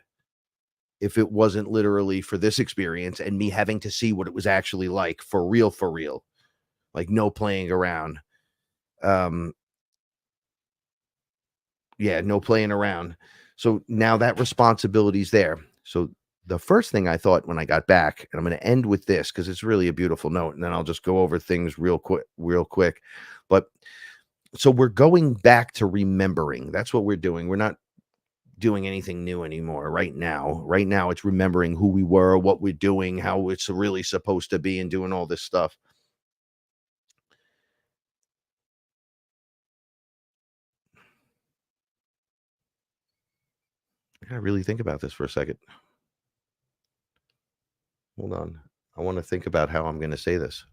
if it wasn't literally for this experience and me having to see what it was actually like for real. Like, no playing around. No playing around. So now that responsibility's there. So the first thing I thought when I got back, and I'm going to end with this because it's really a beautiful note, and then I'll just go over things real quick. But so we're going back to remembering. That's what we're doing. We're not doing anything new anymore right now. Right now, it's remembering who we were, what we're doing, how it's really supposed to be, and doing all this stuff. I gotta really think about this for a second. Hold on. I want to think about how I'm going to say this.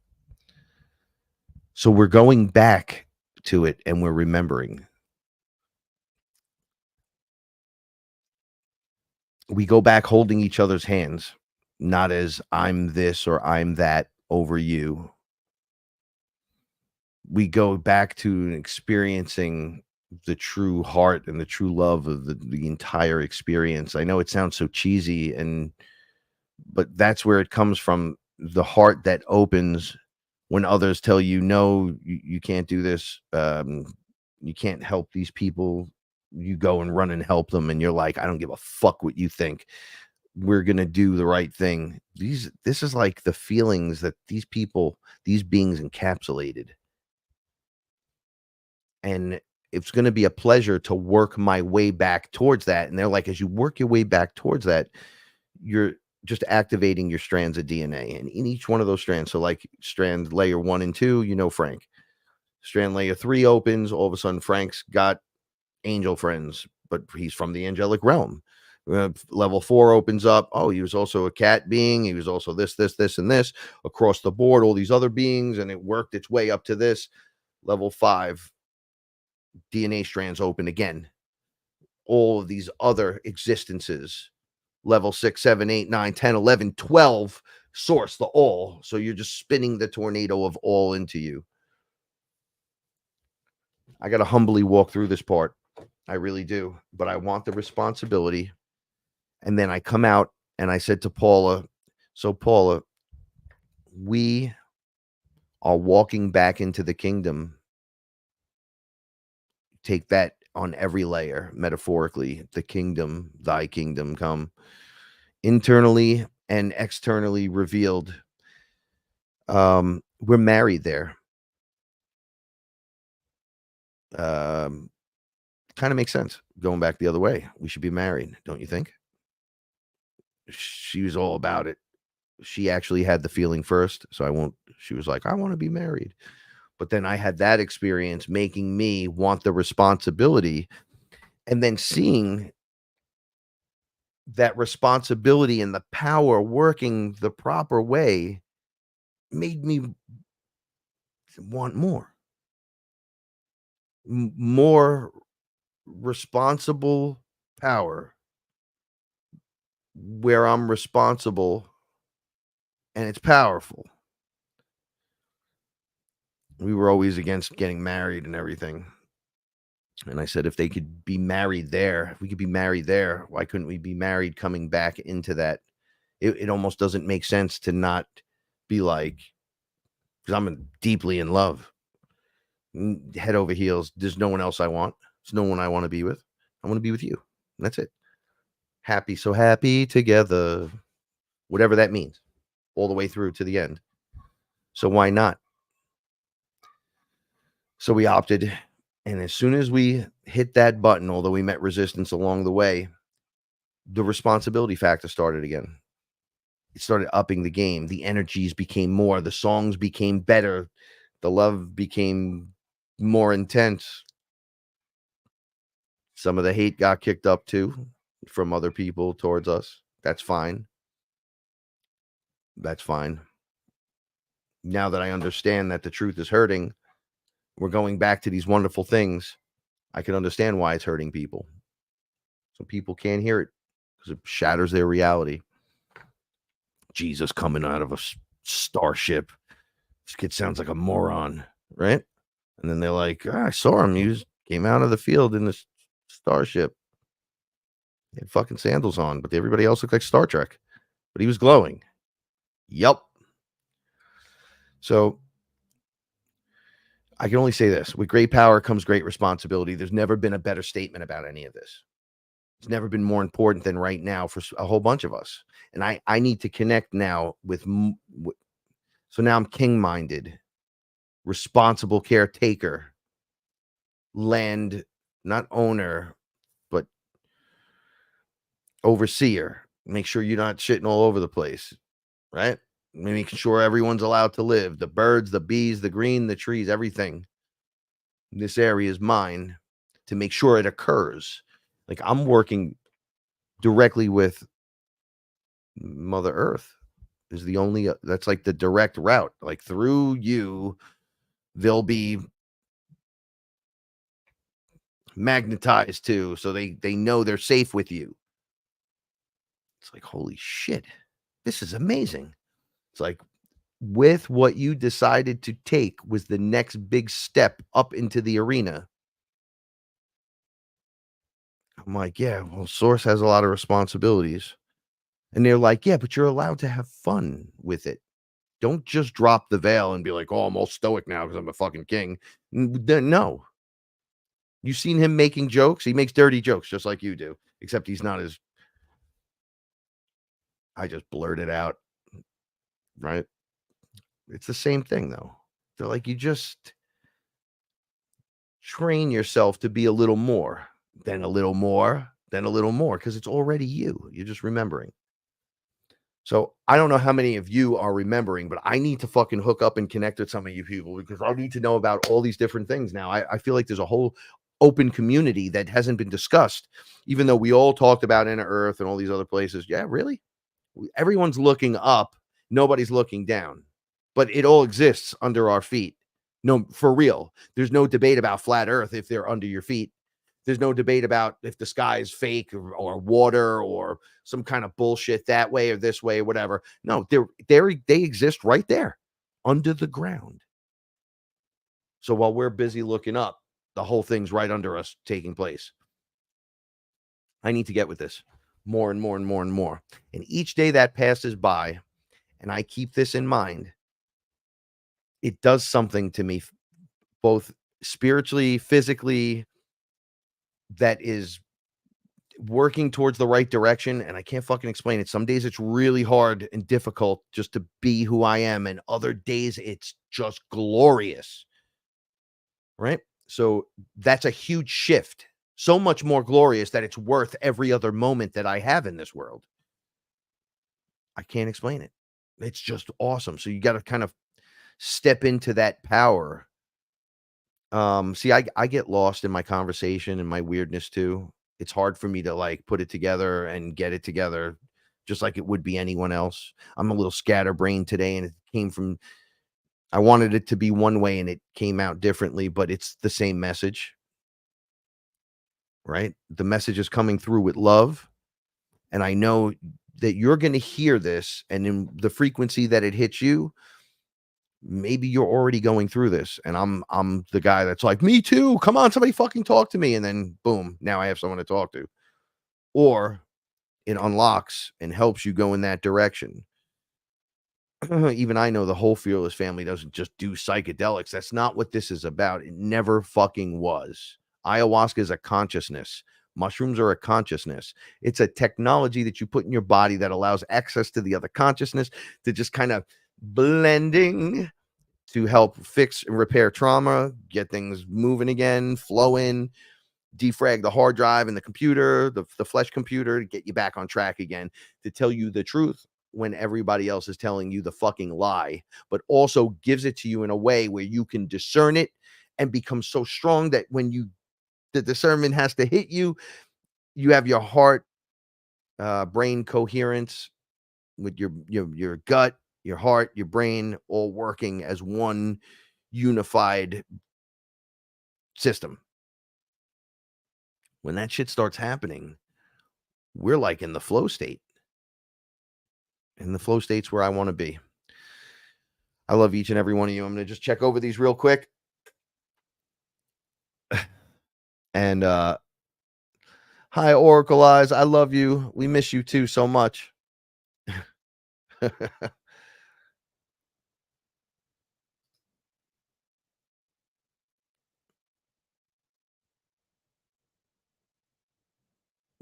So we're going back to it and we're remembering. We go back holding each other's hands, not as I'm this or I'm that over you. We go back to experiencing the true heart and the true love of the entire experience. I know it sounds so cheesy, but that's where it comes from. The heart that opens when others tell you, no, you can't do this. You can't help these people. You go and run and help them. And you're like, I don't give a fuck what you think. We're going to do the right thing. This is like the feelings that these beings encapsulated. And it's going to be a pleasure to work my way back towards that. And they're like, as you work your way back towards that, just activating your strands of DNA. And in each one of those strands, so like strand layer 1 and 2, Frank. Strand layer 3 opens, all of a sudden Frank's got angel friends, but he's from the angelic realm. Level 4 opens up. Oh, he was also a cat being. He was also this, and this across the board, all these other beings, and it worked its way up to this. Level 5, DNA strands open again. All of these other existences. Level 6, 7, 8, 9, 10, 11, 12 source the all. So you're just spinning the tornado of all into you. I got to humbly walk through this part. I really do. But I want the responsibility. And then I come out and I said to Paula, so Paula, we are walking back into the kingdom. Take that on every layer, metaphorically, the kingdom, thy kingdom come, internally and externally revealed. We're married there. Kind of makes sense. Going back the other way, we should be married, don't you think? She was all about it. She actually had the feeling first, so she was like, I want to be married. But then I had that experience making me want the responsibility, and then seeing that responsibility and the power working the proper way made me want more. More responsible power where I'm responsible and it's powerful. We were always against getting married and everything. And I said, if they could be married there, if we could be married there, why couldn't we be married coming back into that? It almost doesn't make sense to not be like, because I'm deeply in love, head over heels. There's no one else I want. There's no one I want to be with. I want to be with you. And that's it. Happy, so happy together, whatever that means, all the way through to the end. So why not? So we opted. And as soon as we hit that button, although we met resistance along the way, the responsibility factor started again. It started upping the game. The energies became more. The songs became better. The love became more intense. Some of the hate got kicked up too from other people towards us. That's fine. That's fine. Now that I understand that the truth is hurting, we're going back to these wonderful things. I can understand why it's hurting people. Some people can't hear it because it shatters their reality. Jesus coming out of a starship. This kid sounds like a moron, right? And then they're like, I saw him. He came out of the field in this starship. He had fucking sandals on, but everybody else looked like Star Trek. But he was glowing. Yup. So I can only say this. With great power comes great responsibility. There's never been a better statement about any of this. It's never been more important than right now for a whole bunch of us. And I need to connect now with so now I'm king-minded, responsible caretaker, land, not owner, but overseer. Make sure you're not shitting all over the place, right? Making sure everyone's allowed to live. The birds, the bees, the green, the trees, everything. This area is mine to make sure it occurs. Like I'm working directly with Mother Earth. Is the only that's like the direct route. Like through you, they'll be magnetized too, so they know they're safe with you. It's like, holy shit, this is amazing. It's like, with what you decided to take was the next big step up into the arena. I'm like, yeah, well, Source has a lot of responsibilities. And they're like, yeah, but you're allowed to have fun with it. Don't just drop the veil and be like, oh, I'm all stoic now because I'm a fucking king. No. You've seen him making jokes. He makes dirty jokes just like you do, except he's not as. I just blurt it out. Right? It's the same thing, though. They're like, you just train yourself to be a little more, then a little more, then a little more, because it's already you. You're just remembering. So I don't know how many of you are remembering, but I need to fucking hook up and connect with some of you people because I need to know about all these different things now. I feel like there's a whole open community that hasn't been discussed, even though we all talked about Inner Earth and all these other places. Yeah, really? Everyone's looking up, nobody's looking down, but it all exists under our feet. No, for real. There's no debate about flat Earth if they're under your feet. There's no debate about if the sky is fake or water or some kind of bullshit that way or this way or whatever. No, they exist right there under the ground. So while we're busy looking up, the whole thing's right under us taking place. I need to get with this more and more and more and more. And each day that passes by, and I keep this in mind, it does something to me, both spiritually, physically, that is working towards the right direction. And I can't fucking explain it. Some days it's really hard and difficult just to be who I am, and other days it's just glorious. Right? So that's a huge shift. So much more glorious that it's worth every other moment that I have in this world. I can't explain it. It's just awesome. So you got to kind of step into that power. See, I get lost in my conversation and my weirdness too. It's hard for me to like put it together and get it together just like it would be anyone else. I'm a little scatterbrained today, and it came from, I wanted it to be one way and it came out differently, but it's the same message, right? The message is coming through with love. And I know that you're going to hear this, and in the frequency that it hits you, maybe you're already going through this, and I'm the guy that's like, me too, come on, somebody fucking talk to me, and then boom, now I have someone to talk to. Or it unlocks and helps you go in that direction. Even I know the whole Fearless family doesn't just do psychedelics. That's not what this is about. It never fucking was. Ayahuasca is a consciousness. Mushrooms are a consciousness. It's a technology that you put in your body that allows access to the other consciousness to just kind of blending to help fix and repair trauma, get things moving again, flowing, defrag the hard drive and the computer, the flesh computer, to get you back on track again, to tell you the truth when everybody else is telling you the fucking lie, but also gives it to you in a way where you can discern it and become so strong that when the discernment has to hit you, you have your heart, brain coherence with your gut, your heart, your brain, all working as one unified system. When that shit starts happening, we're like in the flow state. And the flow state's where I want to be. I love each and every one of you. I'm going to just check over these real quick. And hi, Oracle Eyes. I love you. We miss you too so much.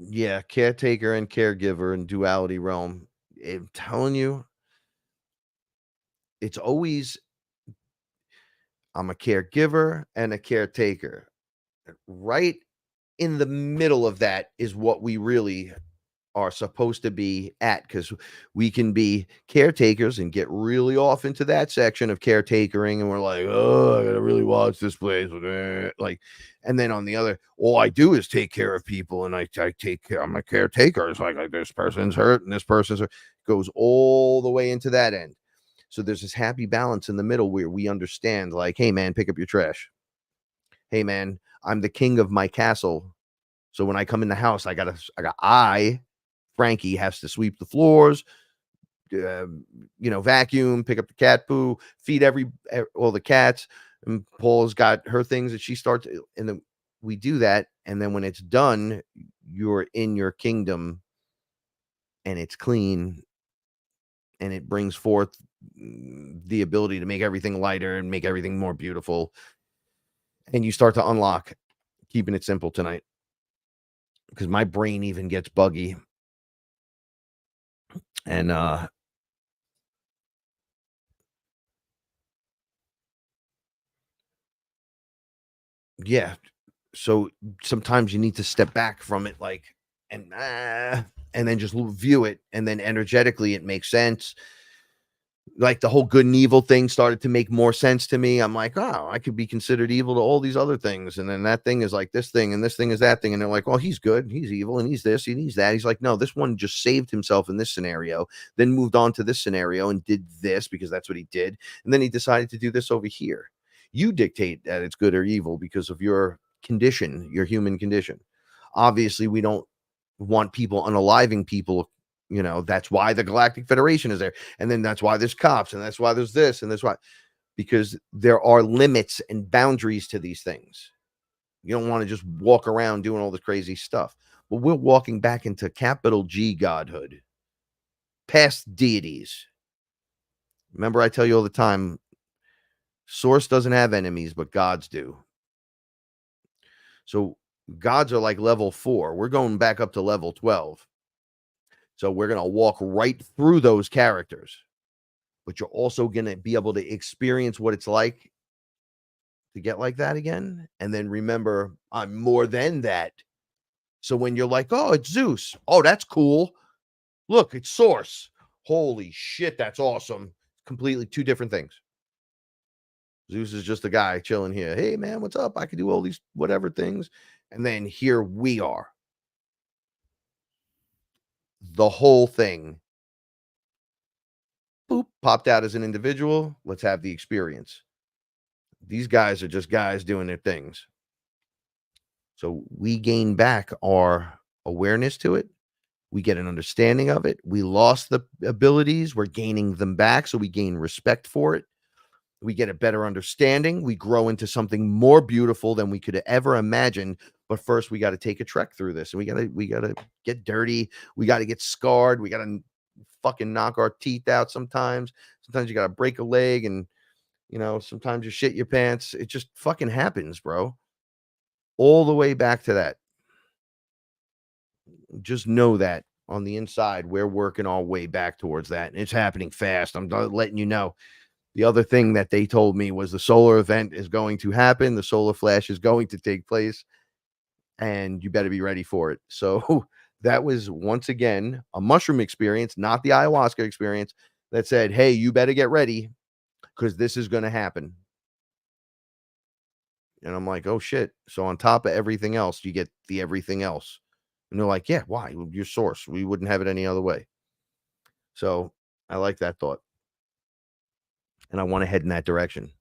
Yeah, caretaker and caregiver and duality realm. I'm telling you, it's always, I'm a caregiver and a caretaker. Right in the middle of that is what we really are supposed to be at, because we can be caretakers and get really off into that section of caretakering, and we're like, oh, I gotta really watch this place, like, and then on the other, all I do is take care of people, and I take care, I'm a caretaker. It's like this person's hurt and this person's hurt. Goes all the way into that end. So there's this happy balance in the middle where we understand, like, hey man, pick up your trash. Hey man, I'm the king of my castle. So when I come in the house, Frankie has to sweep the floors, vacuum, pick up the cat poo, feed all the cats. And Paul's got her things that she starts, and then we do that. And then when it's done, you're in your kingdom, and it's clean, and it brings forth the ability to make everything lighter and make everything more beautiful. And you start to unlock, keeping it simple tonight, because my brain even gets buggy. And yeah, so sometimes you need to step back from it, like, and then just view it, and then energetically it makes sense. Like the whole good and evil thing started to make more sense to me. I'm like, oh, I could be considered evil to all these other things. And then that thing is like this thing, and this thing is that thing. And they're like, well, he's good, he's evil, and he's this, and he's that. He's like, no, this one just saved himself in this scenario, then moved on to this scenario and did this because that's what he did. And then he decided to do this over here. You dictate that it's good or evil because of your condition, your human condition. Obviously, we don't want people unaliving people. You know, that's why the Galactic Federation is there. And then that's why there's cops, and that's why there's this, and that's why, because there are limits and boundaries to these things. You don't want to just walk around doing all this crazy stuff. But we're walking back into capital G godhood, past deities. Remember, I tell you all the time, Source doesn't have enemies, but gods do. So gods are like level 4. We're going back up to level 12. So we're going to walk right through those characters, but you're also going to be able to experience what it's like to get like that again. And then remember, I'm more than that. So when you're like, oh, it's Zeus. Oh, that's cool. Look, it's Source. Holy shit, that's awesome. Completely two different things. Zeus is just a guy chilling here. Hey, man, what's up? I can do all these whatever things. And then here we are. The whole thing, boop, popped out as an individual. Let's have the experience. These guys are just guys doing their things. So we gain back our awareness to it. We get an understanding of it. We lost the abilities. We're gaining them back. So we gain respect for it. We get a better understanding. We grow into something more beautiful than we could ever imagine. But first, we got to take a trek through this, and we gotta get dirty. We got to get scarred. We got to fucking knock our teeth out sometimes. Sometimes you got to break a leg, and you know, sometimes you shit your pants. It just fucking happens, bro. All the way back to that. Just know that on the inside, we're working our way back towards that. And it's happening fast. I'm letting you know. The other thing that they told me was the solar event is going to happen. The solar flash is going to take place, and you better be ready for it. So that was once again a mushroom experience, not the ayahuasca experience, that said, hey, you better get ready because this is going to happen. And I'm like, oh shit. So on top of everything else, you get the everything else. And they're like, yeah, why? Your Source. We wouldn't have it any other way. So I like that thought. And I want to head in that direction.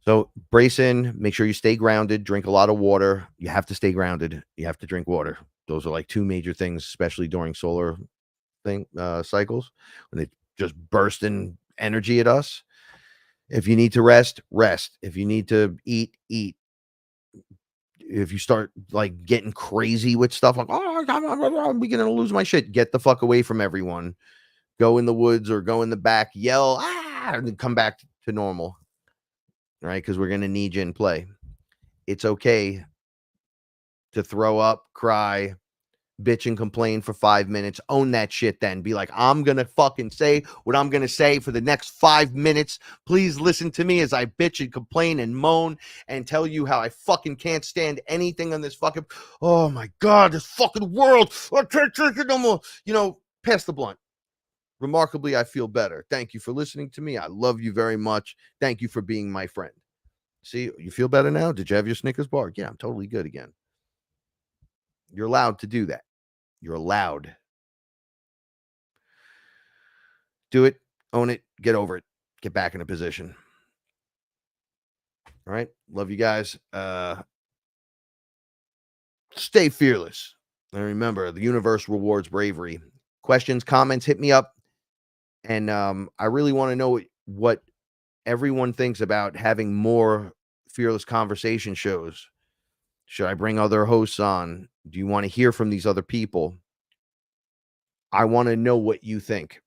So brace in, make sure you stay grounded, drink a lot of water. You have to stay grounded. You have to drink water. Those are like two major things, especially during solar cycles, when they just bursting energy at us. If you need to rest, rest. If you need to eat, eat. If you start like getting crazy with stuff like, oh, I'm beginning to lose my shit, get the fuck away from everyone. Go in the woods or go in the back, yell, and then come back to normal. Right? Because we're going to need you in play. It's okay to throw up, cry, bitch and complain for 5 minutes. Own that shit then. Be like, I'm going to fucking say what I'm going to say for the next 5 minutes. Please listen to me as I bitch and complain and moan and tell you how I fucking can't stand anything on this fucking, oh my God, this fucking world. I can't take it no more. You know, pass the blunt. Remarkably, I feel better. Thank you for listening to me. I love you very much. Thank you for being my friend. See, you feel better now? Did you have your Snickers bar? Yeah, I'm totally good again. You're allowed to do that. You're allowed. Do it, own it, get over it, get back in a position. All right. Love you guys. Stay fearless. And remember, the universe rewards bravery. Questions, comments, hit me up. And I really want to know what everyone thinks about having more fearless conversation shows. Should I bring other hosts on? Do you want to hear from these other people? I want to know what you think.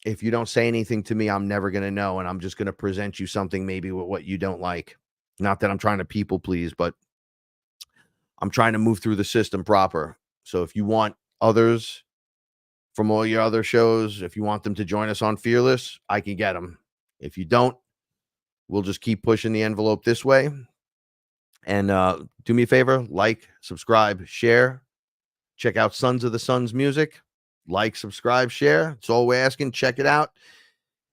If you don't say anything to me, I'm never going to know. And I'm just going to present you something maybe with what you don't like. Not that I'm trying to people please, but I'm trying to move through the system proper. So if you want others from all your other shows, if you want them to join us on Fearless, I can get them. If you don't, we'll just keep pushing the envelope this way. And do me a favor, like, subscribe, share. Check out Sons of the Suns music. Like, subscribe, share. It's all we're asking. Check it out.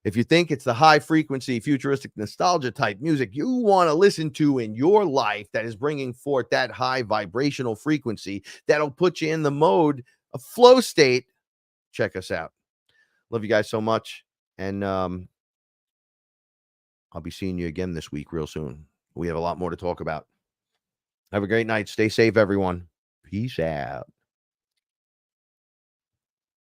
If you think it's the high frequency, futuristic nostalgia type music you want to listen to in your life that is bringing forth that high vibrational frequency that'll put you in the mode of flow state, check us out. Love you guys so much. And I'll be seeing you again this week real soon. We have a lot more to talk about. Have a great night. Stay safe, everyone. Peace out.